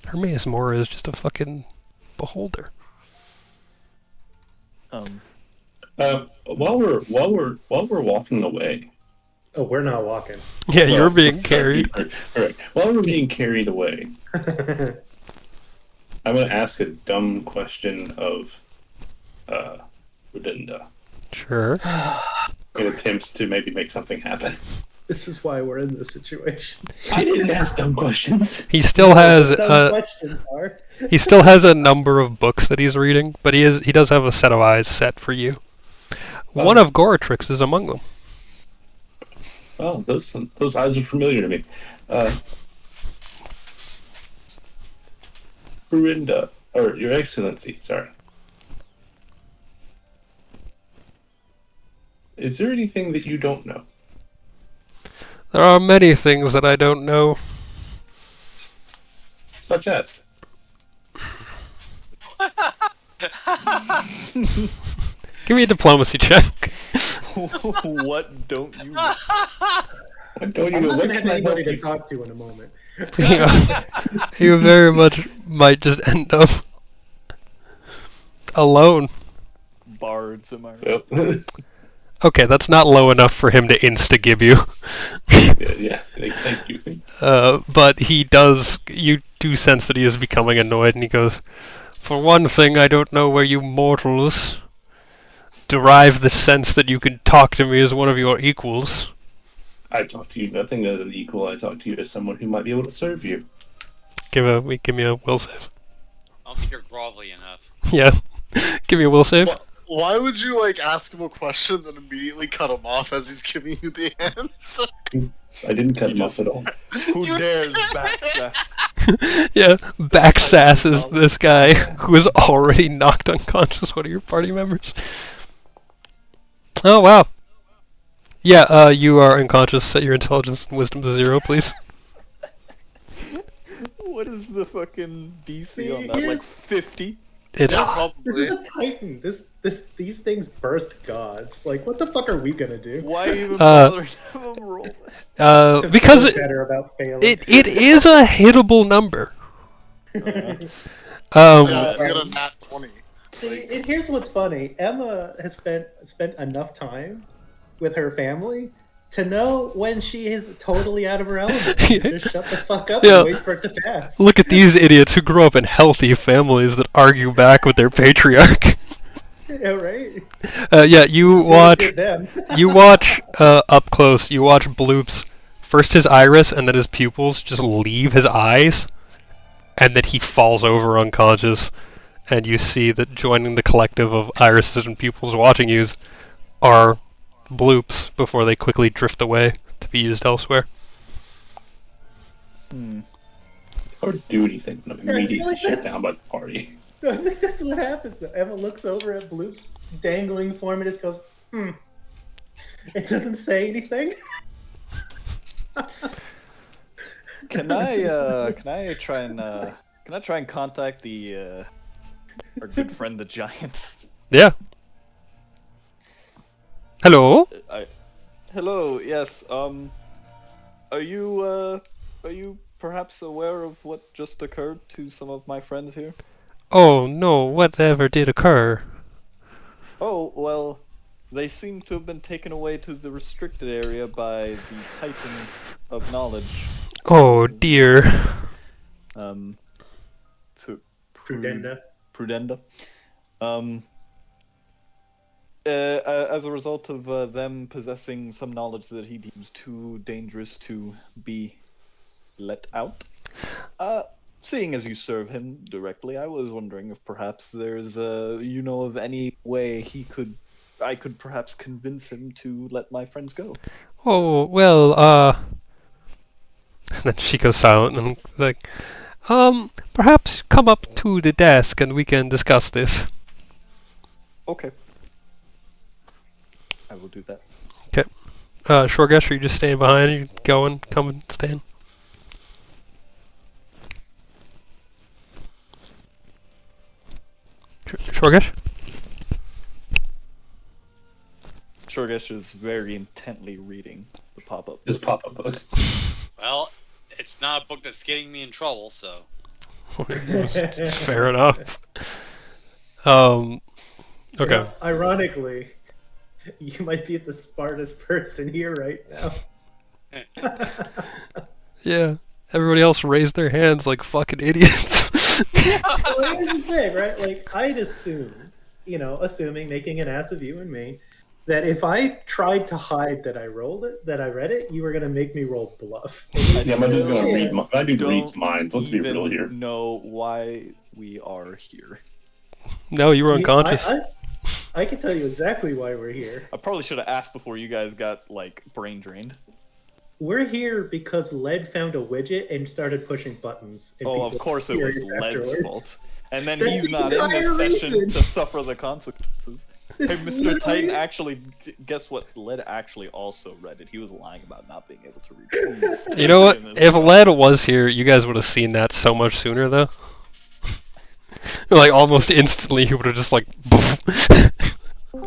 Hermes Mora is just a fucking beholder. While we're walking away. Oh, we're not walking. Yeah, you're being sorry, carried. Alright. While we're being carried away, I'm gonna ask a dumb question of Prudennda. Sure. In attempts to maybe make something happen. This is why we're in this situation. I didn't ask dumb questions. He still has Dumb questions are. he still has a number of books that he's reading, but he does have a set of eyes set for you. One of Goratrix is among them. Oh, those eyes are familiar to me. Prudennda, or Your Excellency, sorry. Is there anything that you don't know? There are many things that I don't know. Such as? Give me a diplomacy check. What don't you know? What don't you I'm know? not What gonna have can I anybody help to you? talk to in a moment. You very much might just end up alone. Bards, am I right? Well, Okay, that's not low enough for him to insta-give you. yeah, thank you. But you do sense that he is becoming annoyed, and he goes, "For one thing, I don't know where you mortals derive the sense that you can talk to me as one of your equals." I talk to you nothing as an equal. I talk to you as someone who might be able to serve you. Give me a will save. I don't think you're grovelly enough. Yeah. Give me a will save. Why would you ask him a question and immediately cut him off as he's giving you the answer? I didn't cut him off at all. Who dares backsass? Yeah, backsass is this guy who is already knocked unconscious one of your party members. Oh, wow. Yeah, you are unconscious. Set your intelligence and wisdom to 0, please. What is the fucking DC on that? Here's- Like 50? It's This is a Titan. These things birthed gods. Like, what the fuck are we gonna do? Why even bother to have him roll that? To Because feel better about failing. it is a hittable number. Yeah, Um, if you get a nat 20. See, and here's what's funny. Emma has spent enough time with her family to know when she is totally out of her element. To just shut the fuck up Yeah. and wait for it to pass. Look at these idiots who grew up in healthy families that argue back with their patriarch. Yeah, right. Yeah, you watch. Did them. You watch up close. You watch Bloop's first his iris and then his pupils just leave his eyes, and then he falls over unconscious. And you see that joining the collective of irises and pupils watching you are Bloops before they quickly drift away to be used elsewhere. Or do anything, but Yeah, I feel immediately like shut that's- down by the party. I think that's what happens. Though. Emma looks over at Bloop's dangling form and just goes, It doesn't say anything. Can I try and contact the our good friend the Giants? Yeah. Hello. Hello. Yes. Are you perhaps aware of what just occurred to some of my friends here? Oh no! Whatever did occur? Oh well, they seem to have been taken away to the restricted area by the Titan of Knowledge. Oh dear. Prudennda. Prudennda. As a result of them possessing some knowledge that he deems too dangerous to be let out. Seeing as you serve him directly, I was wondering if perhaps there's of any way I could perhaps convince him to let my friends go. Oh well. And then she goes silent and like, perhaps come up to the desk and we can discuss this. Okay. I will do that. Shorgesh, are you just staying behind? Are you going, coming, staying? Shorgesh? Shorgesh is very intently reading the pop-up. Just pop up book. Well, it's not a book that's getting me in trouble, so. Fair enough. Okay. You know, ironically, you might be the smartest person here right now. Yeah. Everybody else raised their hands like fucking idiots. Well, here's the thing, right? Like, I'd assumed, assuming, making an ass of you and me, that if I tried to hide that I read it, you were gonna make me roll bluff. Yeah, my dude's gonna read. My dude Don't reads minds. Let's be real even here. know why we are here. No, you were unconscious. I can tell you exactly why we're here. I probably should have asked before you guys got brain drained. We're here because Led found a widget and started pushing buttons. And Oh, of people course it was furious Led's afterwards. fault. And then That's he's the not in this entire session reason. to suffer the consequences. Hey, It's Mr. Titan literally- actually, guess what? Led actually also read it. He was lying about not being able to read it. Please You know what? take him as If well. Led was here, you guys would have seen that so much sooner, though. Like, almost instantly, he would have just, like...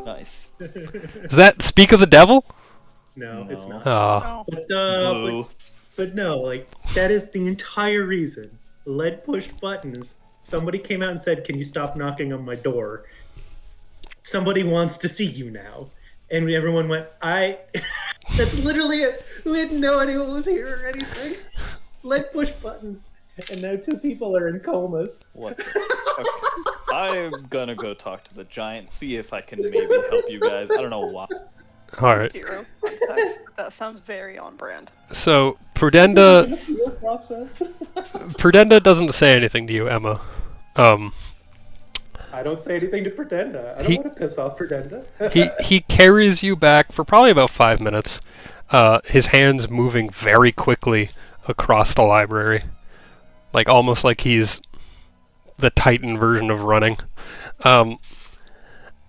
Nice. Is that Speak of the Devil? No, it's No. not. Ah. Blue. But no, that is the entire reason. Led pushed buttons. Somebody came out and said, "Can you stop knocking on my door? Somebody wants to see you now." And everyone went, That's literally it. We had no idea what was here or anything. Led pushed buttons. And now 2 people are in comas. What the fuck? I'm gonna go talk to the giant, see if I can maybe help you guys. I don't know why. Alright. Zero context. That sounds very on brand. So, Prudennda... Appeal process. Prudennda doesn't say anything to you, Emma. I don't say anything to Prudennda. I don't He- want to piss off Prudennda. He carries you back for probably about 5 minutes, his hands moving very quickly across the library. Like, almost like he's the Titan version of running.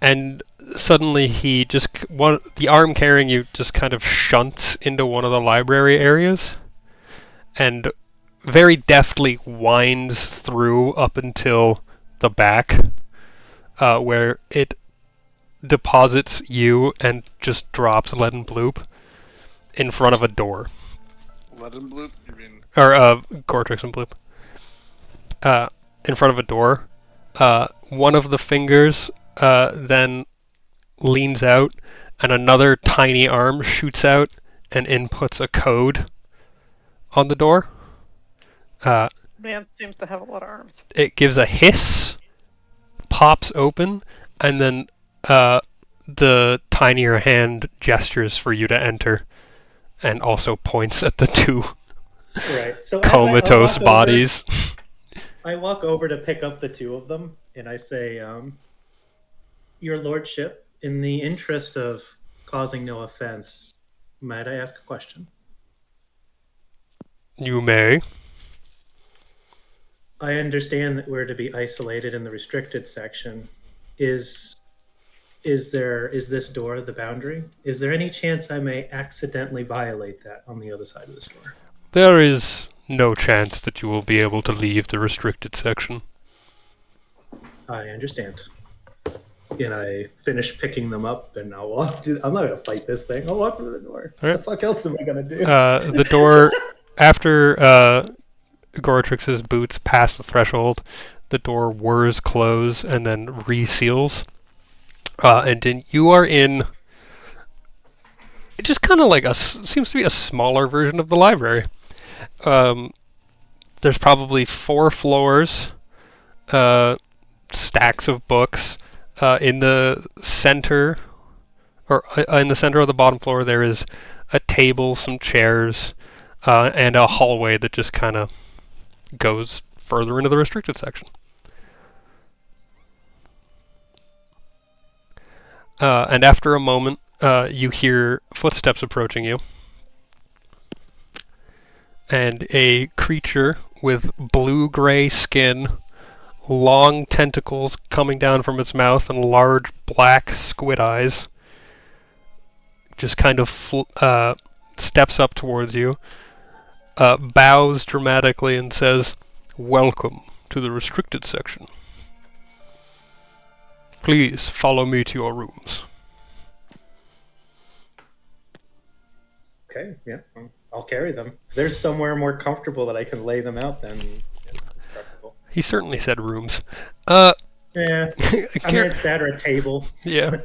And suddenly he just... the arm carrying you just kind of shunts into one of the library areas, and very deftly winds through up until the back, where it deposits you and just drops Lead and Bloop in front of a door. Lead and bloop? You mean? Or Gortrix and Bloop. In front of a door. One of the fingers then leans out, and another tiny arm shoots out and inputs a code on the door. Man seems to have a lot of arms. It gives a hiss, pops open, and then the tinier hand gestures for you to enter, and also points at the two Right. So comatose bodies. I walk over to pick up the two of them, and I say, "Your Lordship, in the interest of causing no offense, might I ask a question?" You may. I understand that we're to be isolated in the restricted section. Is this door the boundary? Is there any chance I may accidentally violate that on the other side of this door? There is no chance that you will be able to leave the restricted section. I understand. And I finish picking them up, and I'll walk through. I'm not gonna fight this thing. I'll walk through the door. All right. What the fuck else am I gonna do? The door, after Goratrix's boots pass the threshold, the door whirs close and then reseals. And then you are in just kind of like seems to be a smaller version of the library. There's probably 4 floors, stacks of books. In the center, or in the center of the bottom floor, there is a table, some chairs, and a hallway that just kind of goes further into the restricted section. And after a moment, you hear footsteps approaching you. And a creature with blue-gray skin, long tentacles coming down from its mouth, and large black squid eyes, just kind of steps up towards you, bows dramatically, and says, "Welcome to the restricted section. Please follow me to your rooms." Okay, yeah, I'll carry them. If there's somewhere more comfortable that I can lay them out, then preferable. He certainly said rooms. Yeah, I mean, it's that or a table. Yeah.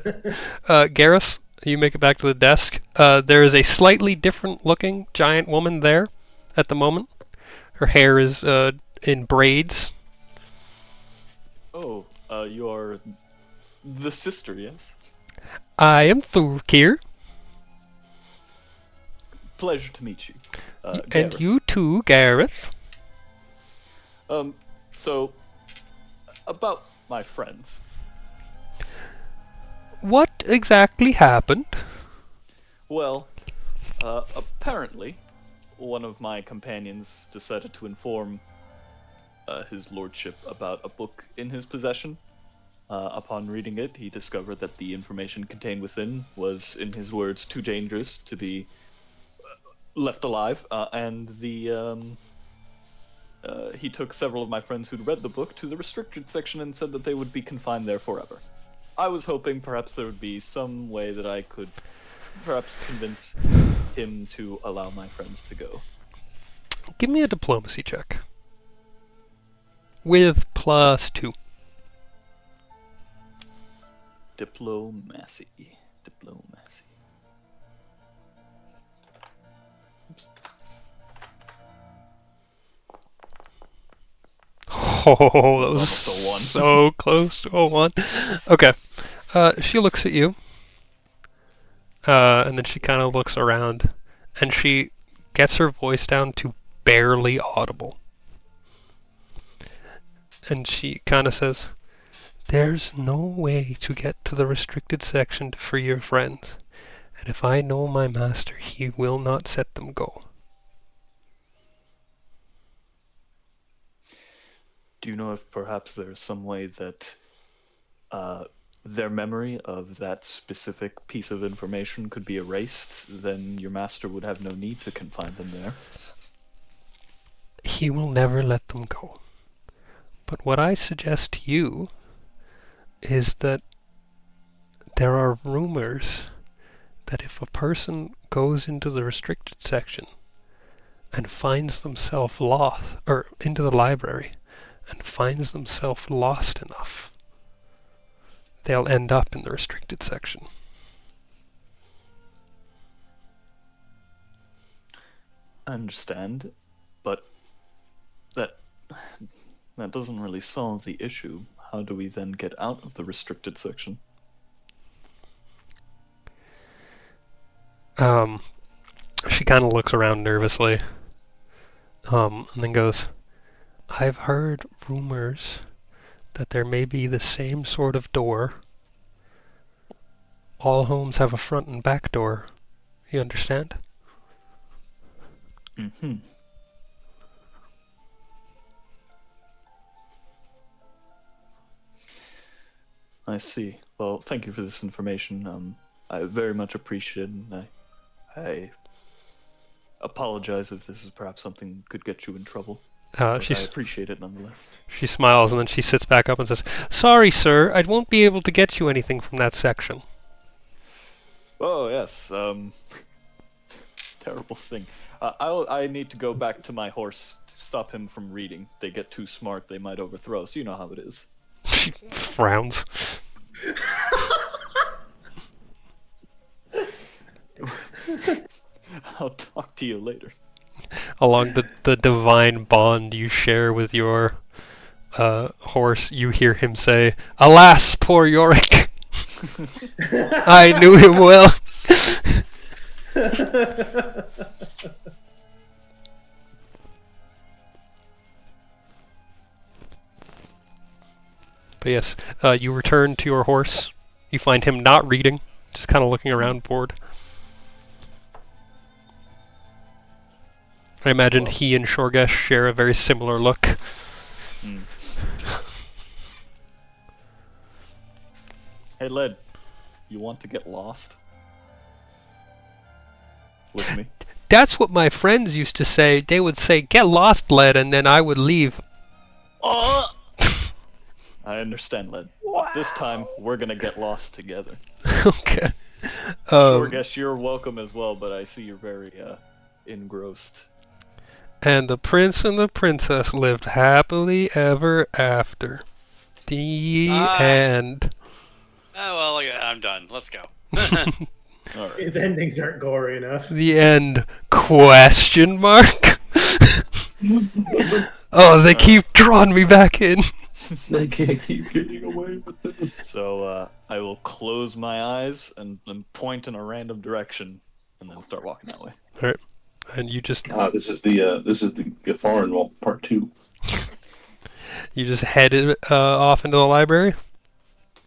Gareth, you make it back to the desk. There is a slightly different looking giant woman there at the moment. Her hair is in braids. Oh, you are the sister, yes? I am Thurkir. Pleasure to meet you. And Gareth. you too, Gareth. So, about my friends. What exactly happened? Well, apparently, one of my companions decided to inform his lordship about a book in his possession. Upon reading it, he discovered that the information contained within was, in his words, too dangerous to be left alive, and he took several of my friends who'd read the book to the restricted section and said that they would be confined there forever. I was hoping perhaps there would be some way that I could perhaps convince him to allow my friends to go. Give me a diplomacy check. With +2. Diplomacy. Oh, that was Almost a 1. so close to a 1. Okay. She looks at you. And then she kind of looks around. And she gets her voice down to barely audible. And she kind of says, "There's no way to get to the restricted section to free your friends. And if I know my master, he will not set them go." Do you know if perhaps there's some way that their memory of that specific piece of information could be erased? Then your master would have no need to confine them there. He will never let them go. But what I suggest to you is that there are rumors that if a person goes into the restricted section, and finds themselves lost, or into the library, and finds themselves lost enough, they'll end up in the restricted section. I understand, but that doesn't really solve the issue. How do we then get out of the restricted section? She kind of looks around nervously, and then goes, I've heard rumors that there may be the same sort of door. All homes have a front and back door. You understand? Mm-hmm. I see. Well, thank you for this information. I very much appreciate it, and I apologize if this is perhaps something that could get you in trouble. But I appreciate it nonetheless. She smiles and then she sits back up and says, Sorry, sir, I won't be able to get you anything from that section. Oh, yes. Terrible thing. I need to go back to my horse to stop him from reading. They get too smart, they might overthrow, so you know how it is. She frowns. I'll talk to you later. Along the divine bond you share with your horse, you hear him say, Alas, poor Yorick! I knew him well. But yes, you return to your horse. You find him not reading, just kind of looking around bored. I imagine he and Shorgesh share a very similar look. Mm. Hey, Led, you want to get lost? With me? That's what my friends used to say. They would say, get lost, Led, and then I would leave. I understand, Led. This time, we're gonna get lost together. Okay. Shorgesh, you're welcome as well, but I see you're very engrossed. And the prince and the princess lived happily ever after. The end. Oh, well, look at that. I'm done. Let's go. All right. His endings aren't gory enough. The end. Question mark? Oh, they keep drawing me back in. They can't keep getting away with this. So I will close my eyes and point in a random direction, and then start walking that way. All right. And you just... This is the Foreign Wall Part 2. You just headed off into the library?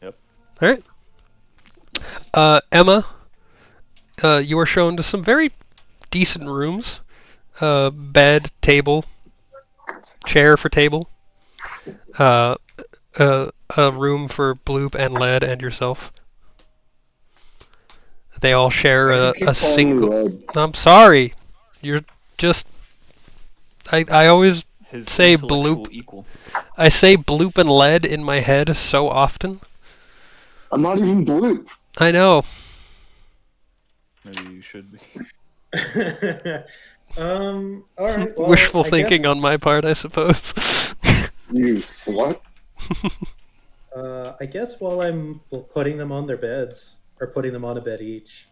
Yep. Alright. Emma, you are shown to some very decent rooms. Bed, table, chair for table. A room for Bloop and Led and yourself. They all share a single... I'm sorry. You're just... I always His say intellectual Bloop. Equal. I say Bloop and Led in my head so often. I'm not even Bloop. I know. Maybe you should be. All right. Well, Wishful I thinking guess, on my part, I suppose. You slut. I guess while I'm putting them on their beds, or putting them on a bed each,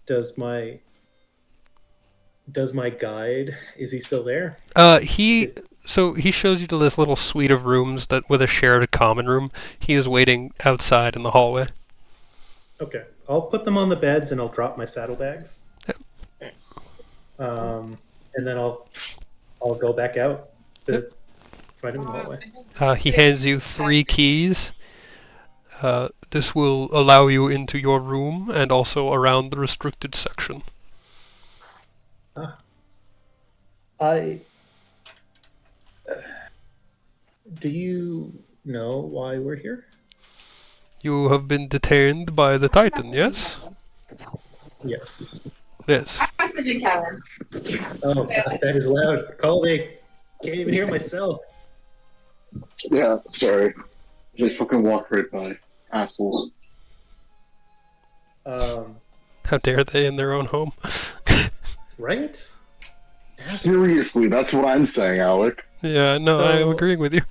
does my guide, is he still there? He shows you to this little suite of rooms that with a shared common room. He is waiting outside in the hallway. Okay. I'll put them on the beds and I'll drop my saddlebags. Yep. And then I'll go back out to find him in the hallway. He hands you 3 keys. This will allow you into your room and also around the restricted section. Do you know why we're here? You have been detained by the Titan, yes? Yes. Yes. Oh, that is loud. Call me. Can't even hear myself. Yeah, sorry. They fucking walked right by. Assholes. How dare they in their own home? Right? Seriously, that's what I'm saying, Alec. Yeah, no, So- I'm agreeing with you.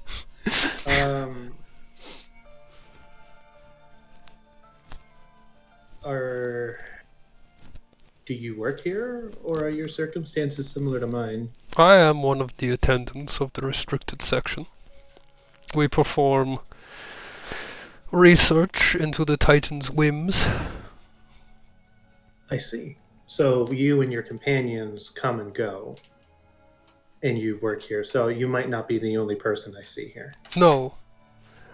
Do you work here, or are your circumstances similar to mine? I am one of the attendants of the restricted section. We perform research into the Titan's whims. I see. So you and your companions come and go, and you work here. So you might not be the only person I see here. No.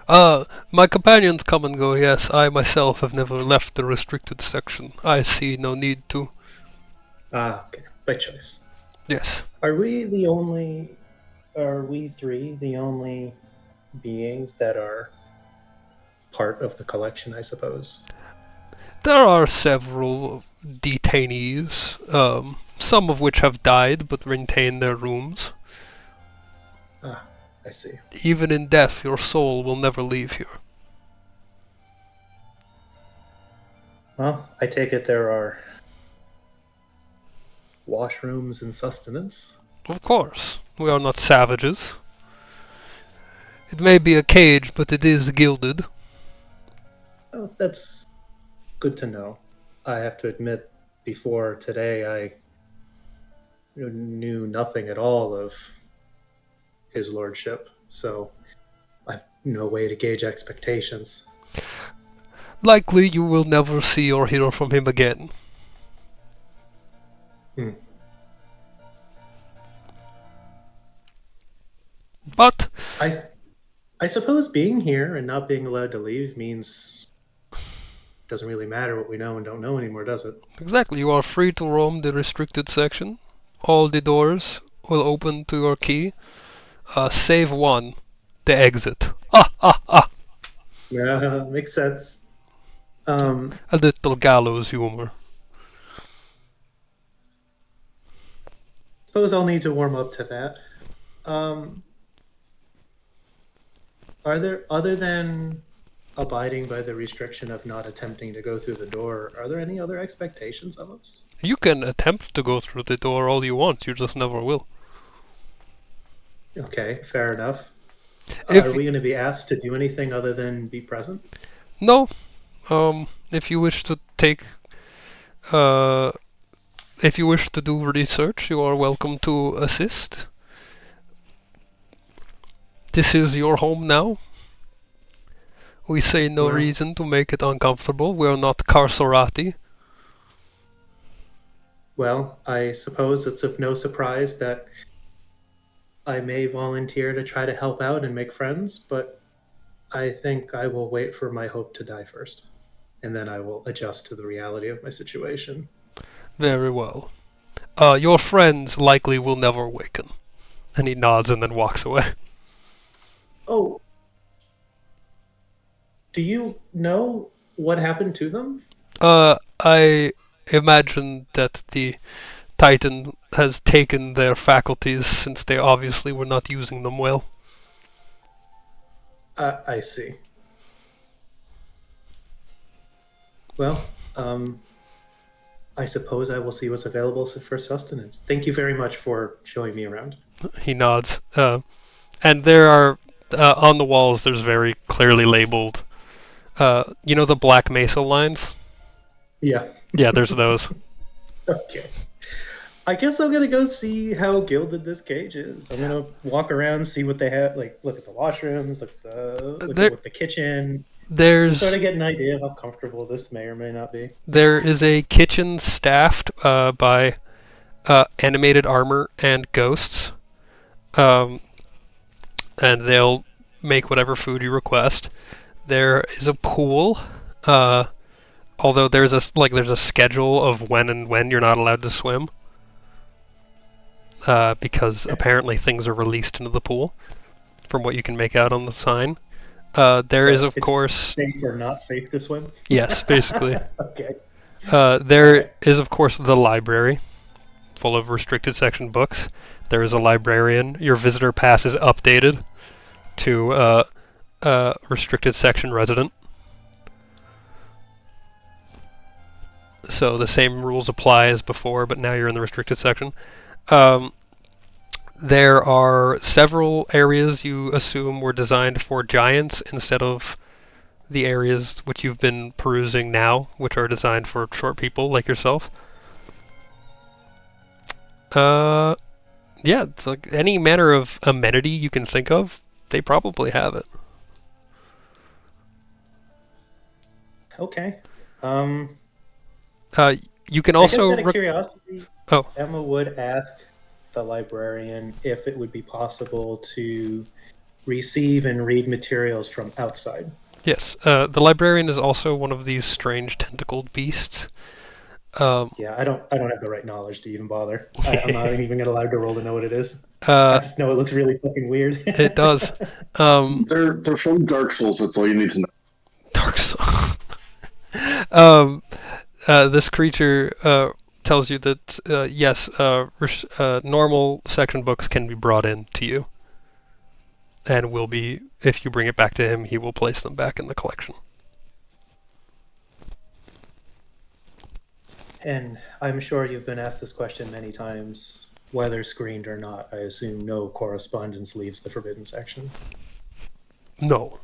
My companions come and go, yes. I myself have never left the restricted section. I see no need to. Ah, okay. By choice. Yes. Are we three the only beings that are part of the collection, I suppose? There are several detainees, some of which have died but retain their rooms. Ah, I see. Even in death, your soul will never leave here. Well, I take it there are washrooms and sustenance. Of course, we are not savages. It may be a cage, but it is gilded. Oh, that's good to know. I have to admit, before today, I knew nothing at all of his lordship, so I've no way to gauge expectations. Likely you will never see or hear from him again. But I suppose being here and not being allowed to leave means doesn't really matter what we know and don't know anymore, does it? exactly, you are free to roam the restricted section. All the doors will open to your key, save one, the exit. Yeah, makes sense. A little gallows humor. Suppose I'll need to warm up to that. Are there, other than abiding by the restriction of not attempting to go through the door, are there any other expectations of us? You can attempt to go through the door all you want, you just never will. Okay, fair enough. If Are we going to be asked to do anything other than be present? No. If you wish to take if you wish to do research, you are welcome to assist. This is your home now. We say no Well- reason to make it uncomfortable. We are not carcerati. Well, I suppose it's of no surprise that I may volunteer to try to help out and make friends, but I think I will wait for my hope to die first, and then I will adjust to the reality of my situation. Very well. Your friends likely will never awaken. And he nods and then walks away. Oh, do you know what happened to them? I imagine that the Titan has taken their faculties since they obviously were not using them well. I see. Well, I suppose I will see what's available for sustenance. Thank you very much for showing me around. He nods. And there are, on the walls, there's very clearly labeled, you know the Black Mesa lines? Yeah. Yeah, there's those. Okay. I guess I'm gonna go see how gilded this cage is. I'm gonna walk around, see what they have, like look at the washrooms, look at the kitchen. There's Sort of get an idea of how comfortable this may or may not be. There is a kitchen staffed by animated armor and ghosts, and they'll make whatever food you request. There is a pool, although there's a schedule of when you're not allowed to swim, because apparently things are released into the pool, from what you can make out on the sign. There is, of it's course, safe or not safe to swim. yes, basically. Okay. There is, of course, the library, full of restricted section books. There is a librarian. Your visitor pass is updated to restricted section resident. So the same rules apply as before, but now you're in the restricted section. There are several areas you assume were designed for giants instead of the areas which you've been perusing now, which are designed for short people like yourself. Yeah, it's like any manner of amenity you can think of, they probably have it. Okay. You can I guess also out of curiosity, Oh. Emma would ask the librarian if it would be possible to receive and read materials from outside. Yes, the librarian is also one of these strange tentacled beasts. Yeah, I don't have the right knowledge to even bother. I'm not even allowed to roll to know what it is. I just know it looks really fucking weird. It does. They're from Dark Souls. That's all you need to know. Dark Souls. This creature tells you that yes, normal section books can be brought in to you, and will be, if you bring it back to him, he will place them back in the collection. And I'm sure you've been asked this question many times, whether screened or not. I assume no correspondence leaves the forbidden section. No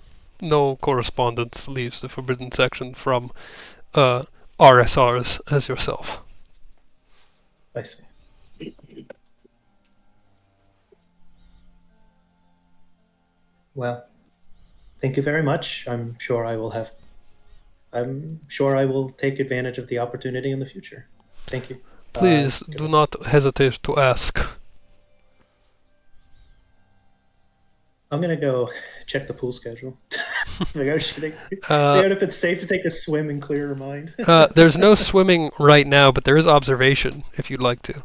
correspondence leaves the forbidden section from RSRs as yourself. I see. Well, thank you very much. I'm sure I will take advantage of the opportunity in the future. Thank you. Please do not hesitate to ask. I'm gonna go check the pool schedule. Figure out if it's safe to take a swim and clear your mind. There's no swimming right now, but there is observation if you'd like to.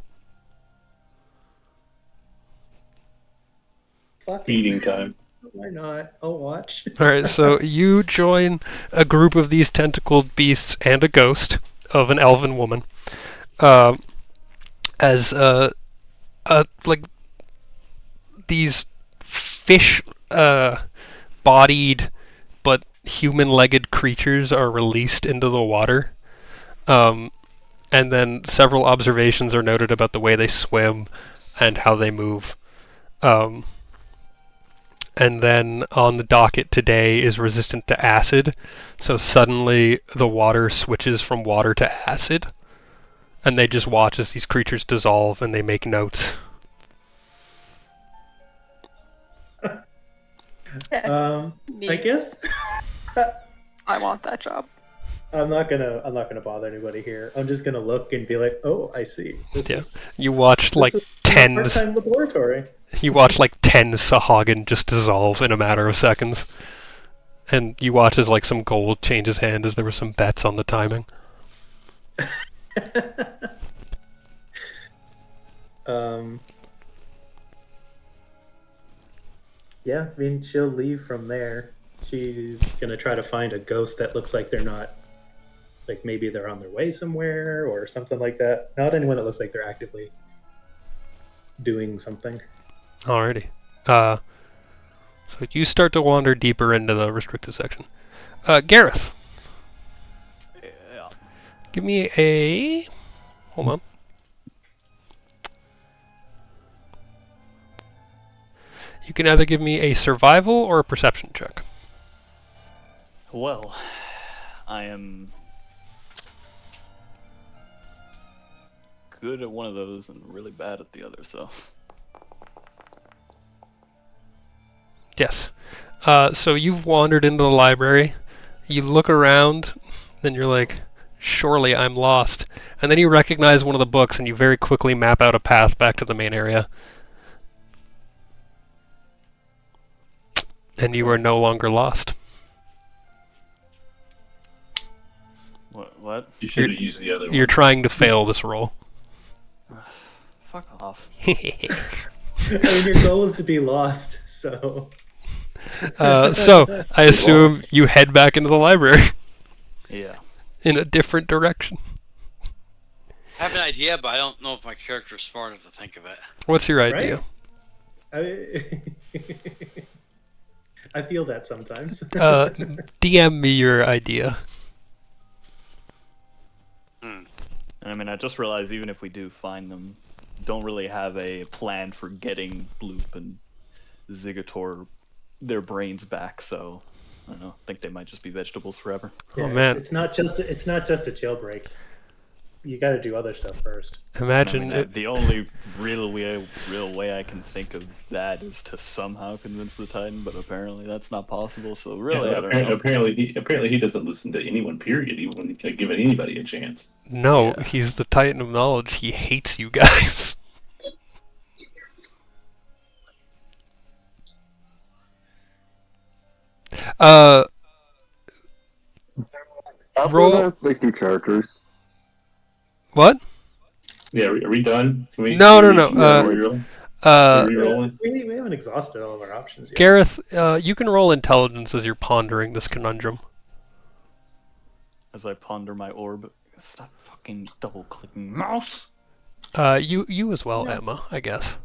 Feeding time. Why not? I'll watch. Alright, so you join a group of these tentacled beasts and a ghost of an elven woman. As like these fish bodied but human-legged creatures are released into the water. And then several observations are noted about the way they swim and how they move. And then on the docket today is resistant to acid, so suddenly the water switches from water to acid, and they just watch as these creatures dissolve and they make notes. I guess I want that job. I'm not gonna bother anybody here. I'm just gonna look and be like, oh, I see. You watched like 10 part-time laboratory. You watch like 10 Sahagin just dissolve in a matter of seconds. And you watch as like some gold changes hand as there were some bets on the timing. Yeah, I mean, she'll leave from there. She's gonna try to find a ghost that looks like they're not, like maybe they're on their way somewhere or something like that. Not anyone that looks like they're actively doing something. Alrighty. So you start to wander deeper into the restricted section. Gareth. Yeah. Give me a... Hold on. You can either give me a survival or a perception check. Well, I am good at one of those and really bad at the other, so... Yes. So you've wandered into the library. You look around, then you're like, surely I'm lost. And then you recognize one of the books, and you very quickly map out a path back to the main area. And you are no longer lost. What? You should have used the other one. You're trying to fail this roll. Fuck off. I mean, your goal is to be lost, so... So, I assume you head back into the library. Yeah. In a different direction. I have an idea, but I don't know if my character's smart enough to think of it. What's your idea? I feel that sometimes. DM me your idea. I mean, I just realized even if we do find them, don't really have a plan for getting Bloop and Zigator their brains back, so I don't know. I think they might just be vegetables forever. Oh, Yeah, man. it's not just a jailbreak. You got to do other stuff first. Imagine I mean, it. the only real way I can think of that is to somehow convince the Titan, but apparently that's not possible. So really, I don't know. Apparently he doesn't listen to anyone. Period. He wouldn't give anybody a chance. No, Yeah. he's the Titan of knowledge. He hates you guys. After Roll- that, make new characters. What? Yeah, are we done? Can we, No, can no, we- no, reroll? Uh, Rerolling? We haven't exhausted all of our options yet. Gareth, you can roll intelligence as you're pondering this conundrum. As I ponder my orb, stop fucking double-clicking mouse. You as well, Emma, I guess.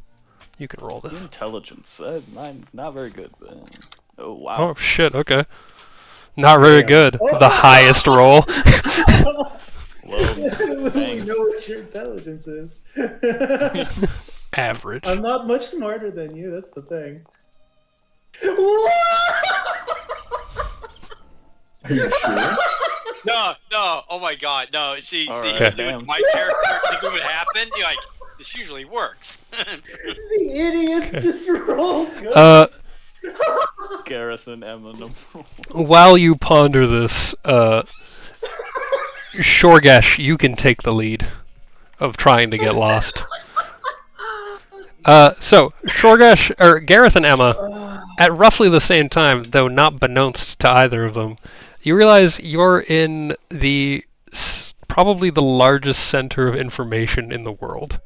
You can roll this. Intelligence, mine's not very good. But, oh wow. Oh, shit, okay. Not very good. The highest roll. Well, We dang. know what your intelligence is. Average. I'm not much smarter than you. That's the thing. Are you sure? No, oh my god, no. See, Alright, dude, damn. my character thinking what happened, you're like, this usually works. The idiots just rolled good. Gareth and Emma. While you ponder this, Shorgesh, you can take the lead of trying to get lost. So, Shorgesh, or Gareth and Emma, at roughly the same time, though not beknownst to either of them, you realize you're in probably the largest center of information in the world,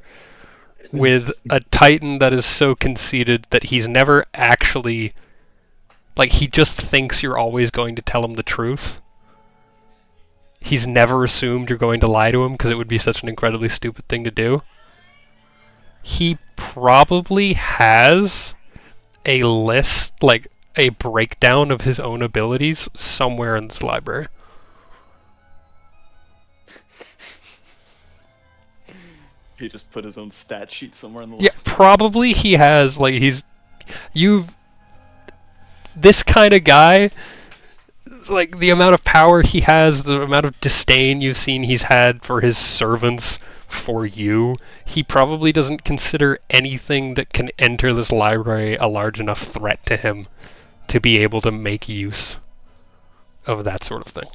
with a Titan that is so conceited that he's never actually... Like, he just thinks you're always going to tell him the truth. He's never assumed you're going to lie to him because it would be such an incredibly stupid thing to do. He probably has a list, like a breakdown of his own abilities somewhere in this library. He just put his own stat sheet somewhere in the Yeah, probably he has, like, this kind of guy, like, the amount of power he has, the amount of disdain you've seen he's had for his servants, for you, he probably doesn't consider anything that can enter this library a large enough threat to him to be able to make use of that sort of thing.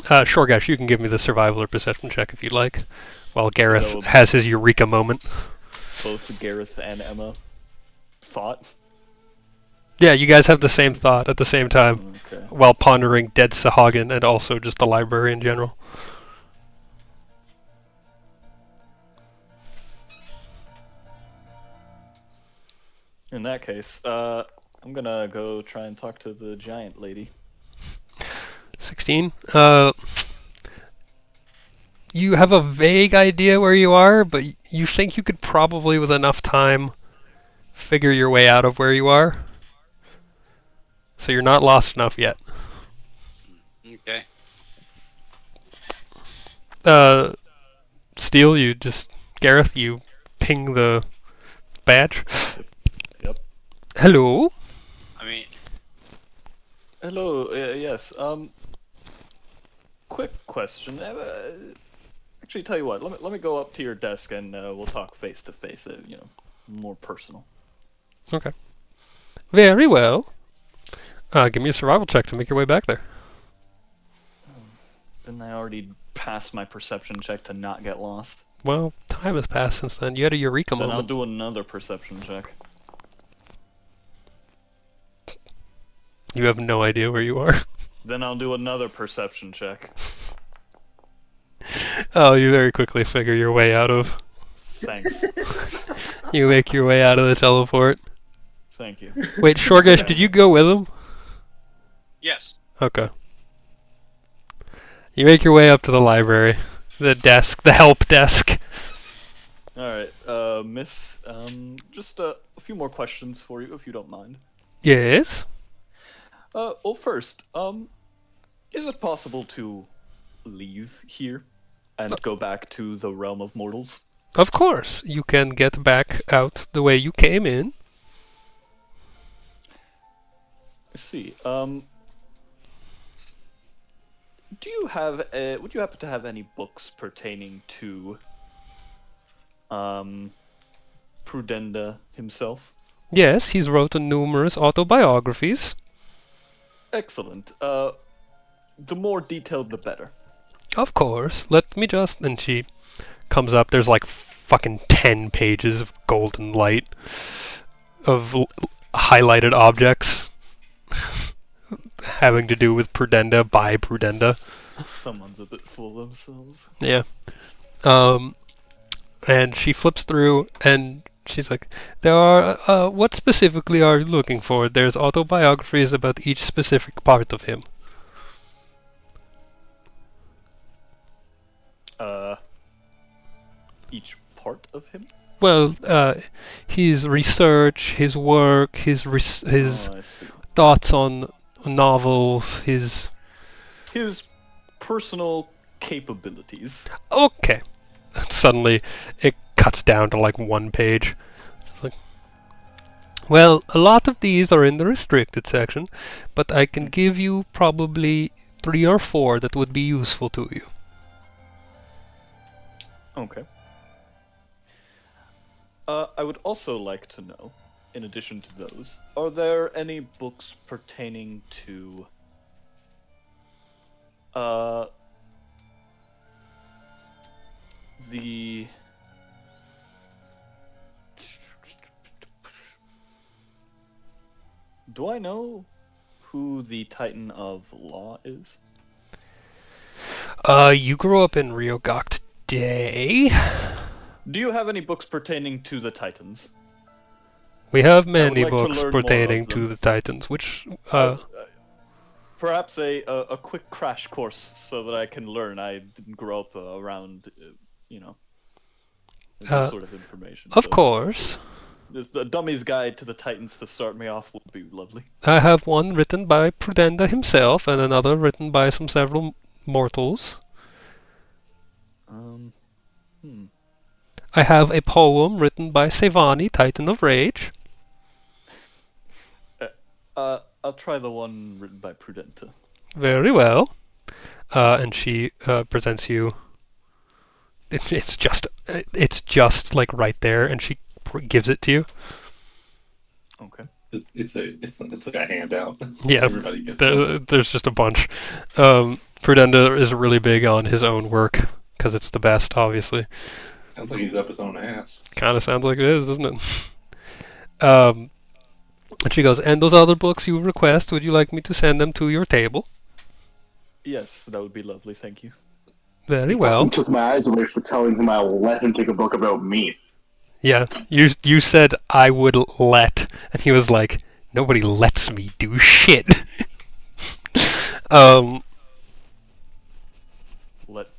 Shorgash, you can give me the survival or perception check if you'd like, while Gareth Hello. has his eureka moment. Both Gareth and Emma thought. Yeah, you guys have the same thought at the same time, Okay. while pondering Dead Sahagin and also just the library in general. In that case, I'm gonna go try and talk to the giant lady. 16. You have a vague idea where you are, but you think you could probably, with enough time, figure your way out of where you are. So you're not lost enough yet. Okay. Steel, Gareth, you ping the badge. Yep. Hello? I mean, Hello. Yes. Quick question. Actually, tell you what. Let me go up to your desk and we'll talk face to face. More personal. Okay. Very well. Give me a survival check to make your way back there. Didn't I already pass my perception check to not get lost? Well, time has passed since then. You had a eureka Then I'll moment. do another perception check. You have no idea where you are. Then I'll do another perception check. Oh, you very quickly figure your way out of... Thanks. You make your way out of the teleport. Thank you. Wait, Shorgesh, did you go with him? yes. Okay. You make your way up to the library. The desk, the help desk. All right, Miss. Just a few more questions for you, if you don't mind. Yes? Well, first, is it possible to leave here and go back to the realm of mortals? Of course. You can get back out the way you came in. I see. Do you have? Would you happen to have any books pertaining to Prudennda himself? Yes, he's written numerous autobiographies. Excellent. The more detailed, the better. Of course. Let me just... And she comes up. There's like fucking 10 pages of golden light of highlighted objects having to do with Prudennda by Prudennda. Someone's a bit full of themselves. Yeah. And she flips through and she's like, there are, what specifically are you looking for? There's autobiographies about each specific part of him. Each part of him? Well, his research, his work, his I see. thoughts on novels, his... His personal capabilities. Okay. Suddenly, it cuts down to like 1 page. It's like, well, a lot of these are in the restricted section, but I can give you probably 3 or 4 that would be useful to you. Okay. I would also like to know, in addition to those, are there any books pertaining to the Do I know who the Titan of Law is? You grew up in Ryogok today. Do you have any books pertaining to the Titans? We have I would many like to books learn more pertaining of to them. the Titans, which, Perhaps a quick crash course so that I can learn. I didn't grow up around, this sort of information. of so course. Just a dummy's guide to the Titans to start me off would be lovely. I have one written by Prudennda himself and another written by several mortals. I have a poem written by Sevani, Titan of Rage. I'll try the one written by Prudennda. Very well. And she presents you. It's just like right there, and she gives it to you. Okay. It's like a handout. Yeah, Everybody gets one. there's just a bunch. Prudennda is really big on his own work because it's the best, obviously. Sounds like he's up his own ass. Kind of sounds like it is, doesn't it? And she goes, and those other books you request, would you like me to send them to your table? Yes, that would be lovely, thank you. Very well. I took my eyes away for telling him I'll let him take a book about me. Yeah, you said I would let, and he was like, nobody lets me do shit. Let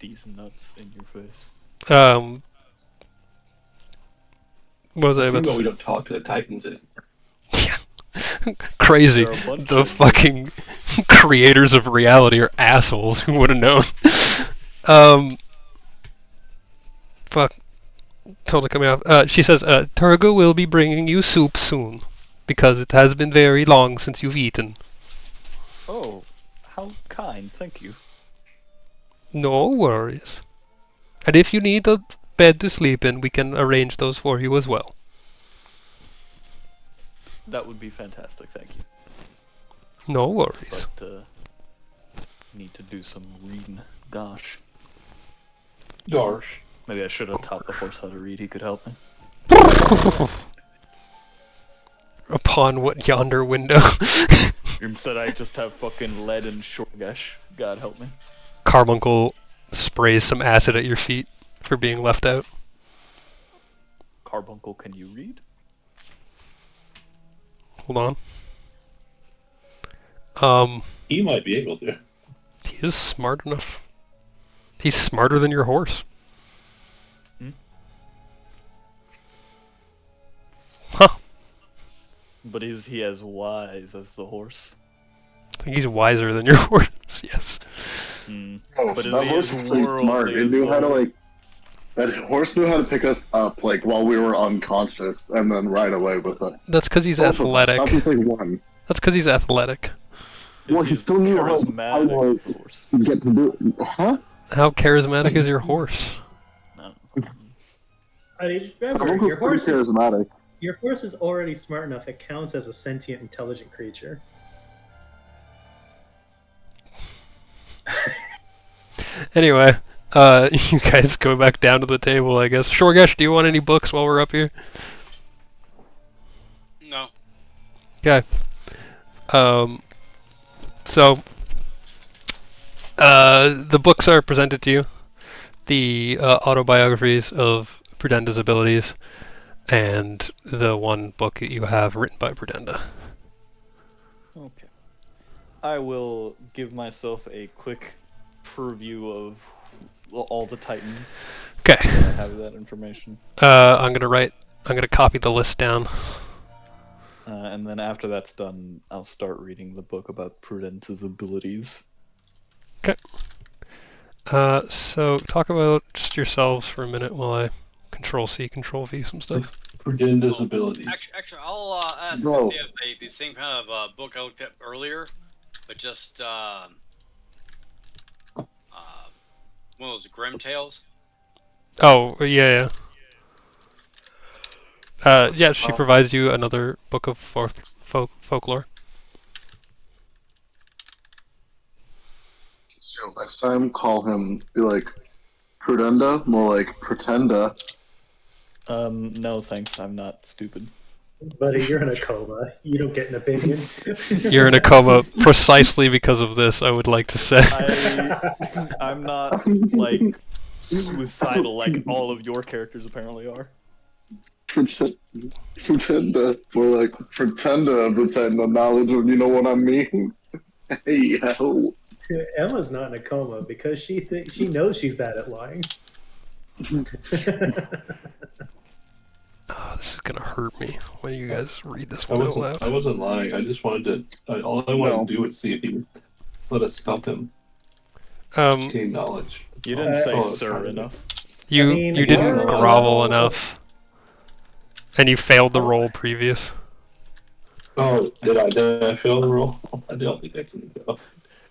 these nuts in your face. What was I about to But say? we don't talk to the Titans anymore. Crazy. They're a bunch The of fucking creators of reality are assholes. Who would have known? Fuck. Totally coming off. She says, Turga will be bringing you soup soon, because it has been very long since you've eaten. Oh, how kind, thank you. No worries. And if you need a bed to sleep in, we can arrange those for you as well. That would be fantastic, thank you. No worries. But, need to do some reading. Gosh. Darsh. Maybe I should have taught the horse how to read, he could help me. Upon what yonder window? Instead I just have fucking lead and shortgash. God help me. Carbuncle sprays some acid at your feet for being left out. Carbuncle, can you read? Hold on. He might be able to. He is smart enough. He's smarter than your horse. Hmm? Huh. But is he as wise as the horse? I think he's wiser than your horse. Yes. Hmm. Oh, But is that he horse as is pretty smart. worldly It as knew how to the- like. That horse knew how to pick us up like while we were unconscious, and then ride away with us. That's because he's Both of us, athletic. not just like one. That's because he's athletic. Is Well, he he as still knew how charismatic as the horse? to get to do. Huh? How charismatic is your horse? No. I mean, I remember, think your it's horse pretty is charismatic. your horse is already smart enough. It counts as a sentient, intelligent creature. Anyway, you guys go back down to the table, I guess. Shorgesh, do you want any books while we're up here? No. Okay. So, the books are presented to you. The autobiographies of Prudennda's abilities, and the one book that you have written by Prudennda. Okay. I will give myself a quick preview of all the Titans. Okay. I have that information. I'm gonna copy the list down. And then after that's done, I'll start reading the book about Prudennda's abilities. Okay. So talk about just yourselves for a minute while I Control-C, Control-V some stuff. Prudennda's abilities. Actually, I'll ask Bro. if they have the same kind of book I looked at earlier, but just one of those Grim Tales. Oh, yeah. Yeah, she provides you another book of folklore. So next time, call him. Be like Prudennda, more like Prudennda. No thanks, I'm not stupid. Buddy, you're in a coma. You don't get an opinion. You're in a coma precisely because of this, I would like to say. I'm not, like, suicidal like all of your characters apparently are. Prudennda, more like Prudennda of the Titan of knowledge. You know what I mean? Hey yo. Emma's not in a coma because she knows she's bad at lying. Oh, this is gonna hurt me when you guys read this I one out loud. wasn't lying. I just wanted to. All I wanted to do was see if he would let us help him gain knowledge. You didn't say Oh, sir sorry. enough. You I mean, you didn't you're- grovel enough, and you failed the roll previous. Oh, did I fail the roll? I don't think I can go.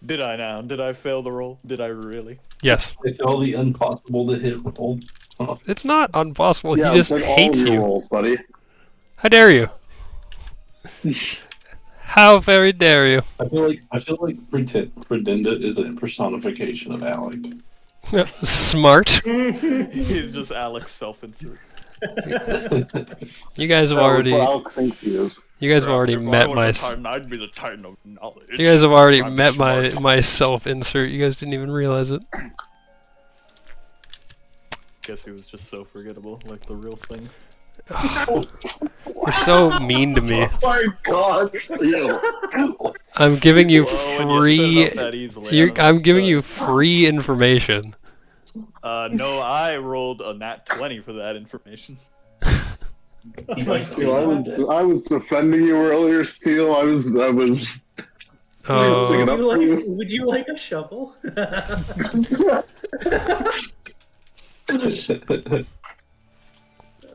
Did I now? Did I fail the roll? Did I really? Yes, I failed the impossible to hit roll. Oh, it's not impossible. Yeah, he just it's like all hates your you. rolls, buddy. How dare you? How very dare you? I feel like Prudennda is a personification of Alec. Smart. He's just Alex self-insert. You guys have That's already. what Alec thinks he is. You guys have already If I met was my. a Titan, I'd be the Titan of knowledge. You guys have already I'm met smart. my self-insert. You guys didn't even realize it. Guess he was just so forgettable, like the real thing. You're so mean to me. Oh my god, Steel. I'm giving you Whoa, when you set free. it up that easily, I don't I'm know giving what you free information. No, I rolled a nat 20 for that information. Steel, I was defending you earlier, Steel. I was Oh. sticking up for you. Would you like a shovel?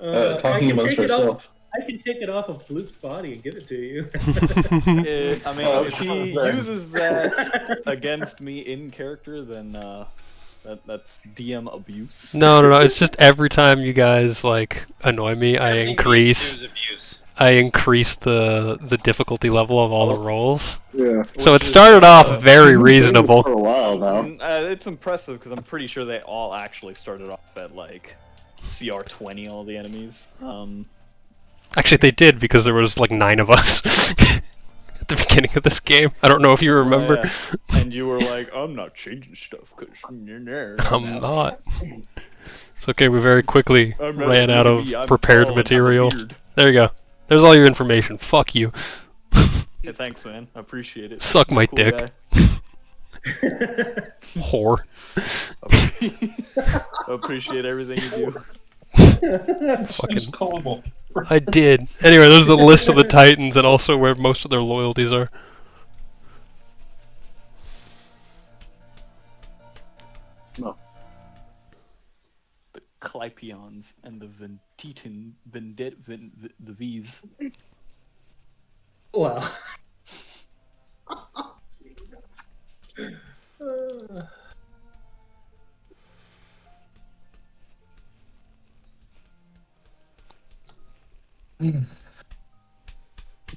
I Talking can amongst take it off. ourselves. I can take it off of Bloop's body and give it to you. I mean, Oh, if he sorry. uses that against me in character, then that's DM abuse. No. It's just every time you guys like annoy me, I increase the difficulty level of all the rolls. Yeah. So Which it is, started off very For reasonable. a while now. It's impressive because I'm pretty sure they all actually started off at like CR 20. All the enemies. Actually, they did because there was like 9 of us at the beginning of this game. I don't know if you remember. Yeah. And you were like, I'm not changing stuff because I'm not. It's okay. We very quickly I'm not ran out really, of I'm prepared tall and have a material. beard. There you go. There's all your information. Fuck you. Hey, thanks, man. I appreciate it. Suck my Cool dick. guy. Whore. I appreciate everything you do. Fucking Just call him I did. Anyway, there's the list of the Titans and also where most of their loyalties are. No. The Clypeons and the the V's. Well.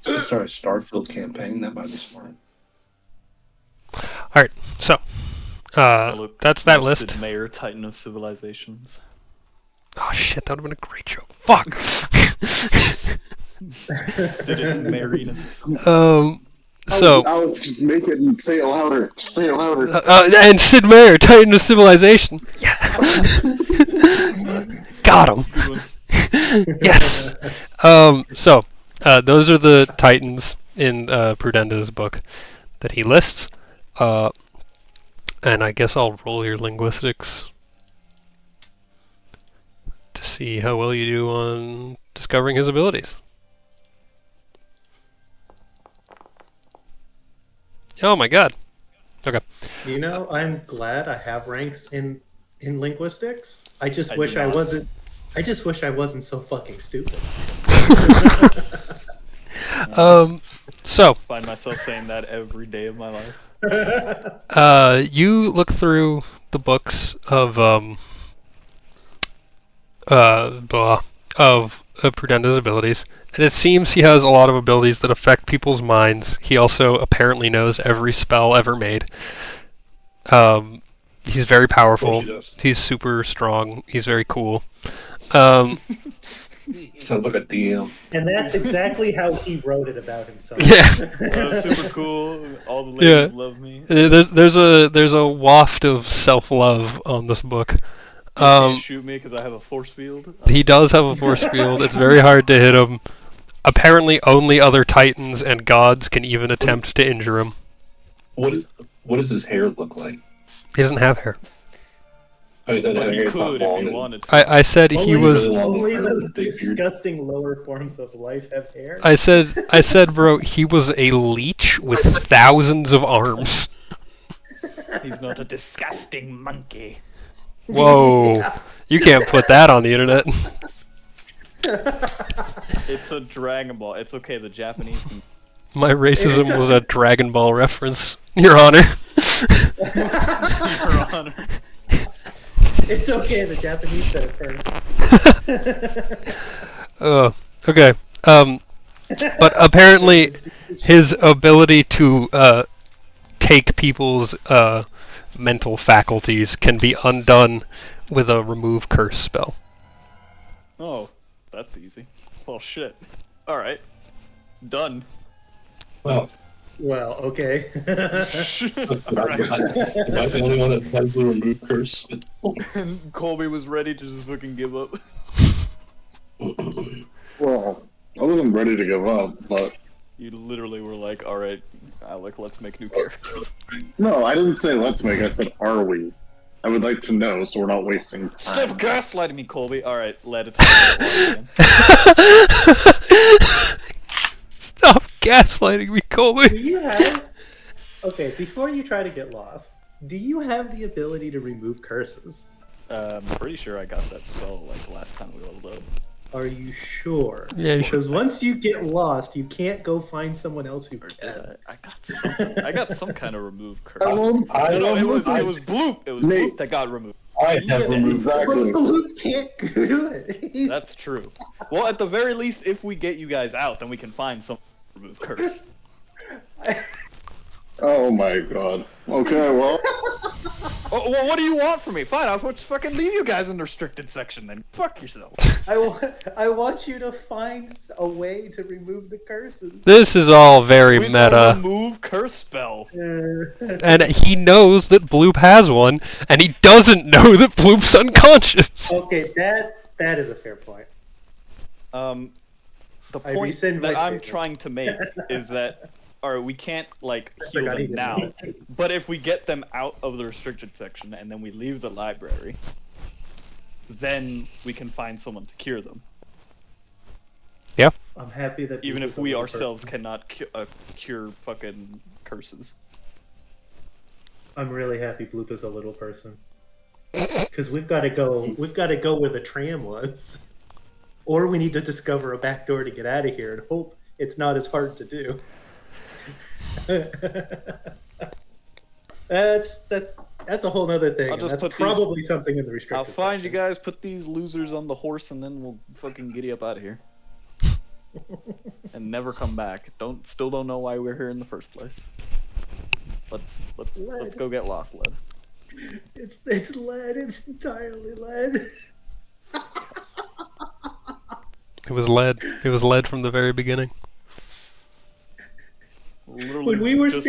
Let's start a Starfield campaign. That might be smart. Alright, so. That's that list. Sid Meier, Titan of Civilizations. Oh shit, that would have been a great joke. Fuck! Sidith Marinus. So. Alex, just make it and say it louder. Say it louder. And Sid Meier, Titan of Civilization. Yeah. Got him. Yes. So, those are the Titans in Prudennda's book that he lists. And I guess I'll roll your linguistics to see how well you do on discovering his abilities. Oh my god. Okay. You know, I'm glad I have ranks in linguistics. I just I wish do I not. wasn't. I just wish I wasn't so fucking stupid. So, Find myself saying that every day of my life. you look through the books of Prudennda's abilities, and it seems he has a lot of abilities that affect people's minds. He also apparently knows every spell ever made. He's very powerful. Of course he does. He's super strong. He's very cool. Sounds like a DM. And that's exactly how he wrote it about himself. Yeah. Super cool. All the ladies love me. There's a waft of self-love on this book. You can't shoot me because I have a force field. He does have a force field. It's very hard to hit him. Apparently, only other Titans and gods can even attempt to injure him. What does his hair look like? He doesn't have hair. Oh, he's not Well, hair. you It's not could if long you and- wanted to. I said he was. Only those Big beard. disgusting lower forms of life have hair. I said, bro, he was a leech with thousands of arms. He's not a disgusting monkey. Whoa, you can't put that on the internet. It's a Dragon Ball. It's okay. The Japanese can. My racism was a Dragon Ball reference, Your Honor. Your Honor. It's okay. The Japanese said it first. Okay. But apparently, his ability to take people's mental faculties can be undone with a remove curse spell. Oh, that's easy. Well, shit. All right. Done. Well, Well, okay. All right. am I the only one that has the remove curse? And Colby was ready to just fucking give up. Well, I wasn't ready to give up, but You literally were like, all right, Alec, let's make new characters. no, I didn't say let's make. I said are we? I would like to know, so we're not wasting time. Stop gaslighting me, Colby. All right, let it start again. Stop gaslighting me, Colby. Do you have? Okay, before you try to get lost, do you have the ability to remove curses? I'm pretty sure I got that spell like last time we leveled up. Are you sure? Yeah, you should. Because once you get lost, you can't go find someone else who Or did can. I got some kind of remove curse. I No, it was I- Bloop. It was Nate. Bloop that got removed. I have removed Exactly. Luke can't do it. He's- That's true. Well, at the very least, if we get you guys out, then we can find some remove curse. Oh my god. Okay, well, Oh, well, what do you want from me? Fine, I'll just fucking leave you guys in the restricted section then. Fuck yourself. I want you to find a way to remove the curses. This is all very With meta. a remove curse spell. And he knows that Bloop has one, and he doesn't know that Bloop's unconscious. Okay, that is a fair point. The I point rescind my that I'm statement. trying to make is that, alright, we can't, like, heal forgot he them didn't. now, but if we get them out of the restricted section and then we leave the library, then we can find someone to cure them. I'm happy that Even Bloop if is a we little ourselves person. cannot cure fucking curses. I'm really happy Bloop is a little person. Because we've got to go. We've got to go where the tram was, or we need to discover a back door to get out of here and hope it's not as hard to do. that's a whole other thing. I'll And just that's put probably something in the restricted. I'll find section. you guys, put these losers on the horse, and then we'll fucking giddy up out of here. And never come back. Still don't know why we're here in the first place. Let's go get lost, lad. It's lead. It's entirely lead. It was lead. It was lead from the very beginning. Literally When we were just-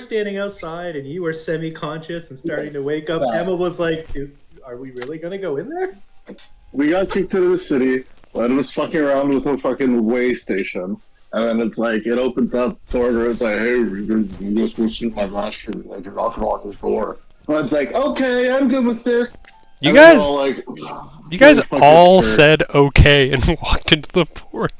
standing outside and you were semi-conscious and starting to wake up, Emma was like, "Dude, are we really gonna go in there?" We got kicked out of the city. Led was fucking around with a fucking way station. And then it's like, it opens up, Thorger, it's like, hey, you guys go see my master, like, you're knocking on his door. And it's like, okay, I'm good with this. You And they're guys, all like, you guys fucking all sure. said okay and walked into the port.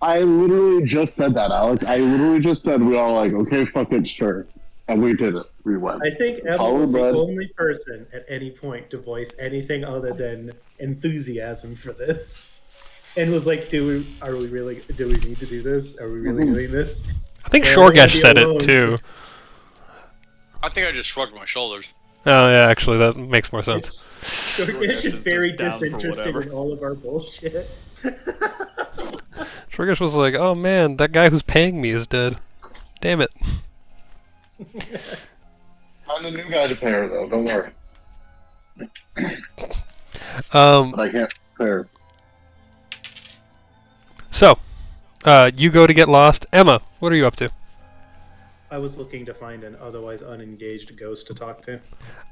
I literally just said that, Alex. I literally just said, we all like, okay, fucking sure. And we did it. We went. I think Emma Follow was the Bud. only person at any point to voice anything other than enthusiasm for this, and was like, do we need to do this? Are we really doing this? I think Yeah, Shorgesh be said alone. it too. I think I just shrugged my shoulders. Oh yeah, actually that makes more sense. Shorgesh is very just down for disinterested whatever. in all of our bullshit. Shorgesh was like, "Oh man, that guy who's paying me is dead. Damn it." I'm the new guy to pair, though. Don't worry. But I can't pair. So, you go to get lost. Emma, what are you up to? I was looking to find an otherwise unengaged ghost to talk to.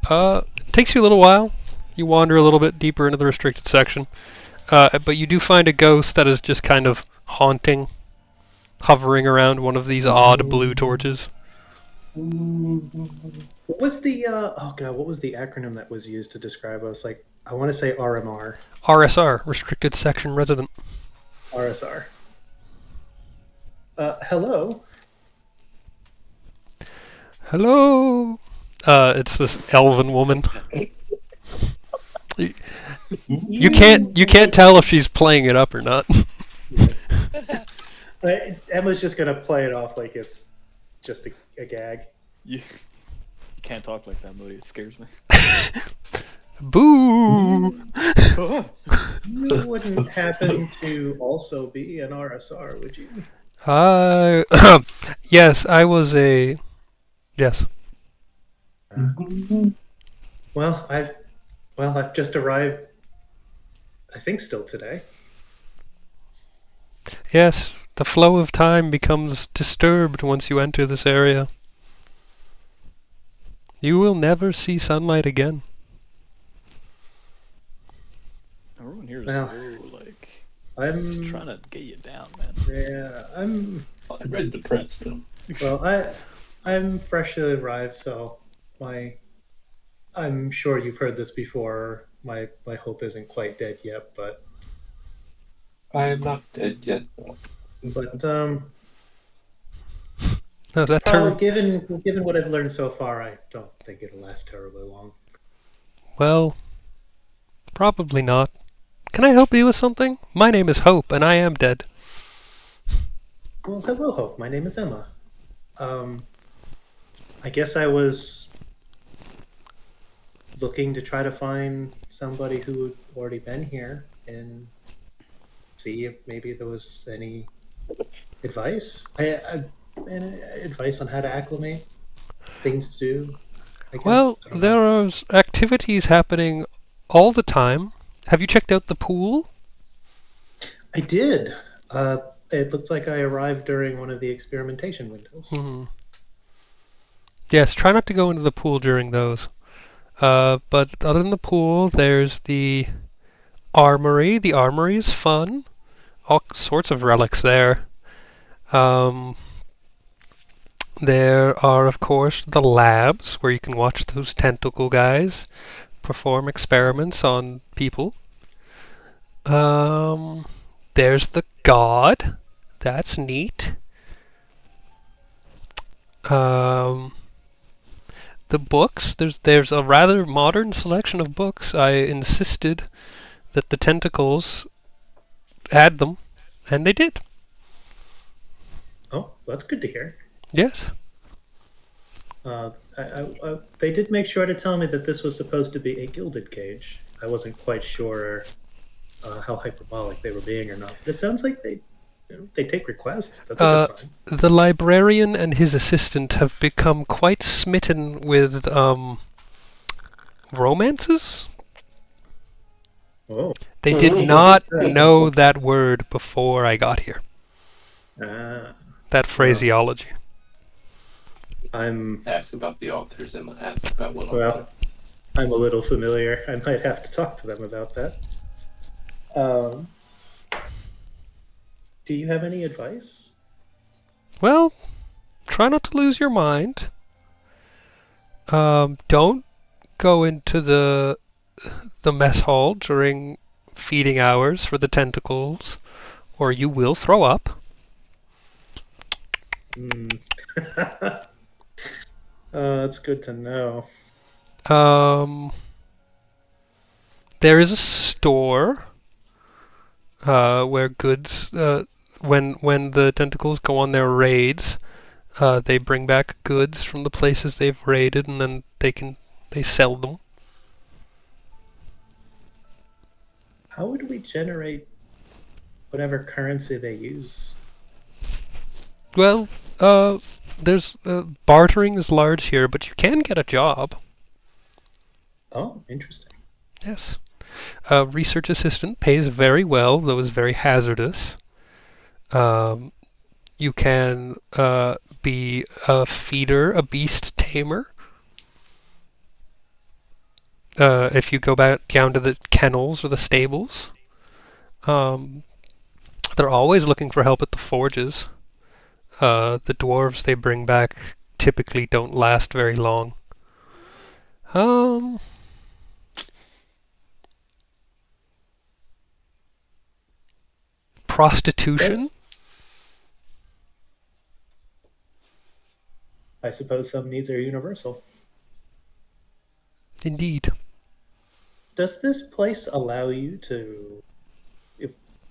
It takes you a little while. You wander a little bit deeper into the restricted section. But you do find a ghost that is just kind of haunting, hovering around one of these odd blue torches. What was the what was the acronym that was used to describe us? Like, I want to say RMR. RSR, Restricted Section Resident. RSR. Hello. Hello. It's this elven woman. You can't tell if she's playing it up or not. Emma's just gonna play it off like it's just a gag. You can't talk like that, buddy. It scares me. Boo! You wouldn't happen to also be an RSR, would you? Yes, I was a. Yes. Well, I've just arrived. I think still today. Yes, the flow of time becomes disturbed once you enter this area. You will never see sunlight again. Everyone here is Well, so like I'm just trying to get you down, man. Yeah, I'm I'm read depressed though. well. I'm freshly arrived, so I'm sure you've heard this before. My hope isn't quite dead yet, but I am not dead yet. No, that probably term. given what I've learned so far, I don't think it'll last terribly long. Well, probably not. Can I help you with something? My name is Hope, and I am dead. Well, hello, Hope. My name is Emma. I guess I was looking to try to find somebody who had already been here and see if maybe there was any advice. Advice on how to acclimate, things to do. I guess. Well, I don't know. there are activities happening all the time. Have you checked out the pool? I did. It looks like I arrived during one of the experimentation windows. Yes, try not to go into the pool during those. But other than the pool, there's the armory. The armory is fun. All sorts of relics there. There are, of course, the labs, where you can watch those tentacle guys perform experiments on people. There's the god. That's neat. The books, there's a rather modern selection of books. I insisted that the tentacles had them, and they did. Oh, that's good to hear. Yes. They did make sure to tell me that this was supposed to be a gilded cage. I wasn't quite sure how hyperbolic they were being or not. But it sounds like they take requests. That's a good sign. The librarian and his assistant have become quite smitten with romances. Oh. They did not know that word before I got here. That phraseology. Ask about the authors and ask about what. Well, I'm a little familiar. I might have to talk to them about that. Do you have any advice? Well, try not to lose your mind. Don't go into the mess hall during feeding hours for the tentacles, or you will throw up. That's good to know. There is a store where goods, when the tentacles go on their raids, they bring back goods from the places they've raided, and then they sell them. How would we generate whatever currency they use? Well, there's bartering is large here, but you can get a job. Oh, interesting. Yes. Research assistant pays very well, though is very hazardous. You can be a feeder, a beast tamer. If you go back down to the kennels or the stables. They're always looking for help at the forges. The dwarves they bring back typically don't last very long. Prostitution? Yes. I suppose some needs are universal. Indeed. Does this place allow you to,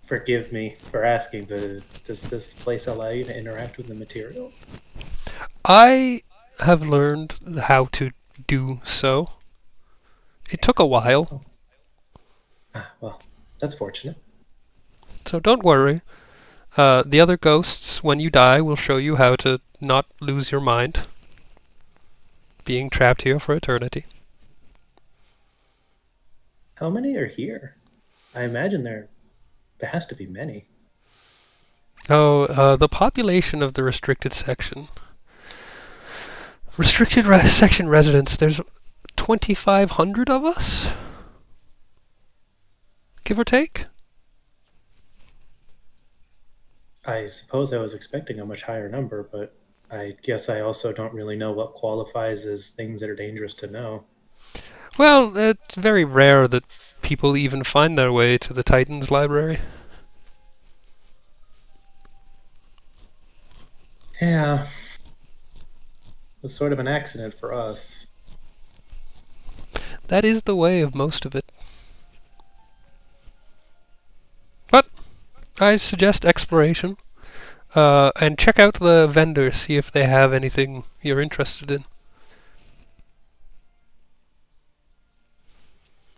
forgive me for asking, but does this place allow you to interact with the material? I have learned how to do so. It took a while. Well, that's fortunate. So don't worry. The other ghosts, when you die, will show you how to not lose your mind. Being trapped here for eternity. How many are here? I imagine there has to be many. Oh, the population of the restricted section. Restricted section residents, there's 2,500 of us? Give or take? I suppose I was expecting a much higher number, but I guess I also don't really know what qualifies as things that are dangerous to know. Well, it's very rare that people even find their way to the Titans library. Yeah. It was sort of an accident for us. That is the way of most of it. But I suggest exploration. And check out the vendors, see if they have anything you're interested in.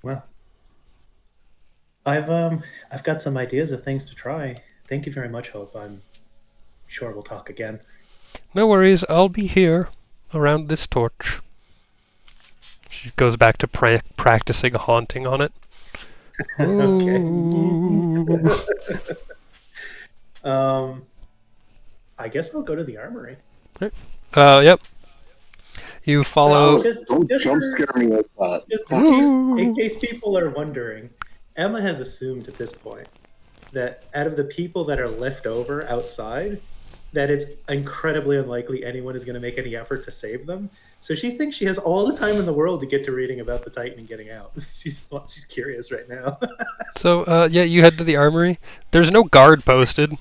Well, I've got some ideas of things to try. Thank you very much, Hope. I'm sure we'll talk again. No worries, I'll be here around this torch. She goes back to practicing haunting on it. Okay. I guess I'll go to the armory. Yep. You follow. Don't jump scare me like that. Just in case people are wondering, Emma has assumed at this point that out of the people that are left over outside, that it's incredibly unlikely anyone is going to make any effort to save them. So she thinks she has all the time in the world to get to reading about the Titan and getting out. She's curious right now. So, yeah, you head to the armory. There's no guard posted.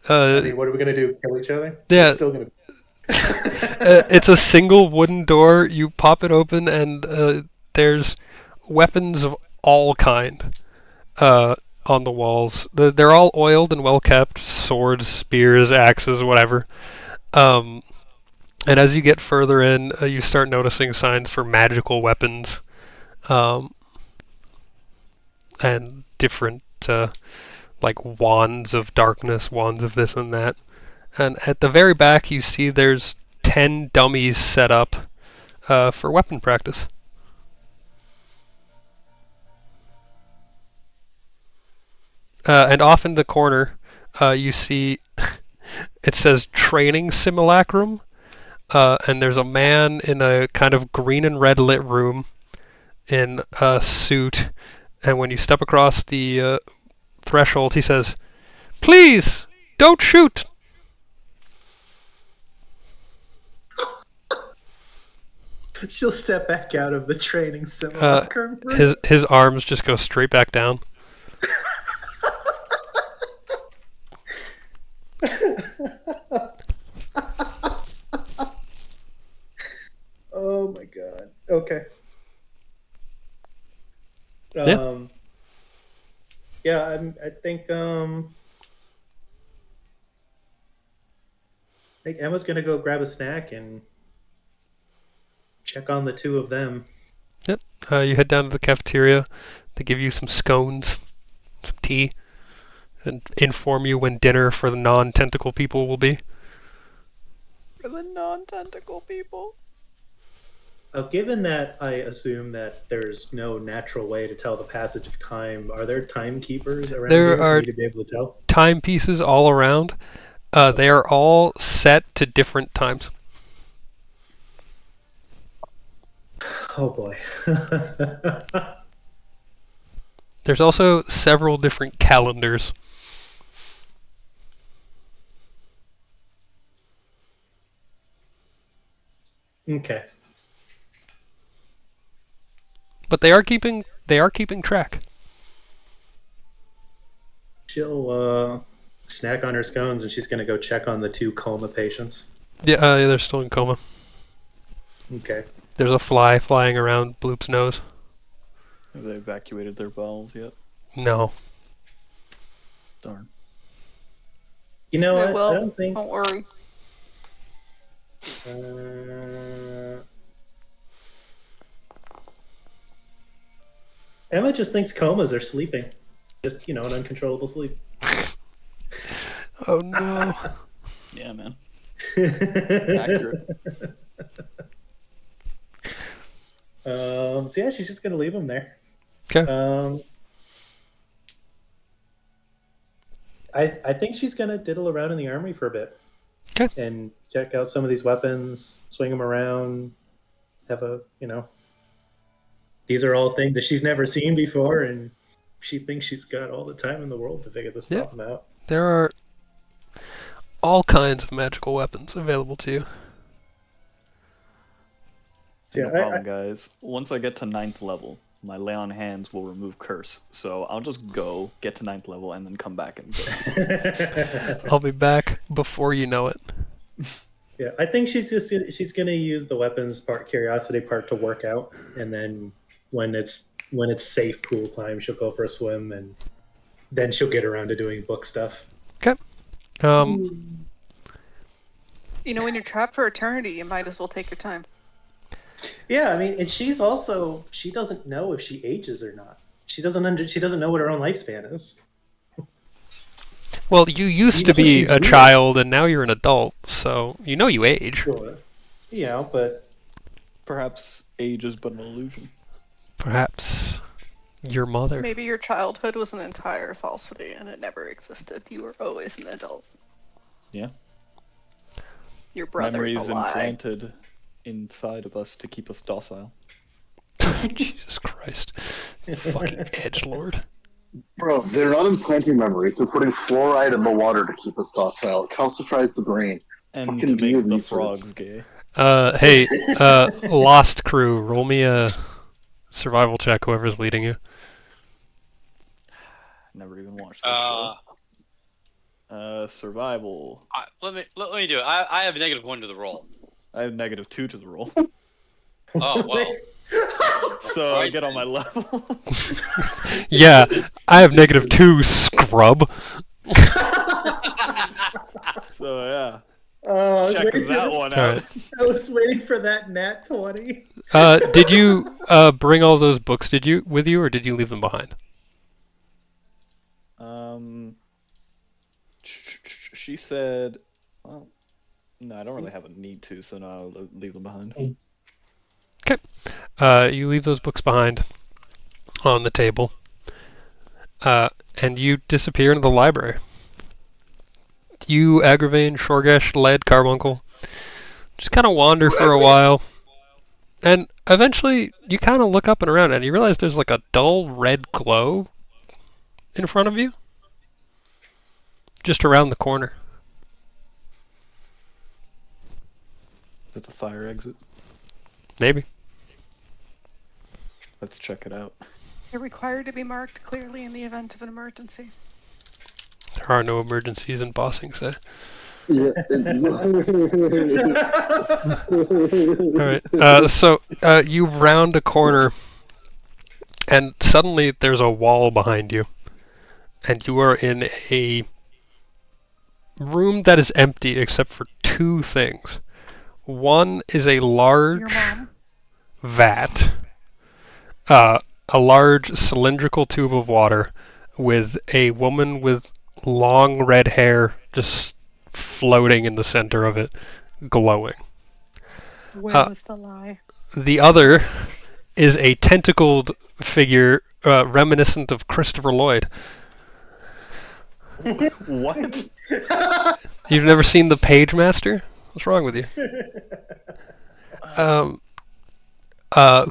I mean, what are we going to do? Kill each other? Yeah. We're still going to. It's a single wooden door. You pop it open, and there's weapons of all kind on the walls. They're all oiled and well kept. Swords, spears, axes, whatever. And as you get further in, you start noticing signs for magical weapons, and different, like wands of darkness, wands of this and that. And at the very back, you see there's 10 dummies set up for weapon practice. And off in the corner, you see it says training simulacrum. And there's a man in a kind of green and red lit room in a suit. And when you step across the threshold, he says, "Please, don't shoot." She'll step back out of the training simulacrum. His arms just go straight back down. Oh my god. Okay. Yeah. Yeah, I think Emma's gonna go grab a snack and check on the two of them. Yep. You head down to the cafeteria. They give you some scones, some tea, and inform you when dinner for the non-tentacle people will be. For the non-tentacle people. Given that I assume that there's no natural way to tell the passage of time, are there timekeepers around There here for are me to be able to tell? timepieces all around. They are all set to different times. Oh boy. There's also several different calendars. Okay. But they are keeping track. She'll snack on her scones and she's gonna go check on the two coma patients. Yeah, they're still in coma. Okay. There's a fly flying around Bloop's nose. Have they evacuated their bowels yet? No. Darn. You know Yeah, what? well, I don't think. Don't worry. Emma just thinks comas are sleeping. Just, an uncontrollable sleep. Oh no. Yeah, man. Accurate. So yeah, she's just gonna leave him there. Okay. I think she's gonna diddle around in the armory for a bit. Okay. And check out some of these weapons, swing them around, have these are all things that she's never seen before, and she thinks she's got all the time in the world to figure this stuff out. There are all kinds of magical weapons available to you. No problem, guys. Once I get to 9th level, my lay on hands will remove curse. So I'll just go, get to 9th level, and then come back and go. I'll be back before you know it. Yeah, I think she's gonna use the weapons part, curiosity part, to work out, and then when it's safe pool time, she'll go for a swim, and then she'll get around to doing book stuff. Okay. When you're trapped for eternity, you might as well take your time. Yeah, I mean, and she doesn't know if she ages or not. She doesn't know what her own lifespan is. Well, you used to be a child, and now you're an adult, so you age. Sure. Yeah, but perhaps age is but an illusion. Perhaps your mother. Maybe your childhood was an entire falsity, and it never existed. You were always an adult. Yeah. Your brother's Memories a lie. implanted inside of us to keep us docile. Jesus Christ. Fucking edgelord. Bro, they're not implanting memories. They're putting fluoride in the water to keep us docile. It calcifies the brain. And Fucking to do your make the research. frogs gay. Hey, Lost Crew, roll me a survival check, whoever's leading you. Never even watched this show. Survival. Let me do it. I have a -1 to the roll. I have -2 to the roll. Oh well. So Right. get on my level. Yeah, I have -2, scrub. So yeah. Oh, I was Check waiting that for- one All out. right. I was waiting for that nat 20. Did you bring all those books? With you, or did you leave them behind? She said, well, no, I don't really have a need to, so no, I'll leave them behind. You leave those books behind on the table, and you disappear into the library. You, Agravain, Shorgesh, Led, Carbuncle, just kind of wander for a while, and eventually you kind of look up and around, and you realize there's like a dull red glow in front of you, just around the corner. Is that the fire exit? Maybe. Let's check it out. They're required to be marked clearly in the event of an emergency. There are no emergencies in Bossing, say. Yeah. Alright, so you round a corner, and suddenly there's a wall behind you, and you are in a room that is empty except for two things. One is a Your large mom. vat, a large cylindrical tube of water with a woman with long red hair just floating in the center of it, glowing. Where was the lie? The other is a tentacled figure reminiscent of Christopher Lloyd. What? You've never seen The Page Master? What's wrong with you?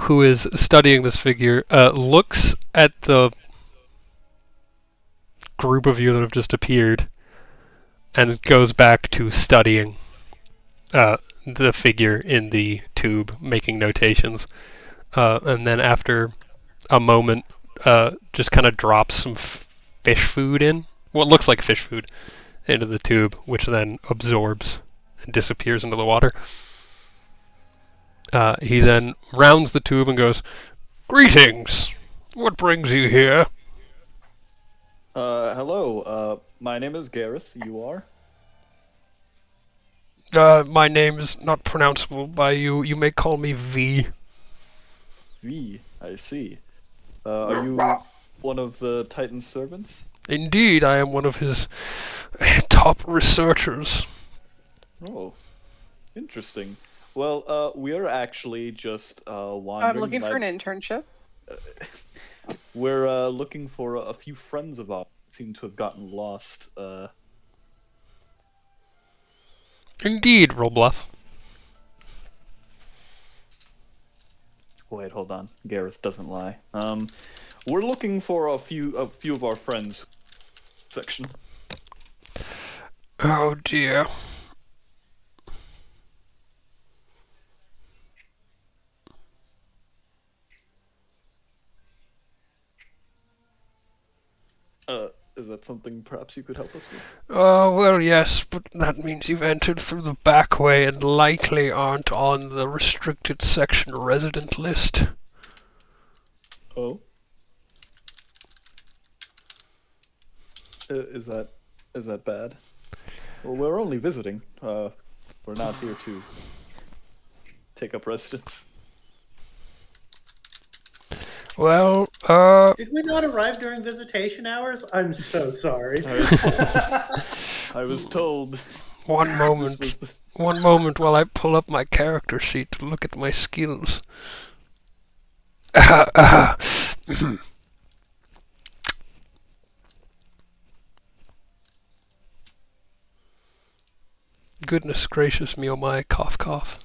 Who is studying this figure, looks at the group of you that have just appeared, and goes back to studying the figure in the tube, making notations. And then after a moment, just kind of drops some fish food in, what looks like fish food, into the tube, which then absorbs and disappears into the water. He then rounds the tube and goes, "Greetings! What brings you here?" Hello. My name is Gareth. You are? My name is not pronounceable by you. You may call me V. V. I see. Are you one of the Titan's servants? Indeed, I am one of his top researchers. Oh, interesting. Well, we are actually just wandering. I'm looking for by- an internship. We're looking for a few friends of ours that seem to have gotten lost. Indeed, roll bluff. Wait, hold on. Gareth doesn't lie. We're looking for a few of our friends. Section. Oh dear. Is that something perhaps you could help us with? Oh, well, yes, but that means you've entered through the back way and likely aren't on the restricted section resident list. Oh. Is that bad? Well, we're only visiting. We're not here to take up residence. Well, Did we not arrive during visitation hours? I'm so sorry. I was told. one This moment. was the- One moment while I pull up my character sheet to look at my skills. Goodness gracious me, oh my, cough cough.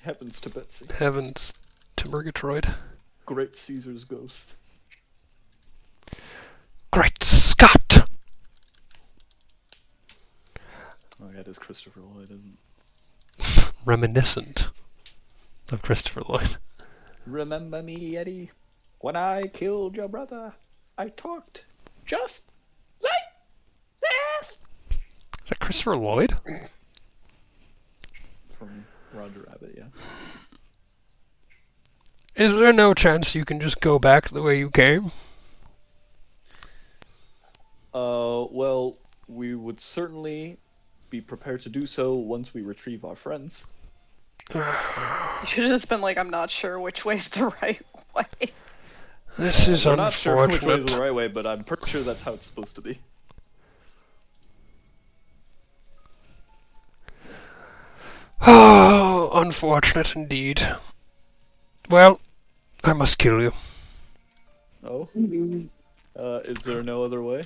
Heavens to Betsy. Heavens to Murgatroyd. Great Caesar's ghost. Great Scott! Oh yeah, it is Christopher Lloyd, isn't it? Reminiscent of Christopher Lloyd. Remember me, Eddie? When I killed your brother, I talked just like this. Is that Christopher Lloyd? From Roger Rabbit, yeah. Is there no chance you can just go back the way you came? Well, we would certainly be prepared to do so once we retrieve our friends. You should have just been like, I'm not sure which way's the right way. This is We're not sure which way is unfortunate. the right way, but I'm pretty sure that's how it's supposed to be. Oh, unfortunate indeed. Well, I must kill you. Oh? Is there no other way?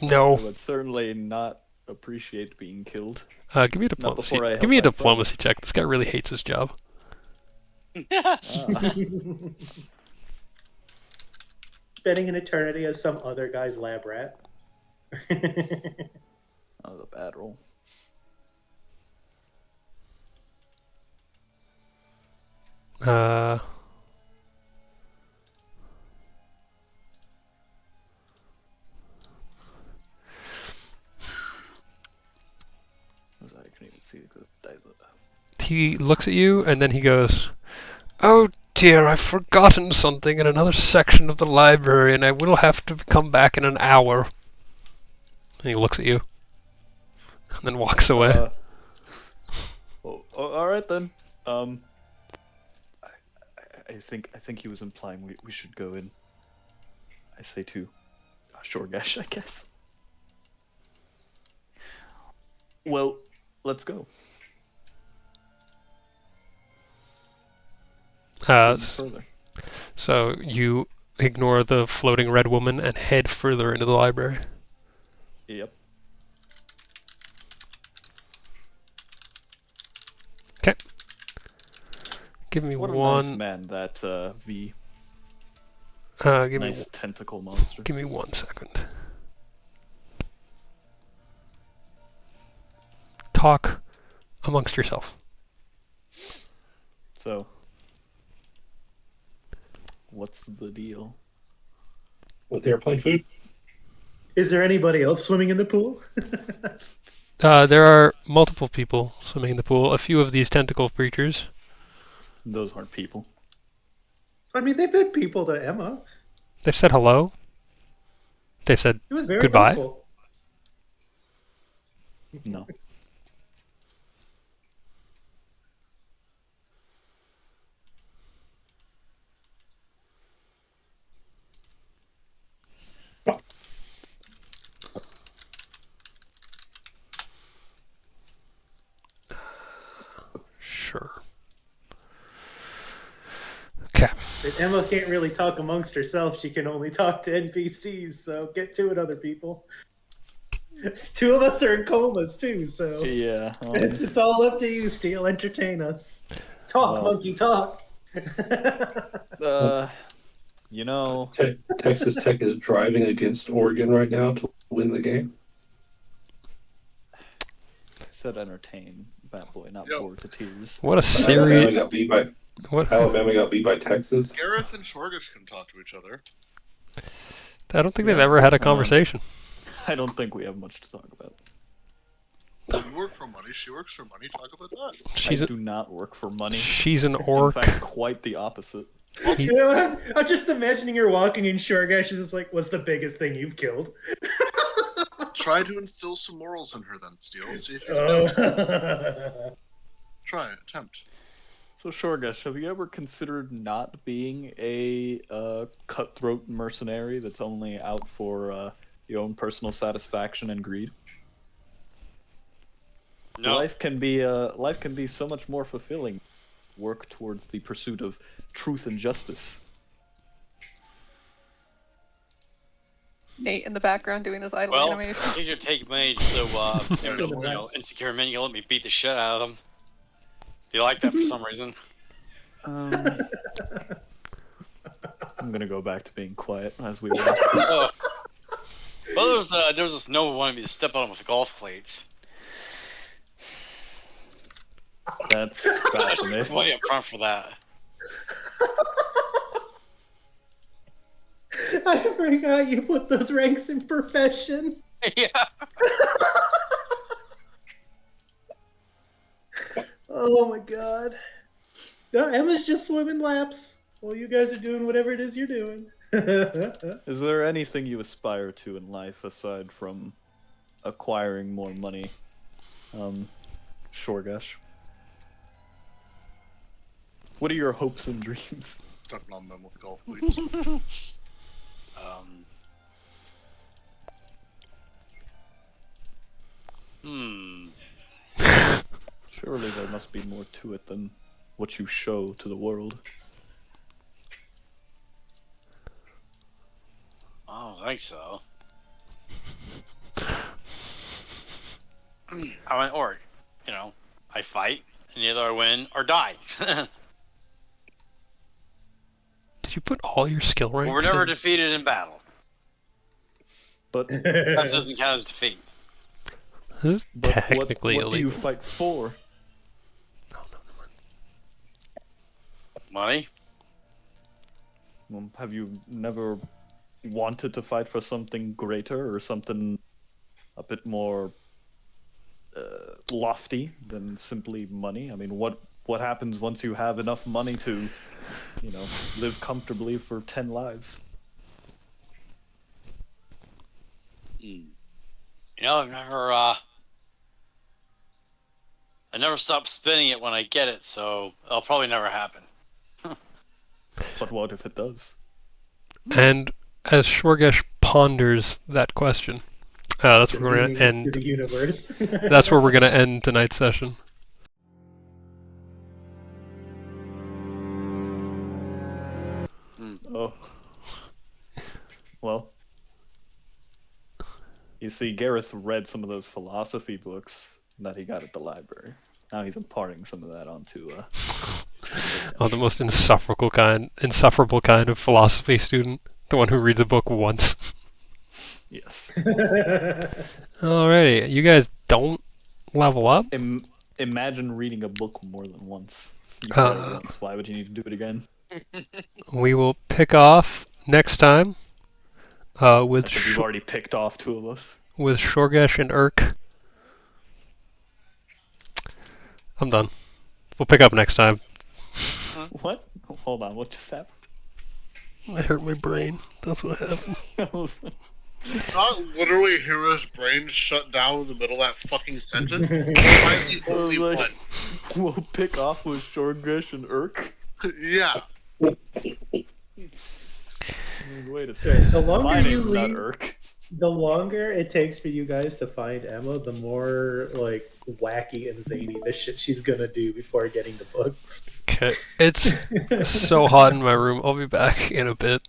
I No. would certainly not appreciate being killed. Give me a diplomacy. before I Give help me a my diplomacy friends. check. This guy really hates his job. Spending an eternity as some other guy's lab rat. Oh, the bad roll. I can even see the dice. He looks at you and then he goes, "Oh dear, I've forgotten something in another section of the library and I will have to come back in an hour." And he looks at you and then walks away. All right then. I think he was implying we should go in. I say to Shorgash, I guess. Well, let's go. Further. So you ignore the floating red woman and head further into the library. Yep. Okay. Give me What a one. nice man that V. Give Nice tentacle monster. Give me 1 second. Talk amongst yourself. So, what's the deal? With airplane food? Is there anybody else swimming in the pool? There are multiple people swimming in the pool. A few of these tentacle creatures. Those aren't people. I mean, they've been people to Emma. They've said hello. They've said It was very goodbye. helpful. No. Sure. Okay. But Emma can't really talk amongst herself. She can only talk to NPCs. So get to it, other people. Two of us are in comas too, so Yeah. it's all up to you, Steel. Entertain us. Talk, monkey, talk. You know, Texas Tech is driving against Oregon right now to win the game. I said entertain, bad boy, not Yo. bored to tears. What a Alabama serious. got beat by What? Alabama got beat by Texas. Gareth and Shorgish can talk to each other. I don't think they've ever had a conversation. I don't think we have much to talk about. Well, you work for money. She works for money. Talk about that. She's I a, do not work for money. she's an In orc. fact, quite the opposite. You know what? I'm just imagining her walking in Shorgash. She's just like, "What's the biggest thing you've killed?" Try to instill some morals in her, then, Steel. See if you can try it. Attempt. So, Shorgash, have you ever considered not being a cutthroat mercenary that's only out for your own personal satisfaction and greed? No. Life can be so much more fulfilling. Work towards the pursuit of truth and justice. Nate in the background doing this idle Well, animation. I think you're taking my so insecure men. You let me beat the shit out of them. You like that for some reason? I'm gonna go back to being quiet as we walk. Oh. Well, there was this noble who wanted me to step on him with golf plates. That's fascinating. Money up front for that. I forgot you put those ranks in profession. Yeah. Oh my god. No, Emma's just swimming laps while you guys are doing whatever it is you're doing. Is there anything you aspire to in life aside from acquiring more money? Shorgash. What are your hopes and dreams? Stepping on them with golf cleats. Surely there must be more to it than what you show to the world. I don't think so. I went orc. You know, I fight, and either I win or die. Did you put all your skill ranks? We're never in? defeated in battle. But That doesn't count as defeat. This is technically what do you illegal. fight for? Money? Have you never wanted to fight for something greater or something a bit more lofty than simply money? I mean, what happens once you have enough money to, live comfortably for 10 lives? I've never, I never stop spinning it when I get it, so it'll probably never happen. But what if it does? And as Shorgesh ponders that question, that's where we're Meaning gonna end. to the universe. That's where we're gonna end tonight's session. Oh. Well. You see, Gareth read some of those philosophy books that he got at the library. Now he's imparting some of that onto Oh, the most insufferable kind of philosophy student. The one who reads a book once. Yes. Alrighty, you guys don't level up? Imagine reading a book more than once. You read it once. Why would you need to do it again? We will pick off next time with You've already picked off two of us. with Shorgesh and Urk. I'm done. We'll pick up next time. What? Hold on, what just happened? I hurt my brain. That's what happened. Not literally hear his brain shut down in the middle of that fucking sentence. Why is he only like, one? We'll pick off with Shorgesh and Urk. Yeah. Wait a second. The longer My you name's not leave, Urk. the longer it takes for you guys to find Emma, the more like wacky and zany the shit she's gonna do before getting the books. Okay. It's so hot in my room. I'll be back in a bit.